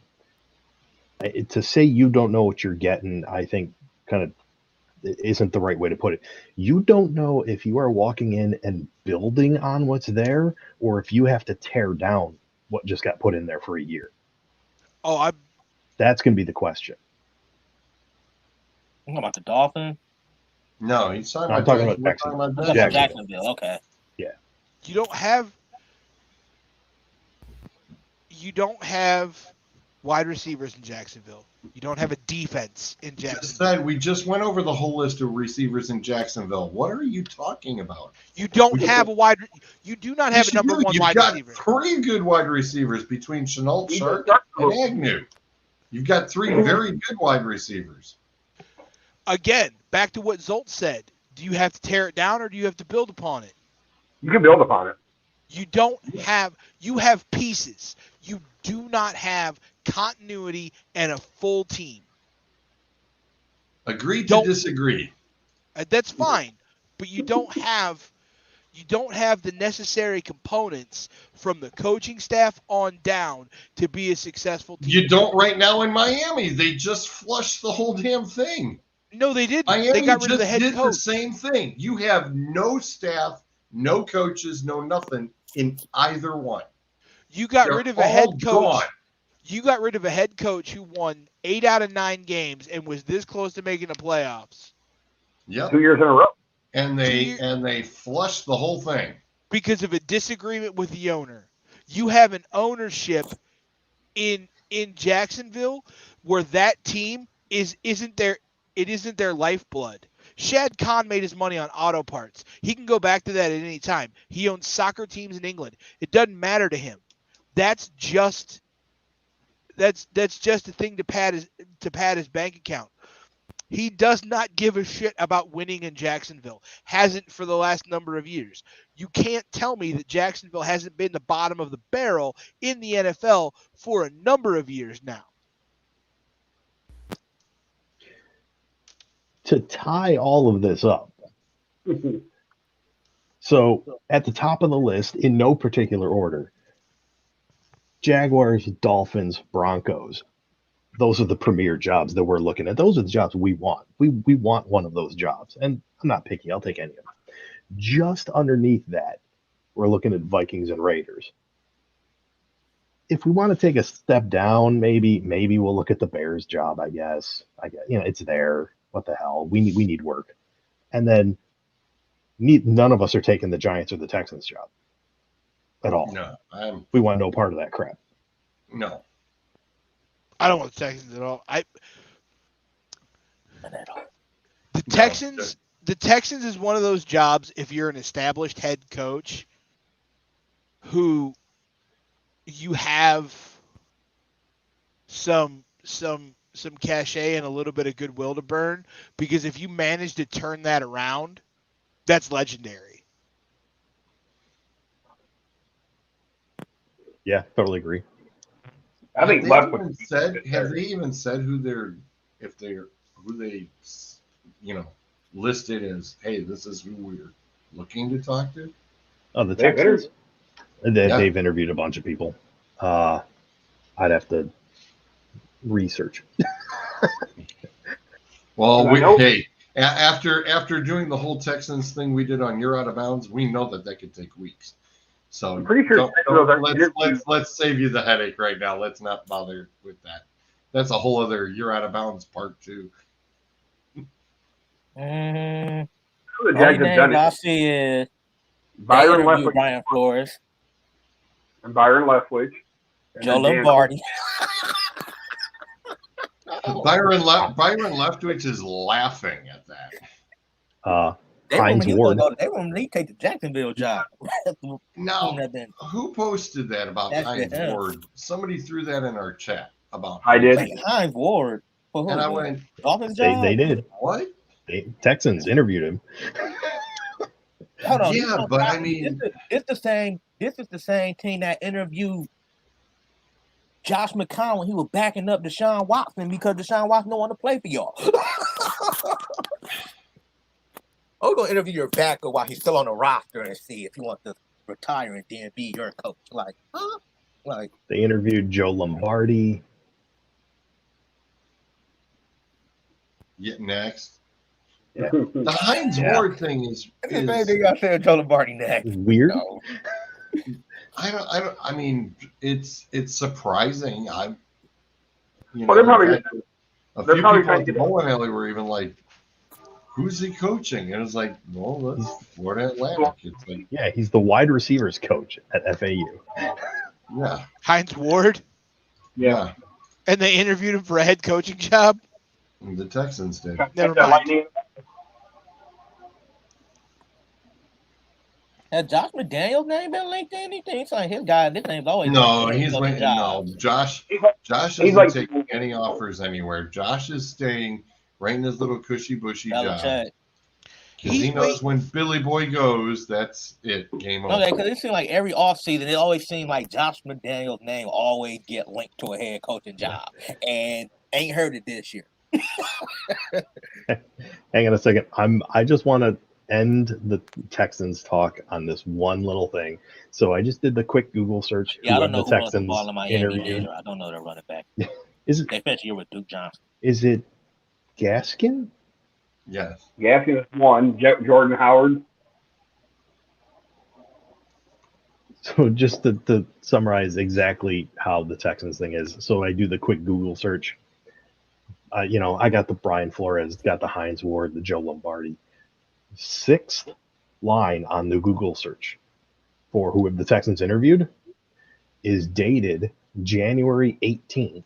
to say you don't know what you're getting, I think kind of isn't the right way to put it. You don't know if you are walking in and building on what's there, or if you have to tear down what just got put in there for a year. That's going to be the question. You talking about the Dolphins? No, he's talking I'm talking about Jacksonville. Okay. Yeah. You don't have wide receivers in Jacksonville. You don't have a defense in Jacksonville. We just went over the whole list of receivers in Jacksonville. What are you talking about? You don't have you do not have a number one wide receiver. You've got 3 good wide receivers between Chenault, Shark, and Agnew. You've got 3 very good wide receivers. Again, back to what Zolt said. Do you have to tear it down or do you have to build upon it? You can build upon it. You have pieces. You do not have continuity and a full team. Agree to disagree. That's fine, but you don't have the necessary components from the coaching staff on down to be a successful team. You don't right now in Miami. They just flushed the whole damn thing. No, they didn't. Miami they got rid of the head did coach. The same thing. You have no staff, no coaches, no nothing in either one. You got rid of a head coach. Gone. You got rid of a head coach who won 8 out of 9 games and was this close to making the playoffs. Yep. 2 years in a row. And they flushed the whole thing because of a disagreement with the owner. You have an ownership in Jacksonville where that team isn't their lifeblood. Shad Khan made his money on auto parts. He can go back to that at any time. He owns soccer teams in England. It doesn't matter to him. That's just a thing to pad his bank account. He does not give a shit about winning in Jacksonville. Hasn't for the last number of years. You can't tell me that Jacksonville hasn't been the bottom of the barrel in the NFL for a number of years now. To tie all of this up, so at the top of the list, in no particular order, Jaguars, Dolphins, Broncos. Those are the premier jobs that we're looking at. Those are the jobs we want. We want one of those jobs. And I'm not picky. I'll take any of them. Just underneath that, we're looking at Vikings and Raiders. If we want to take a step down, maybe we'll look at the Bears job, I guess. It's there. What the hell? We need work. And then none of us are taking the Giants or the Texans job at all. No, we want no part of that crap. No. I don't want the Texans at all. The Texans is one of those jobs, if you're an established head coach who you have some cachet and a little bit of goodwill to burn, because if you manage to turn that around, that's legendary. Yeah, totally agree. I think have they even said who they listed as, hey, this is who we're looking to talk to? Oh, the Texans? They've interviewed a bunch of people. I'd have to research. Well, after doing the whole Texans thing we did on You're Out of Bounds, we know that could take weeks. So I'm pretty sure let's save you the headache right now. Let's not bother with that. That's a whole other you're out of bounds part 2. The the only Jags have done names I it. see is they Byron interviewed Leftwich Brian Flores, and Byron Leftwich. And Joe then Dan Lombardi. Byron Leftwich is laughing at that. Heinz Ward. They want him to take the Jacksonville job. Now, who posted that about Heinz Ward? Somebody threw that in our chat about. I did. Heinz Ward. And I went, Dolphins job? They did. What? Texans interviewed him. Hold on. Yeah, but I mean, this is the same team that interviewed Josh McCown when he was backing up Deshaun Watson because Deshaun Watson don't want to play for y'all. We're gonna interview your backer while he's still on the roster and see if he wants to retire and then be your coach. Like, huh? Like they interviewed Joe Lombardi. Next. Yeah. The Heinz Ward thing is the same thing I said Joe Lombardi next. Weird. No. I mean, it's surprising. Well, they're probably a few people at the bowling alley were even like, "Who's he coaching?" And it's like, "Well, that's Florida Atlantic." It's like, yeah, he's the wide receivers coach at FAU. Yeah, Heinz Ward. Yeah, and they interviewed him for a head coaching job. The Texans did. Never mind. Has Josh McDaniels' name been linked to anything? It's like his guy. This name's always Josh isn't taking any offers anywhere. Josh is staying right in his little cushy bushy job. Because he knows when Billy Boy goes, that's it. Game over. Okay, because it seems like every offseason, it always seems like Josh McDaniels' name always get linked to a head coaching job, and ain't heard it this year. Hang on a second. I just want to end the Texans talk on this one little thing. So I just did the quick Google search. Yeah, I don't know the who runs the Texans ball in Miami. I don't know their running back. Is it? Especially here with Duke Johnson. Is it Gaskin? Yes. Gaskin is one. Jordan Howard. So just to summarize exactly how the Texans thing is. So I do the quick Google search. I got the Brian Flores, got the Heinz Ward, the Joe Lombardi. 6th line on the Google search for who the Texans interviewed is dated January 18th,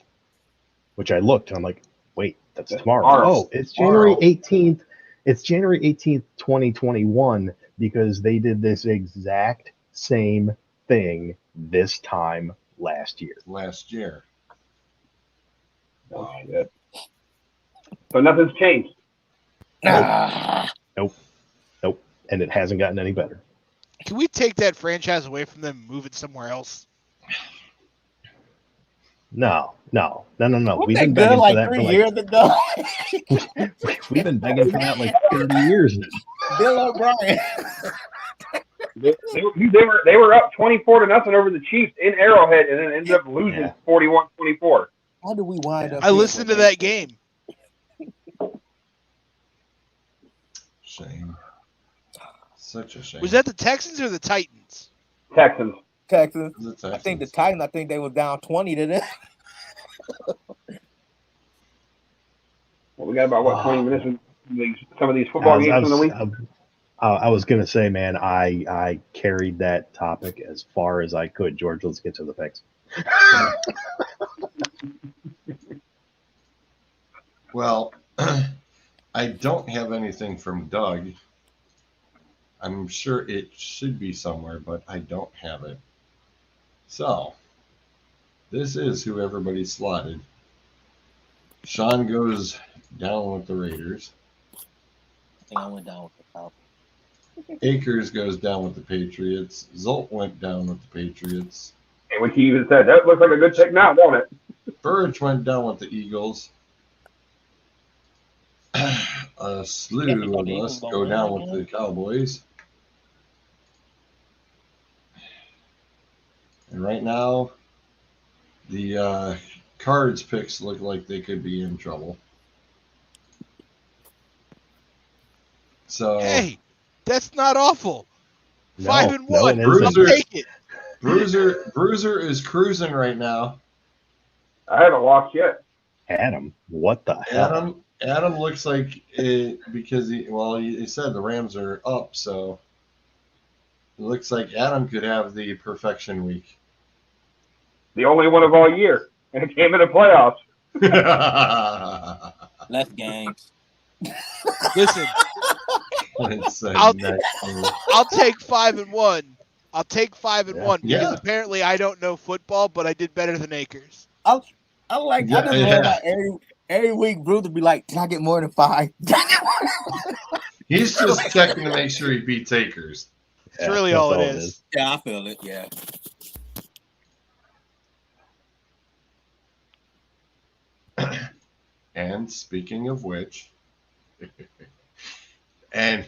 which I looked and I'm like, wait, that's tomorrow. Oh, it's January 18th. It's January 18th, 2021, because they did this exact same thing this time last year. Oh, shit. So nothing's changed. Nope. And it hasn't gotten any better. Can we take that franchise away from them and move it somewhere else? No. We've been begging for that 3 years ago. We've been begging for that like 30 years now. Bill O'Brien. They were up 24-0 over the Chiefs in Arrowhead, and then ended up losing 41-24. How do we wind up? I listened to that game. Shame. Such a shame. Was that the Texans or the Titans? Texans. I think the Titans. I think they were down 20 to them. Well, we got about 20 minutes in some of these football games in the week. I was gonna say, man, I carried that topic as far as I could. George, let's get to the picks. Well, I don't have anything from Doug. I'm sure it should be somewhere, but I don't have it. So, this is who everybody slotted. Sean goes down with the Raiders. I think I went down with the Falcons. Akers goes down with the Patriots. Zolt went down with the Patriots. And when he even said, that looks like a good pick now, don't it? Burge went down with the Eagles. A slew of us go down with the Cowboys. And right now, the Cards picks look like they could be in trouble. So hey, that's not awful. No, 5-1. no, it I'll isn't. take it. Bruiser is cruising right now. I haven't lost yet. Adam, what the hell? Adam looks like because he said the Rams are up, so it looks like Adam could have the perfection week. The only one of all year, and it came in the playoffs. Less games. Listen, It's a I'll- nice thing. I'll take 5-1. I'll take 5-1 because Yeah. apparently I don't know football, but I did better than Akers. I just love how every week Bruce would be like, "Can I get more than 5?" He's just checking to make sure he beats Akers. It's really all it is. Yeah, I feel it. Yeah. And speaking of which, and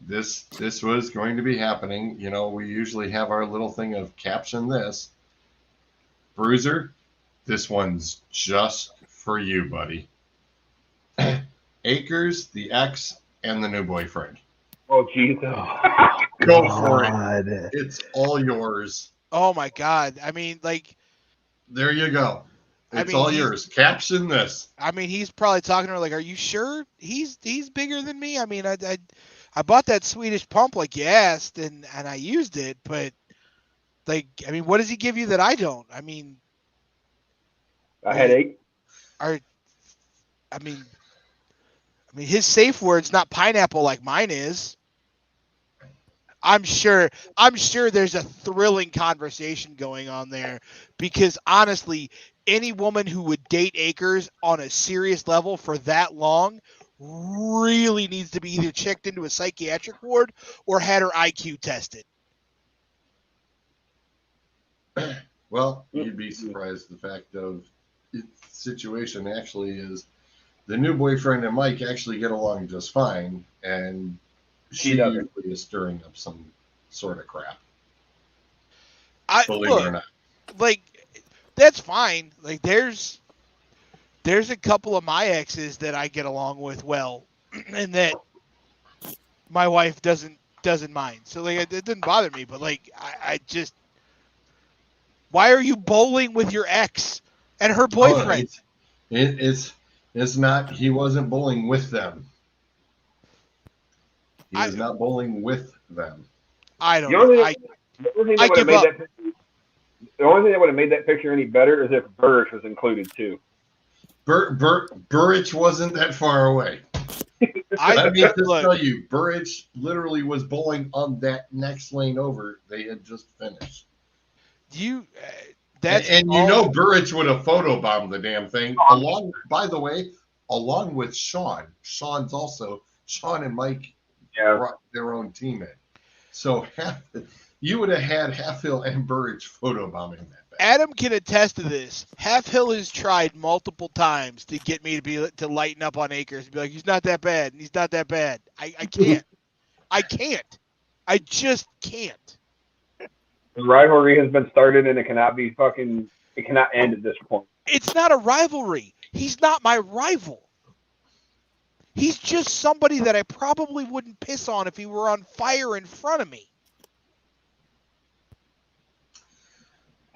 this was going to be happening. You know, we usually have our little thing of caption this. Bruiser, this one's just for you, buddy. Akers, the ex, and the new boyfriend. Oh, Jesus. Go for it. It's all yours. Oh my God! I mean, like, There you go. I It's mean, all yours. Caption this. I mean, he's probably talking to her like, "Are you sure he's bigger than me?" I mean, I bought that Swedish pump like you asked, and I used it, but like, I mean, what does he give you that I don't? I mean, A headache. I mean, his safe word's not pineapple like mine is. I'm sure there's a thrilling conversation going on there because honestly, any woman who would date Akers on a serious level for that long really needs to be either checked into a psychiatric ward or had her IQ tested. Well, you'd be surprised the fact of the situation actually is the new boyfriend and Mike actually get along just fine, and she usually is stirring up some sort of crap. Believe it or not. Like, that's fine. Like, there's a couple of my exes that I get along with well, and that my wife doesn't mind. So like, it didn't bother me. But like, I just, why are you bowling with your ex and her boyfriend? It's not. He wasn't bowling with them. He was not bowling with them. I don't know. The only thing that would have made that picture any better is if Burrich was included too. Burrich wasn't that far away. Let me just tell you, Burrich literally was bowling on that next lane over. They had just finished. Burrich would have photobombed the damn thing. Along with Sean. Sean and Mike brought their own team in. So you would have had Halfhill and Burrich photobombing that. Adam can attest to this. Halfhill has tried multiple times to get me to lighten up on Akers and be like, he's not that bad, and he's not that bad. I can't. I can't. I just can't. The rivalry has been started, and it cannot end at this point. It's not a rivalry. He's not my rival. He's just somebody that I probably wouldn't piss on if he were on fire in front of me.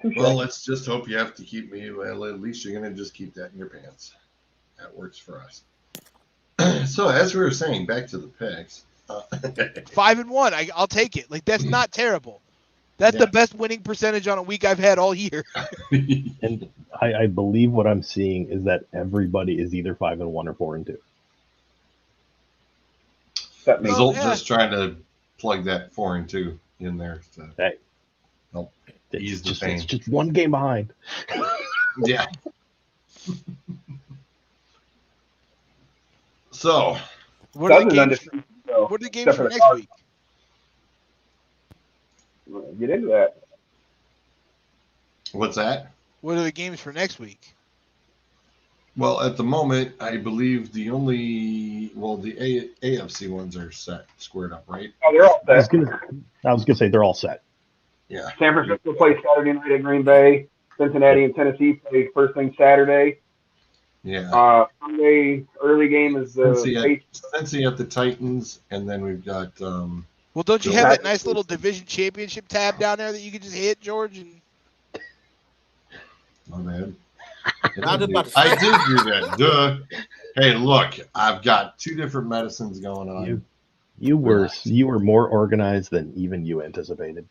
Well, let's just hope you have to keep me. Well, at least you're going to just keep that in your pants. That works for us. So, as we were saying, back to the picks. 5-1. I'll take it. Like, that's not terrible. That's the best winning percentage on a week I've had all year. And I believe what I'm seeing is that everybody is either 5-1 or 4-2. Zolt just trying to plug that 4-2 in there. So. Hey. Nope. It's just one game behind. Yeah. So, what are the games for next week? Get into that. What's that? What are the games for next week? Well, at the moment, I believe the AFC ones are squared up, right? Oh, they're all set. I was gonna say they're all set. Yeah. San Francisco plays Saturday night at Green Bay. Cincinnati and Tennessee play first thing Saturday. Yeah. Sunday early game is Cincy at the Titans, and then we've got Well, don't you Bill have that Packers. nice little division championship tab down there that you can just hit, George? And My bad. I was about to I say. did do that. Duh. Hey, look, I've got 2 different medicines going on. You were Relax. more organized than even you anticipated.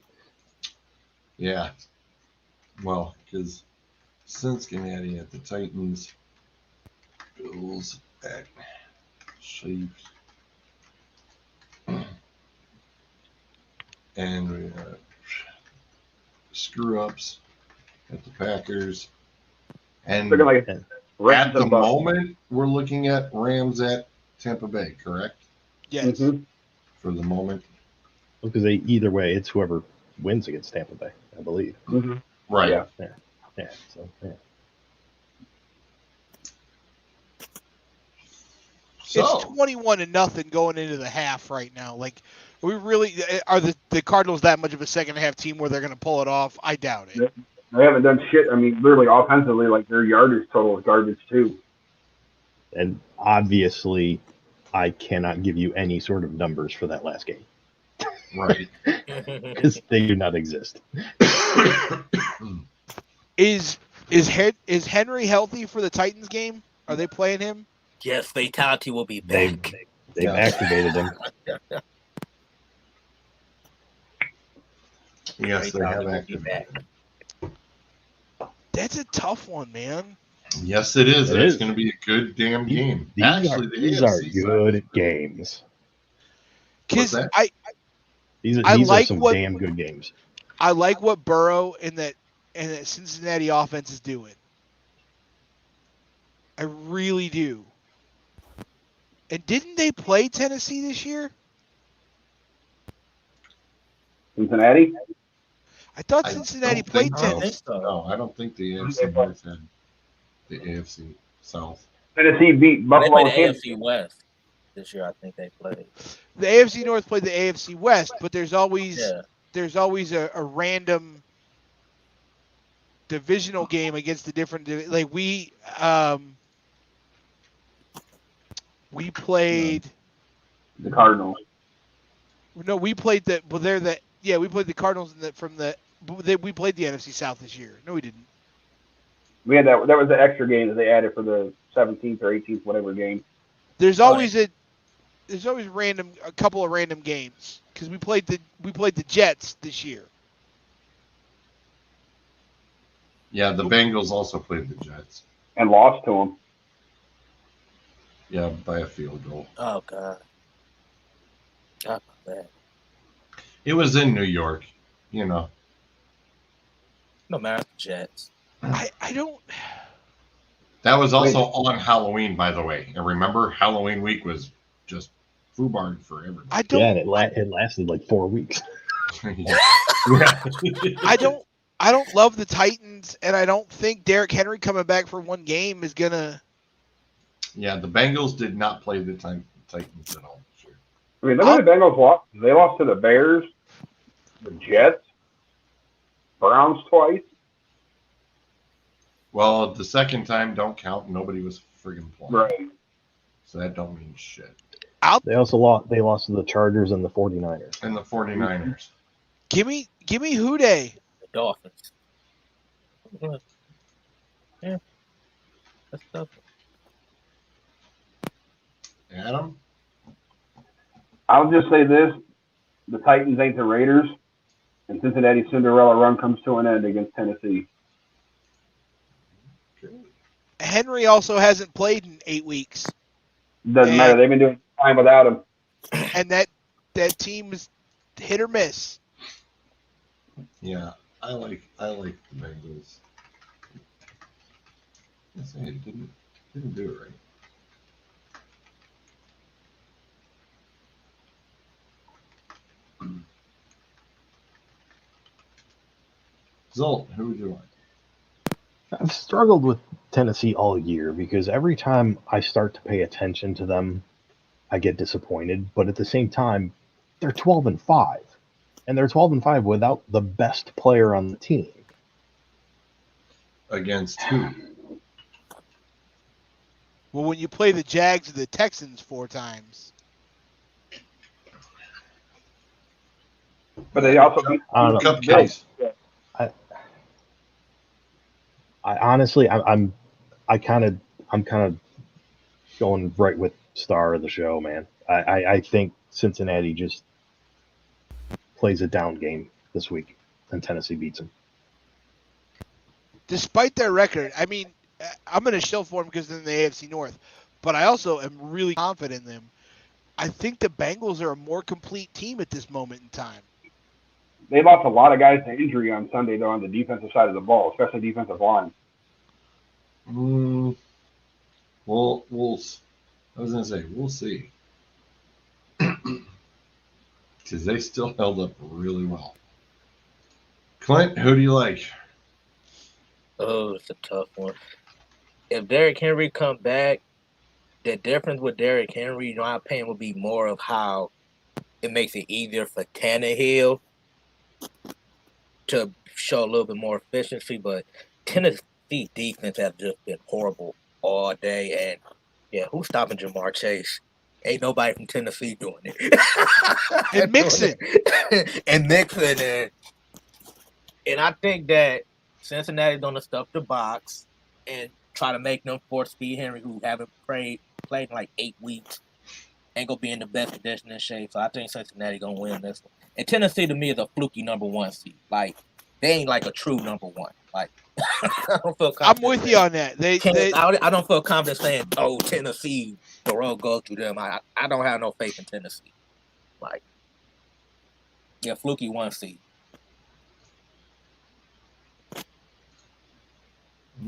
Yeah. Well, because Cincinnati at the Titans, Bills at Chiefs, and we screw ups at the Packers. And Looking like And Rams at the and Bucks. moment, we're looking at Rams at Tampa Bay, correct? yes. Mm-hmm. For the moment. because either way, it's whoever wins against Tampa Bay, I believe. Mm-hmm. Right. Yeah. Yeah. So yeah. So, It's 21-0 going into the half right now. Like, are the Cardinals that much of a second half team where they're going to pull it off? I doubt it. They haven't done shit. I mean, literally offensively, like their yardage total is garbage too. And obviously, I cannot give you any sort of numbers for that last game right. because they do not exist. Is Henry healthy for the Titans game? Are they playing him? Yes, fatality will be They've back. they've activated him. Yes, they have Fatality will be activated. back. That's a tough one, man. Yes, it is. It It's is. going to be a good damn game. These Actually, these the are AFC side good is- games. What's Because that? These I are like some what- damn good games. I like what Burrow and that Cincinnati offense is doing. I really do. And didn't they play Tennessee this year? Cincinnati. I thought I Cincinnati don't played think I don't Tennessee. think so. No, I don't think the AFC North had the AFC South. Tennessee beat They Buffalo played and the Kansas. AFC West this year. I think they played. The AFC North played the AFC West, but there's always Yeah. a random divisional game against the different like we played The Cardinals. no we played the well they're the yeah we played the Cardinals we played the NFC South this year. No, we didn't. We had that. That was the extra game that they added for the 17th or 18th, whatever game. There's always a couple of random games because we played the Jets this year. Yeah, the Bengals also played the Jets. And lost to them. Yeah, by a field goal. Oh God. God, that. It was in New York, you know. No matter Jets. I don't. That was also on Halloween, by the way. And remember, Halloween week was just foobarred for everybody. I don't. Yeah, and it lasted like 4 weeks. Yeah. I don't love the Titans, and I don't think Derrick Henry coming back for one game is gonna. Yeah, the Bengals did not play the Titans at all. Sure. I mean, look at the Bengals lost. They lost to the Bears, the Jets, Browns twice. Well, the second time don't count. Nobody was friggin' playing. Right. So that don't mean shit. They also lost to the Chargers and the 49ers. And the 49ers. Give me Houday. The Dolphins. Yeah. That's tough. Adam? I'll just say this: the Titans ain't the Raiders, and Cincinnati's Cinderella run comes to an end against Tennessee. Henry also hasn't played in 8 weeks, Doesn't matter. They've been doing fine without him. and that team is hit or miss. Yeah, I like the Bengals. I say it didn't do it right. Zolt, who would you like? I've struggled with Tennessee all year because every time I start to pay attention to them, I get disappointed. But at the same time, they're 12-5, and they're 12-5 without the best player on the team. Against who? Well, when you play the Jags or the Texans 4 times, But they also beat I don't know. Cupcakes. I honestly, I'm kind of going right with star of the show, man. I think Cincinnati just plays a down game this week, and Tennessee beats them. Despite their record, I mean, I'm going to shill for them because they're in the AFC North, but I also am really confident in them. I think the Bengals are a more complete team at this moment in time. They lost a lot of guys to injury on Sunday, though, on the defensive side of the ball, especially defensive line. Well, I was gonna say we'll see, because they still held up really well. Clint, who do you like? Oh, it's a tough one. If Derrick Henry come back, the difference with Derrick Henry, in my opinion, would be more of how it makes it easier for Tannehill to show a little bit more efficiency. But Tennessee defense has just been horrible all day. And yeah, who's stopping Jamar Chase? Ain't nobody from Tennessee doing it. And Mixon. and Mixon. And I think that Cincinnati's going to stuff the box and try to make them force feed Henry, who haven't played in like 8 weeks, ain't going to be in the best condition and shape. So I think Cincinnati going to win this one. And Tennessee, to me, is a fluky number 1 seed. Like, they ain't like a true number 1. Like, I don't feel confident. I'm with you on that. I don't feel confident saying, oh, Tennessee, the road goes through them. I don't have no faith in Tennessee. Like, yeah, fluky 1 seed.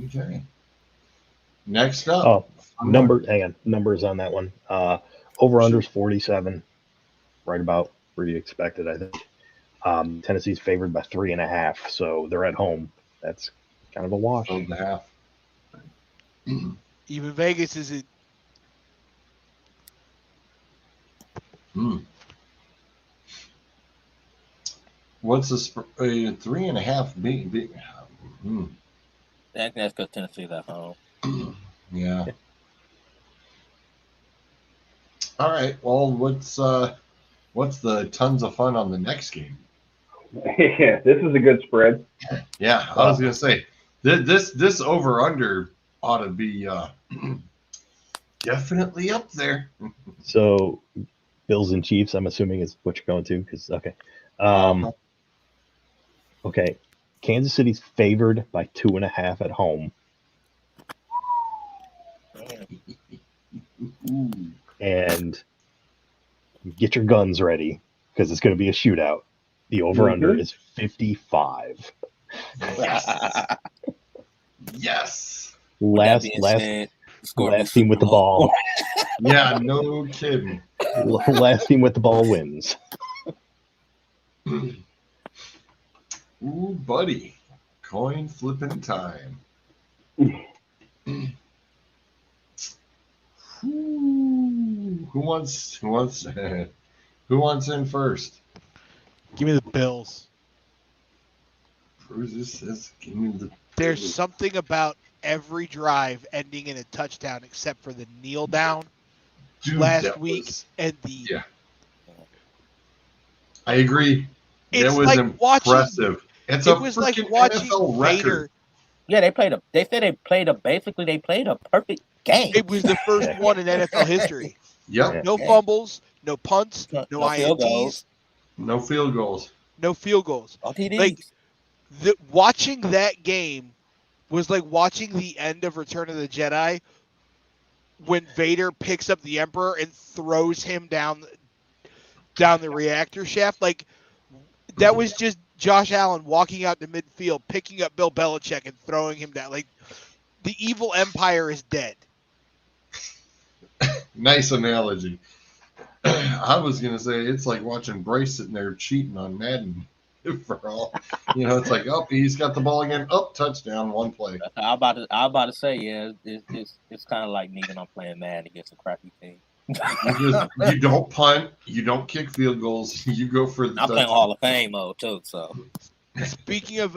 Okay. Next up. Oh, numbers on that one. Over unders 47, right about where you expected, I think. Tennessee's favored by 3.5, so they're at home. That's kind of a wash. 12.5. Even Vegas isn't. What's the 3.5 big? I think that's because Tennessee's at home. Yeah. All right. Well, what's the tons of fun on the next game? Yeah, this is a good spread. Yeah, I was gonna say this over under ought to be definitely up there. So, Bills and Chiefs, I'm assuming is what you're going to, because okay. Okay, Kansas City's favored by 2.5 at home. And get your guns ready because it's going to be a shootout. The over-under is 55. Yes. Last team with the ball. Yeah, no kidding. Last team with the ball wins. Ooh, buddy. Coin flipping time. Who wants in first? Give me the Bills. Bruiser says, "Give me the." There's Bills. something about every drive ending in a touchdown, except for the kneel down last week and the. Yeah, I agree. It's that was like impressive. It was like watching NFL Vader. record. Yeah, they played a perfect game. It was the first one in NFL history. Yep. No fumbles, no punts, no INTs, no field goals. no field goals. OTDs. Like watching that game was like watching the end of Return of the Jedi when Vader picks up the Emperor and throws him down the reactor shaft. Like that was just Josh Allen walking out to midfield, picking up Bill Belichick and throwing him down. Like the evil empire is dead. Nice analogy. I was gonna say it's like watching Bryce sitting there cheating on Madden for all. It's like, oh, he's got the ball again. Oh, touchdown, one play. I'm about to say, yeah, it's kind of like me when I'm playing Madden against a crappy team. You don't punt, you don't kick field goals, you go for the. I'm playing Hall of Fame mode too, so. Speaking of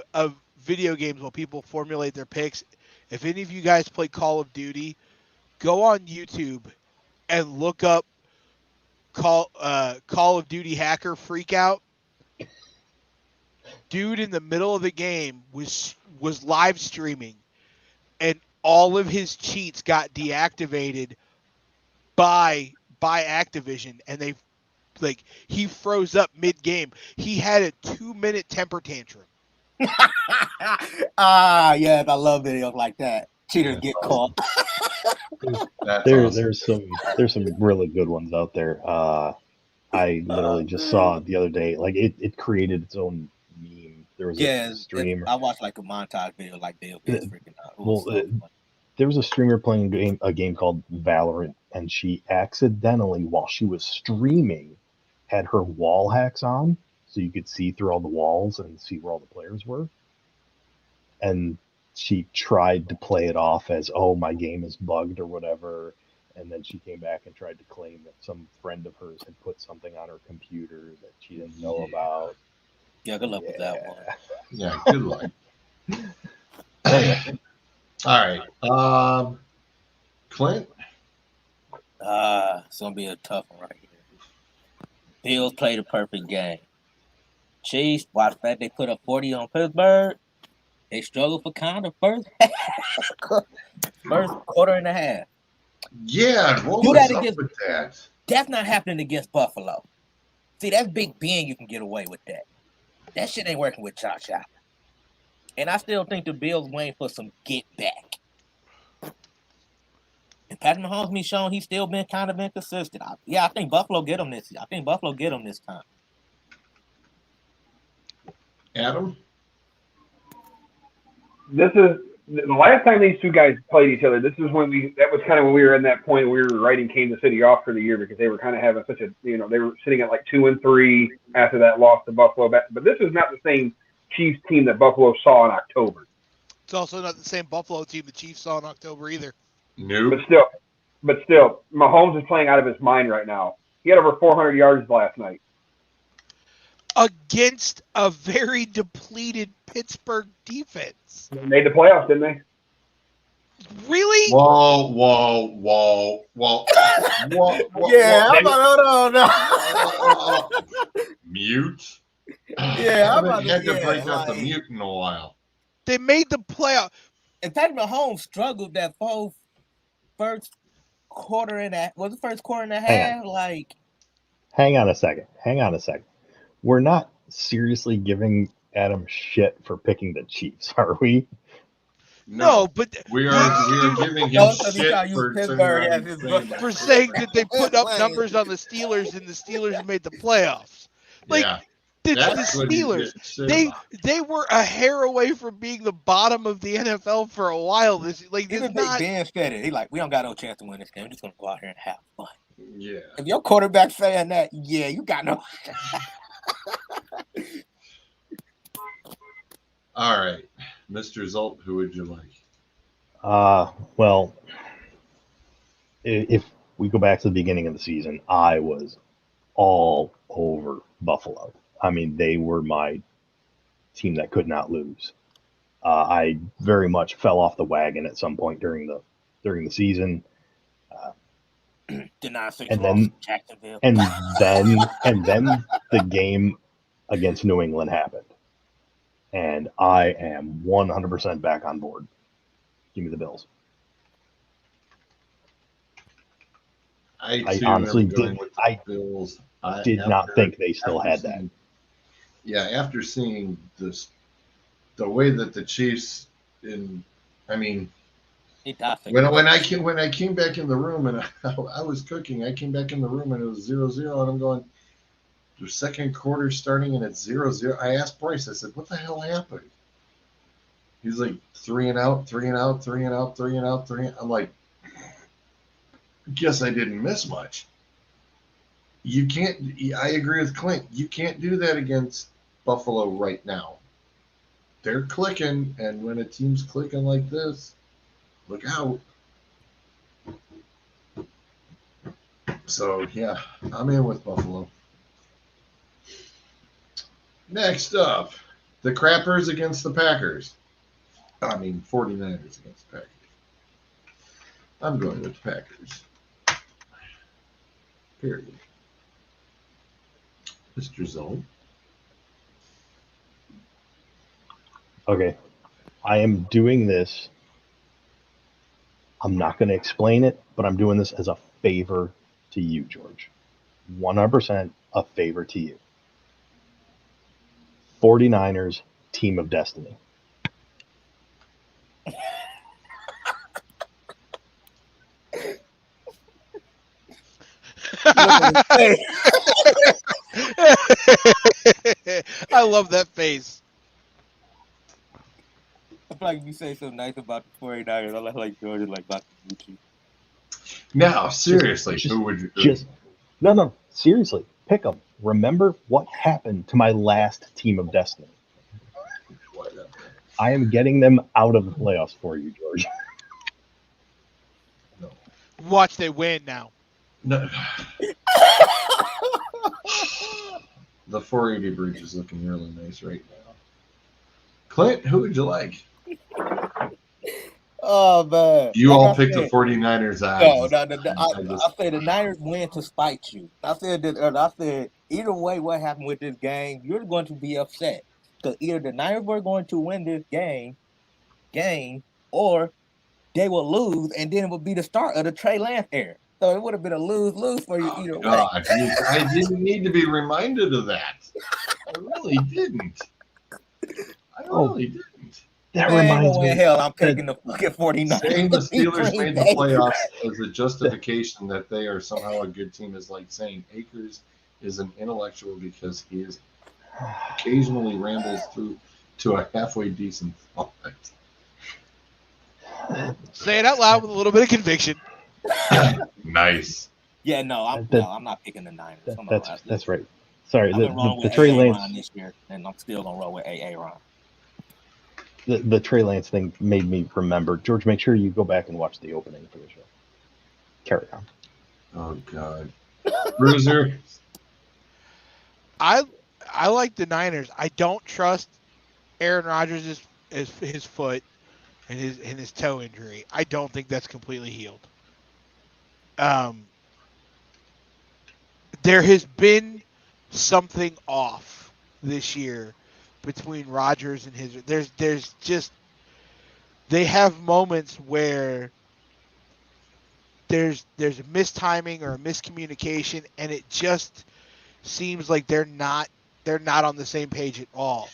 video games, while people formulate their picks, if any of you guys play Call of Duty, go on YouTube and look up Call of Duty Hacker Freakout dude in the middle of the game was live streaming, and all of his cheats got deactivated by Activision, and he froze up mid game. He had a 2-minute temper tantrum. Yes, I love videos like that. Cheaters get caught. That's awesome. There's some really good ones out there. I literally just saw the other day, like it created its own meme. There was a streamer. I watched like a montage video, like Bill Gates freaking out. There was a streamer playing a game called Valorant, and she accidentally, while she was streaming, had her wall hacks on, so you could see through all the walls and see where all the players were. And she tried to play it off as, oh, my game is bugged or whatever. And then she came back and tried to claim that some friend of hers had put something on her computer that she didn't know about. Yeah, good luck with that one. Yeah, good luck. All right. Clint? It's going to be a tough one right here. Bills played a perfect game. Chiefs, watch that they put up 40 on Pittsburgh. They struggled for kind of first quarter and a half. Yeah, what Do was that up against, with that? That's not happening against Buffalo. See, that's Big Ben. You can get away with that. That shit ain't working with Josh Allen. And I still think the Bills waiting for some get back. And Patrick Mahomes been shown he's still been kind of inconsistent. I think Buffalo get him this. I think Buffalo get him this time. Adam? This is the last time these two guys played each other. This is when that was kind of when we were in that point where we were writing Kansas City off for the year because they were kind of having such a, they were sitting at like 2-3 after that loss to Buffalo. But this is not the same Chiefs team that Buffalo saw in October. It's also not the same Buffalo team the Chiefs saw in October either. Nope. But still, Mahomes is playing out of his mind right now. He had over 400 yards last night. Against a very depleted Pittsburgh defense. They made the playoffs, didn't they? Really? Whoa. Yeah, I'm about to hold on. Mute? Yeah, I haven't had to break out the mute in a while. They made the playoff. And Patrick Mahomes struggled that first quarter and a half. Hang on a second. We're not seriously giving Adam shit for picking the Chiefs, are we? No, but we are giving him shit for saying that they put up numbers on the Steelers and the Steelers made the playoffs. The Steelers, they were a hair away from being the bottom of the NFL for a while. Even Ben said it. He we don't got no chance to win this game. We're just gonna go out here and have fun. Yeah. If your quarterback saying that, yeah, you got no. All right, Mr. Zolt, who would you like? Well, if we go back to the beginning of the season, I was all over Buffalo. I mean, they were my team that could not lose. I very much fell off the wagon at some point during the season. And then the game against New England happened. And I am 100% back on board. Give me the Bills. I honestly Bills. did not think they still had that. Yeah, after seeing the way that the Chiefs when I came back in the room and I was cooking, I came back in the room and it was 0-0, and I'm going, the second quarter starting and it's 0-0. I asked Bryce, I said, what the hell happened? He's like 3 and out. I'm like, guess I didn't miss much. You can't. I agree with Clint. You can't do that against Buffalo right now. They're clicking, and when a team's clicking like this, look out. So, yeah, I'm in with Buffalo. Next up, the Crappers against the Packers. 49ers against the Packers. I'm going with the Packers. Period. Mr. Zone. Okay. I am doing this. I'm not going to explain it, but I'm doing this as a favor to you, George. 100% a favor to you. 49ers, team of destiny. Look at his face. I love that face. I feel like if you say something nice about the 49ers, I like George is like Dr. Gucci. Now, seriously, Just- who would you? No, seriously, pick them. Remember what happened to my last team of destiny. I am getting them out of the playoffs for you, George. No. Watch they win now. No. The 480 bridge is looking really nice right now. Clint, who would you like? Oh, man. You Like all I picked said, the 49ers odds. No, I said the Niners win to spite you. I said either way, what happened with this game, you're going to be upset because either the Niners were going to win this game, or they will lose, and then it would be the start of the Trey Lance era. So it would have been a lose-lose for you either way. God, I didn't need to be reminded of that. I really didn't. That Man, reminds no way in me. hell I'm picking the fucking 49ers. Saying the to beat Steelers Green made the Bay. playoffs as a justification that they are somehow a good team is like saying Akers is an intellectual because he is occasionally rambles through to a halfway decent thought. Say it out loud with a little bit of conviction. Nice. Yeah, no, I'm not picking the Niners. That's right. Sorry, I've been rolling the with Trey A.A. Ron Lance this year, and I'm still gonna roll with A.A. Ron. the Trey Lance thing made me remember. George, make sure you go back and watch the opening for the show. Carry on. Oh God, Bruiser. I like the Niners. I don't trust Aaron Rodgers' his foot and his toe injury. I don't think that's completely healed. There has been something off this year between Rodgers and his. There's just they have moments where there's a mistiming or a miscommunication, and it just seems like they're not on the same page at all.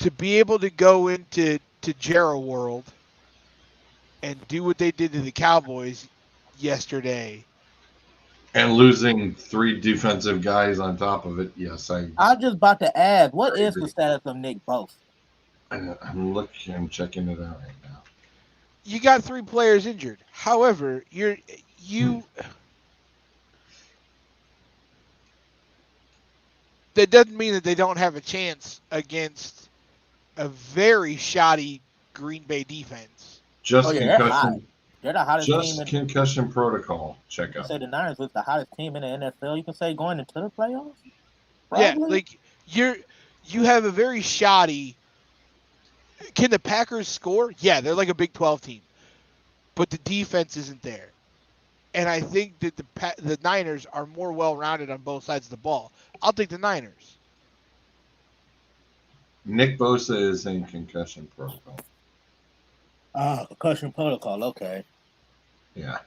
To be able to go into Jera World and do what they did to the Cowboys yesterday. And losing 3 defensive guys on top of it. Yes, I was just about to ask, what is the status of Nick Bosa? I'm looking. I'm checking it out right now. You got 3 players injured. However, that doesn't mean that they don't have a chance against a very shoddy Green Bay defense. Just They're hot. concussion. They're the hottest team. Just concussion protocol. Check You out. say the Niners was the hottest team in the NFL. You can say going into the playoffs. Yeah, Probably. like you have a very shoddy. Can the Packers score? Yeah, they're like a Big 12 team, but the defense isn't there. And I think that the Niners are more well-rounded on both sides of the ball. I'll take the Niners. Nick Bosa is in concussion protocol. Concussion protocol. Okay, Yeah.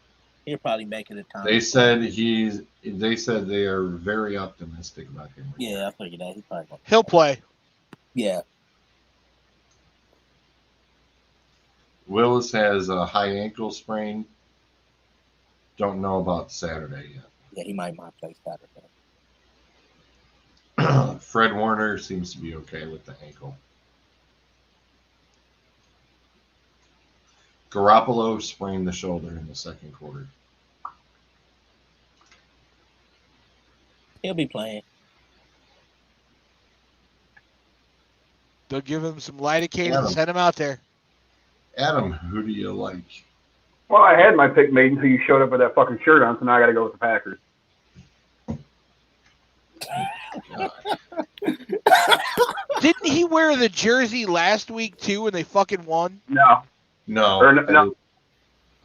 he'll probably make it a time. They said they are very optimistic about him. Yeah, I figured that. He's probably gonna He'll play. Yeah. Willis has a high ankle sprain. Don't know about Saturday Yeah, he might play Saturday. yet. Fred Warner seems to be okay with the ankle. Garoppolo sprained the shoulder in the second quarter. He'll be playing. They'll give him some lidocaine Adam. and send him out there. Adam, who do you like? Well, I had my pick made until you showed up with that fucking shirt on, so now I got to go with the Packers. Didn't he wear the jersey last week too when they fucking won? No. No, Or no.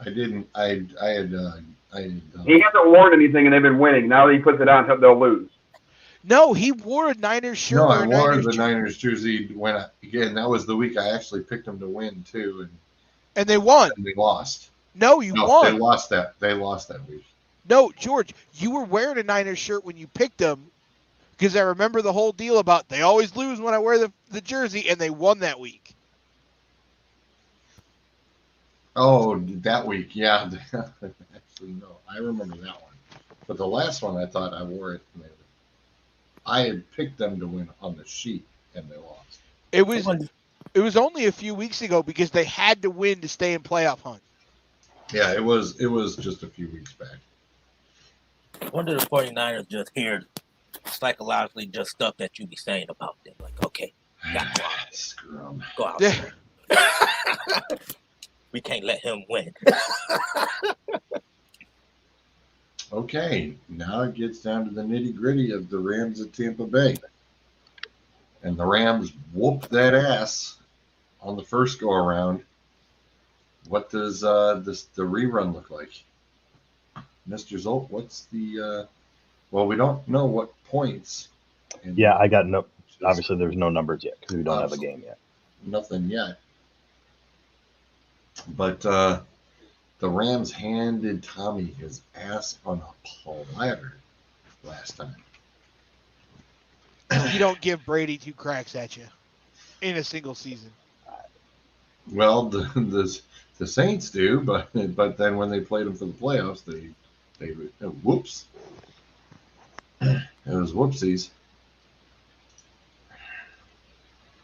I didn't. I had. He hasn't worn anything, and they've been winning. Now that he puts it on, they'll lose. No, he wore a Niners shirt No, or I a wore Niners the jersey, Niners jersey again. That was the week I actually picked them to win too, and they won. and they lost. No, you No, they won. lost that. They lost that week. No, George, you were wearing a Niners shirt when you picked them because I remember the whole deal about they always lose when I wear the jersey, and they won that week. Oh, that week, yeah. Actually, no, I remember that one. But the last one, I thought I wore it. And I had picked them to win on the sheet, and they lost. It was only a few weeks ago because they had to win to stay in playoff hunt. Yeah, it was just a few weeks back. When did the 49ers just hear psychologically just stuff that you be saying about them? Like, okay, got to Screw 'em. go out Yeah. there. We can't let him win. Okay, now it gets down to the nitty gritty of the Rams at Tampa Bay. And the Rams whooped that ass on the first go around. What does the rerun look like? Mr. Zolt, what's the well, we don't know what points. Yeah, I got no. Obviously, there's no numbers yet because we don't have a game yet. Nothing yet. But the Rams handed Tommy his ass on a platter last time. You don't give Brady two cracks at you in a single season. Well, the Saints do, but then when they played them for the playoffs, they whoops. It was whoopsies.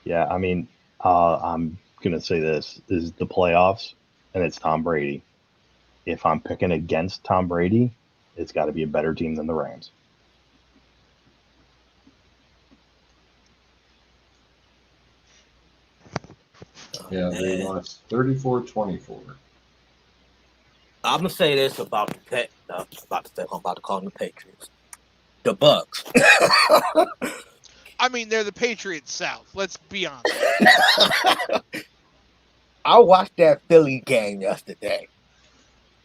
Yeah, I mean, I'm gonna say this is the playoffs, and it's Tom Brady. If I'm picking against Tom Brady, it's got to be a better team than the Rams. Yeah, they lost 34-24. I'm gonna say this about the I'm about to call them the Patriots. The Bucks. I mean, they're the Patriots South. Let's be honest. I watched that Philly game yesterday.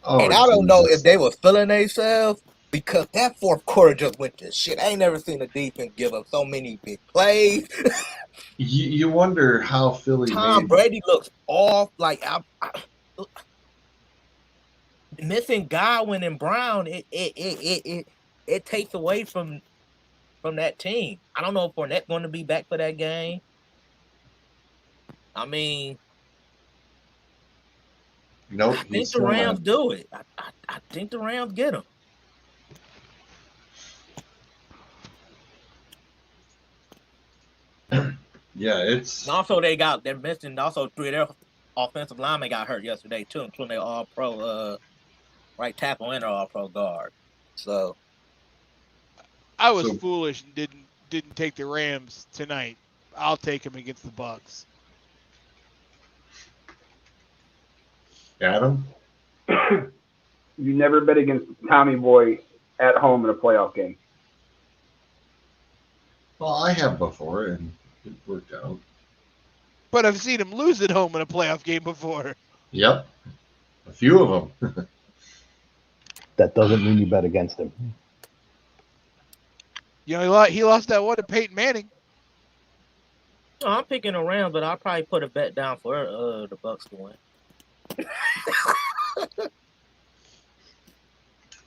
Oh, and I don't know Jesus. if they were feeling themselves because that fourth quarter just went to shit. I ain't never seen a defense give up so many big plays. You wonder how Philly Tom made. Brady looks off. Like missing Godwin and Brown, it takes away from that team. I don't know if Fournette's going to be back for that game. I mean, Nope, I he's think the still Rams not. do it. I think the Rams get them. Yeah, it's. And also, they're missing also three of their offensive linemen got hurt yesterday too, including their all-pro right tackle and their all-pro guard. So I was So foolish and didn't take the Rams tonight. I'll take them against the Bucks. Adam? You never bet against Tommy Boy at home in a playoff game. Well, I have before, and it worked out. But I've seen him lose at home in a playoff game before. Yep, a few of them. That doesn't mean you bet against him. You know, he lost that one to Peyton Manning. no, I'm picking the Rams, but I'll probably put a bet down for the Bucks to win.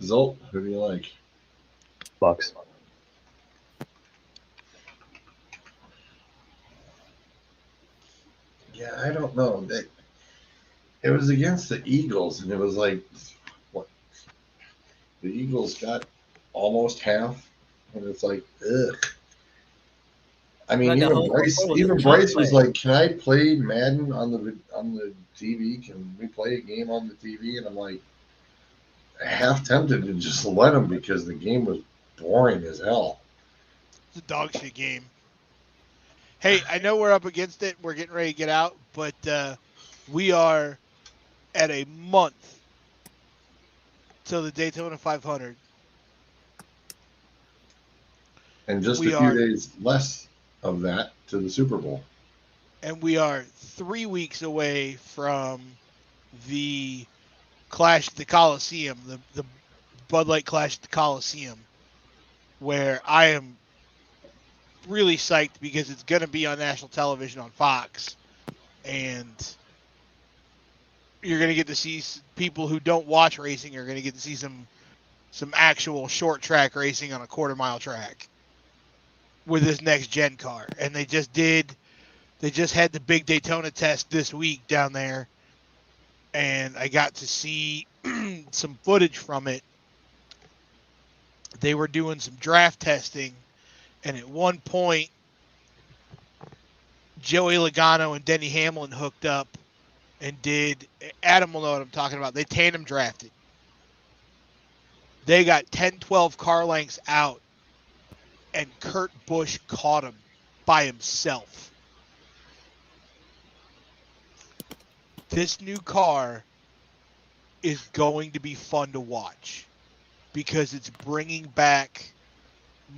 Zolt, who do you like? Bucks. Yeah, I don't know. It was against the Eagles, and it was like, what? The Eagles got almost half, and it's like, ugh. I mean, Like the even whole Bryce, football was even a Bryce chunk was play. like, "Can I play Madden on the TV? Can we play a game on the TV?" And I'm like, half tempted to just let him because the game was boring as hell. It's a dog shit game. Hey, I know we're up against it. We're getting ready to get out, but we are at a month till the Daytona 500. And just We a few are days less of that to the Super Bowl. and we are 3 weeks away from the Clash at the Coliseum, the Bud Light Clash at the Coliseum, where I am really psyched because it's going to be on national television on Fox, and you're going to get to see people who don't watch racing are going to get to see some actual short track racing on a quarter-mile track with this next gen car. And they just had the big Daytona test this week down there, and I got to see some footage from it. They were doing some draft testing, and at one point, Joey Logano and Denny Hamlin hooked up and did, Adam will know what I'm talking about, they tandem drafted. They got 10, 12 car lengths out, and Kurt Busch caught him by himself. This new car is going to be fun to watch because it's bringing back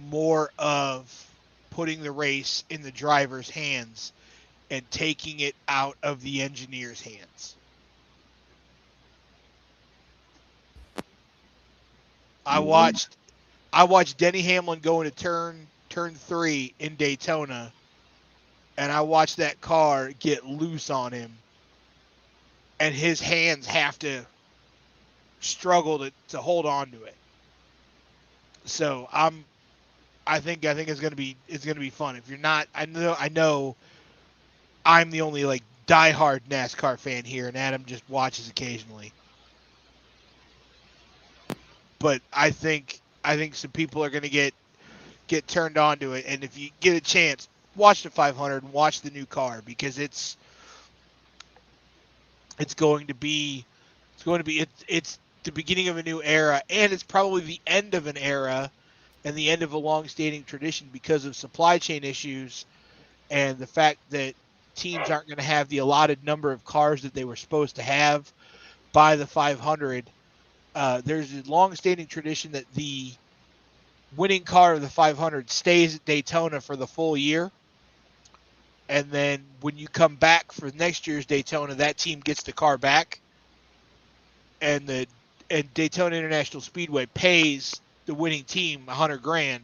more of putting the race in the driver's hands and taking it out of the engineer's hands. I watched Denny Hamlin go into turn 3 in Daytona, and I watched that car get loose on him, and his hands have to struggle to hold on to it. So I think it's gonna be fun. If you're not, I know I'm the only like diehard NASCAR fan here, and Adam just watches occasionally. But I think some people are gonna get turned on to it, and if you get a chance, watch the 500 and watch the new car because it's going to be it's the beginning of a new era, and it's probably the end of an era and the end of a long-standing tradition because of supply chain issues and the fact that teams aren't going to have the allotted number of cars that they were supposed to have by the 500. There's a long-standing tradition that the winning car of the 500 stays at Daytona for the full year. And then when you come back for next year's Daytona, that team gets the car back. And Daytona International Speedway pays the winning team $100,000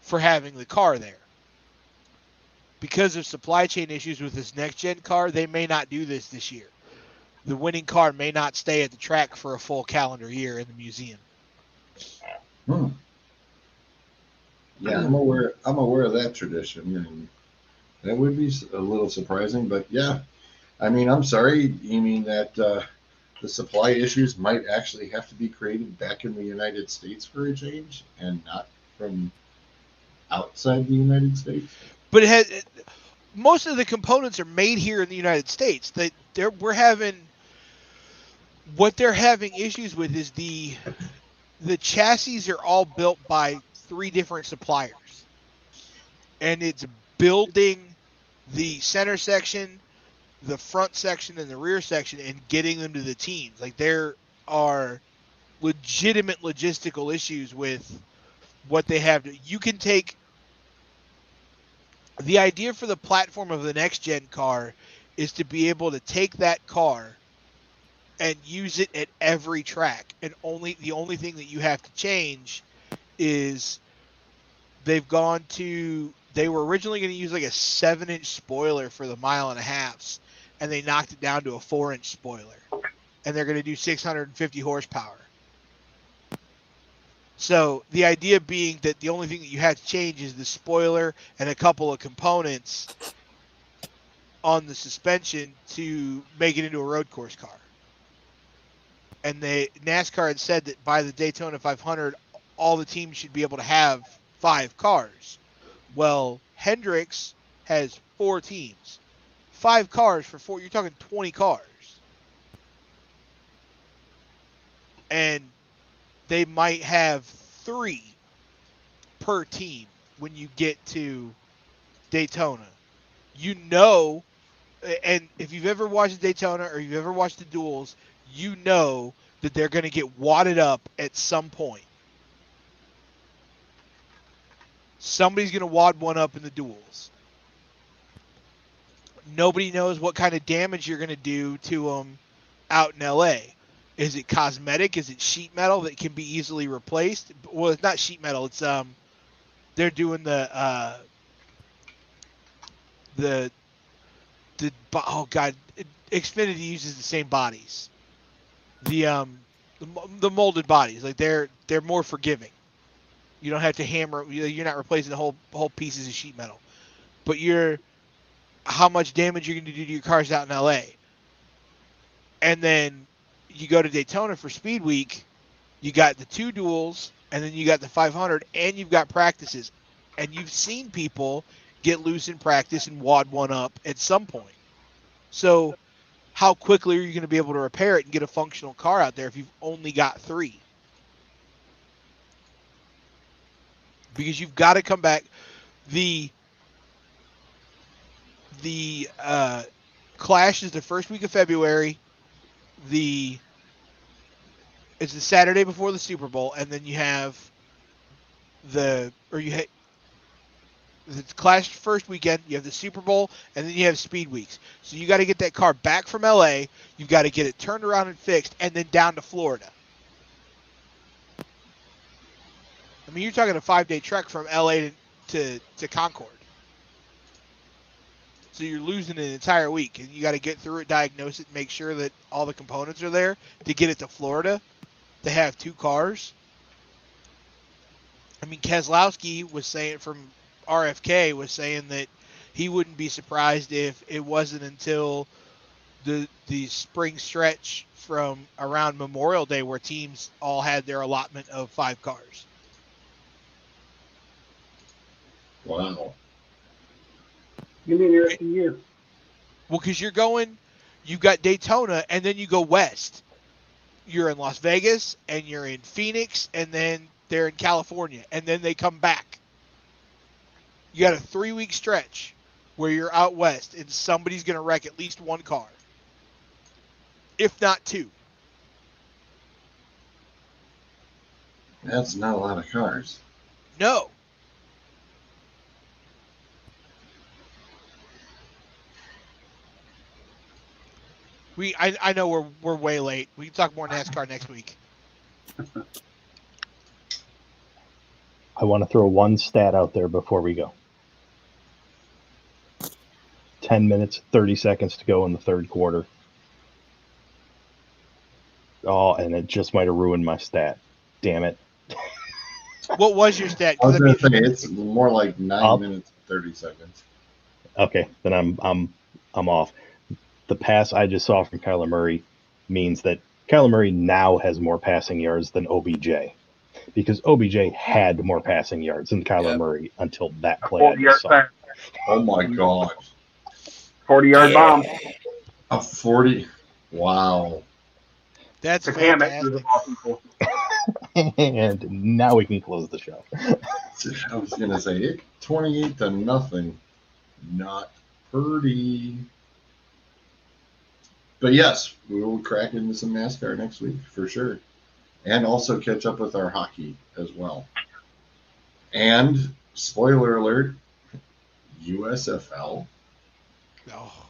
for having the car there. Because of supply chain issues with this next gen car, they may not do this year. The winning car may not stay at the track for a full calendar year in the museum. Yeah, I'm aware of that tradition, and that would be a little surprising. But yeah, I mean, I'm sorry. You mean that the supply issues might actually have to be created back in the United States for a change, and not from outside the United States? But most of the components are made here in the United States. What they're having issues with is the chassis are all built by 3 different suppliers, and it's building the center section, the front section, and the rear section, and getting them to the teams. Like, there are legitimate logistical issues with what they have. You can take the idea for the platform of the next gen car is to be able to take that car and use it at every track. And the only thing that you have to change is they were originally going to use like a 7-inch spoiler for the 1.5 miles, and they knocked it down to a 4-inch spoiler. And they're going to do 650 horsepower. So the idea being that the only thing that you have to change is the spoiler and a couple of components on the suspension to make it into a road course car. And NASCAR had said that by the Daytona 500, all the teams should be able to have 5 cars. Well, Hendricks has 4 teams. 5 cars for 4, you're talking 20 cars. And they might have 3 per team when you get to Daytona. And if you've ever watched Daytona or you've ever watched the duels, you know that they're going to get wadded up at some point. Somebody's going to wad one up in the duels. Nobody knows what kind of damage you're going to do to them out in LA. Is it cosmetic? Is it sheet metal that can be easily replaced? Well, it's not sheet metal. It's they're doing the oh god, Xfinity uses the same bodies. The molded bodies, like they're more forgiving. You don't have to hammer. You're not replacing the whole pieces of sheet metal, but how much damage you're going to do to your cars out in LA. And then you go to Daytona for Speed Week. You got the 2 duels, and then you got the 500, and you've got practices. And you've seen people get loose in practice and wad one up at some point. So how quickly are you going to be able to repair it and get a functional car out there if you've only got 3? Because you've got to come back. The Clash is the first week of February. It's the Saturday before the Super Bowl, and then you have the Clash first weekend. You have the Super Bowl, and then you have Speed Weeks. So you got to get that car back from LA. You've got to get it turned around and fixed, and then down to Florida. I mean, you're talking a 5-day trek from LA to Concord. So you're losing an entire week, and you got to get through it, diagnose it, make sure that all the components are there to get it to Florida to have 2 cars. I mean, Keselowski was saying from RFK was saying that he wouldn't be surprised if it wasn't until the spring stretch from around Memorial Day where teams all had their allotment of 5 cars. Wow. Give me an interesting year. Well, because you've got Daytona, and then you go west. You're in Las Vegas, and you're in Phoenix, and then they're in California, and then they come back. You got a 3-week stretch where you're out west, and somebody's going to wreck at least 1 car, if not 2. That's not a lot of cars. No. I know we're way late. We can talk more NASCAR next week. I want to throw one stat out there before we go. 10 minutes, 30 seconds to go in the third quarter. Oh, and it just might have ruined my stat. Damn it. What was your stat? I was going to say it's more like 9 minutes and 30 seconds. Okay, then I'm off. The pass I just saw from Kyler Murray means that Kyler Murray now has more passing yards than OBJ, because OBJ had more passing yards than Kyler Murray until that play I just saw. Oh my God. 40-yard bomb. A 40. Wow. That's the fantastic. And now we can close the show. I was going to say 28-0. Not pretty. But yes, we will crack into some NASCAR next week for sure. And also catch up with our hockey as well. And spoiler alert, USFL. Oh.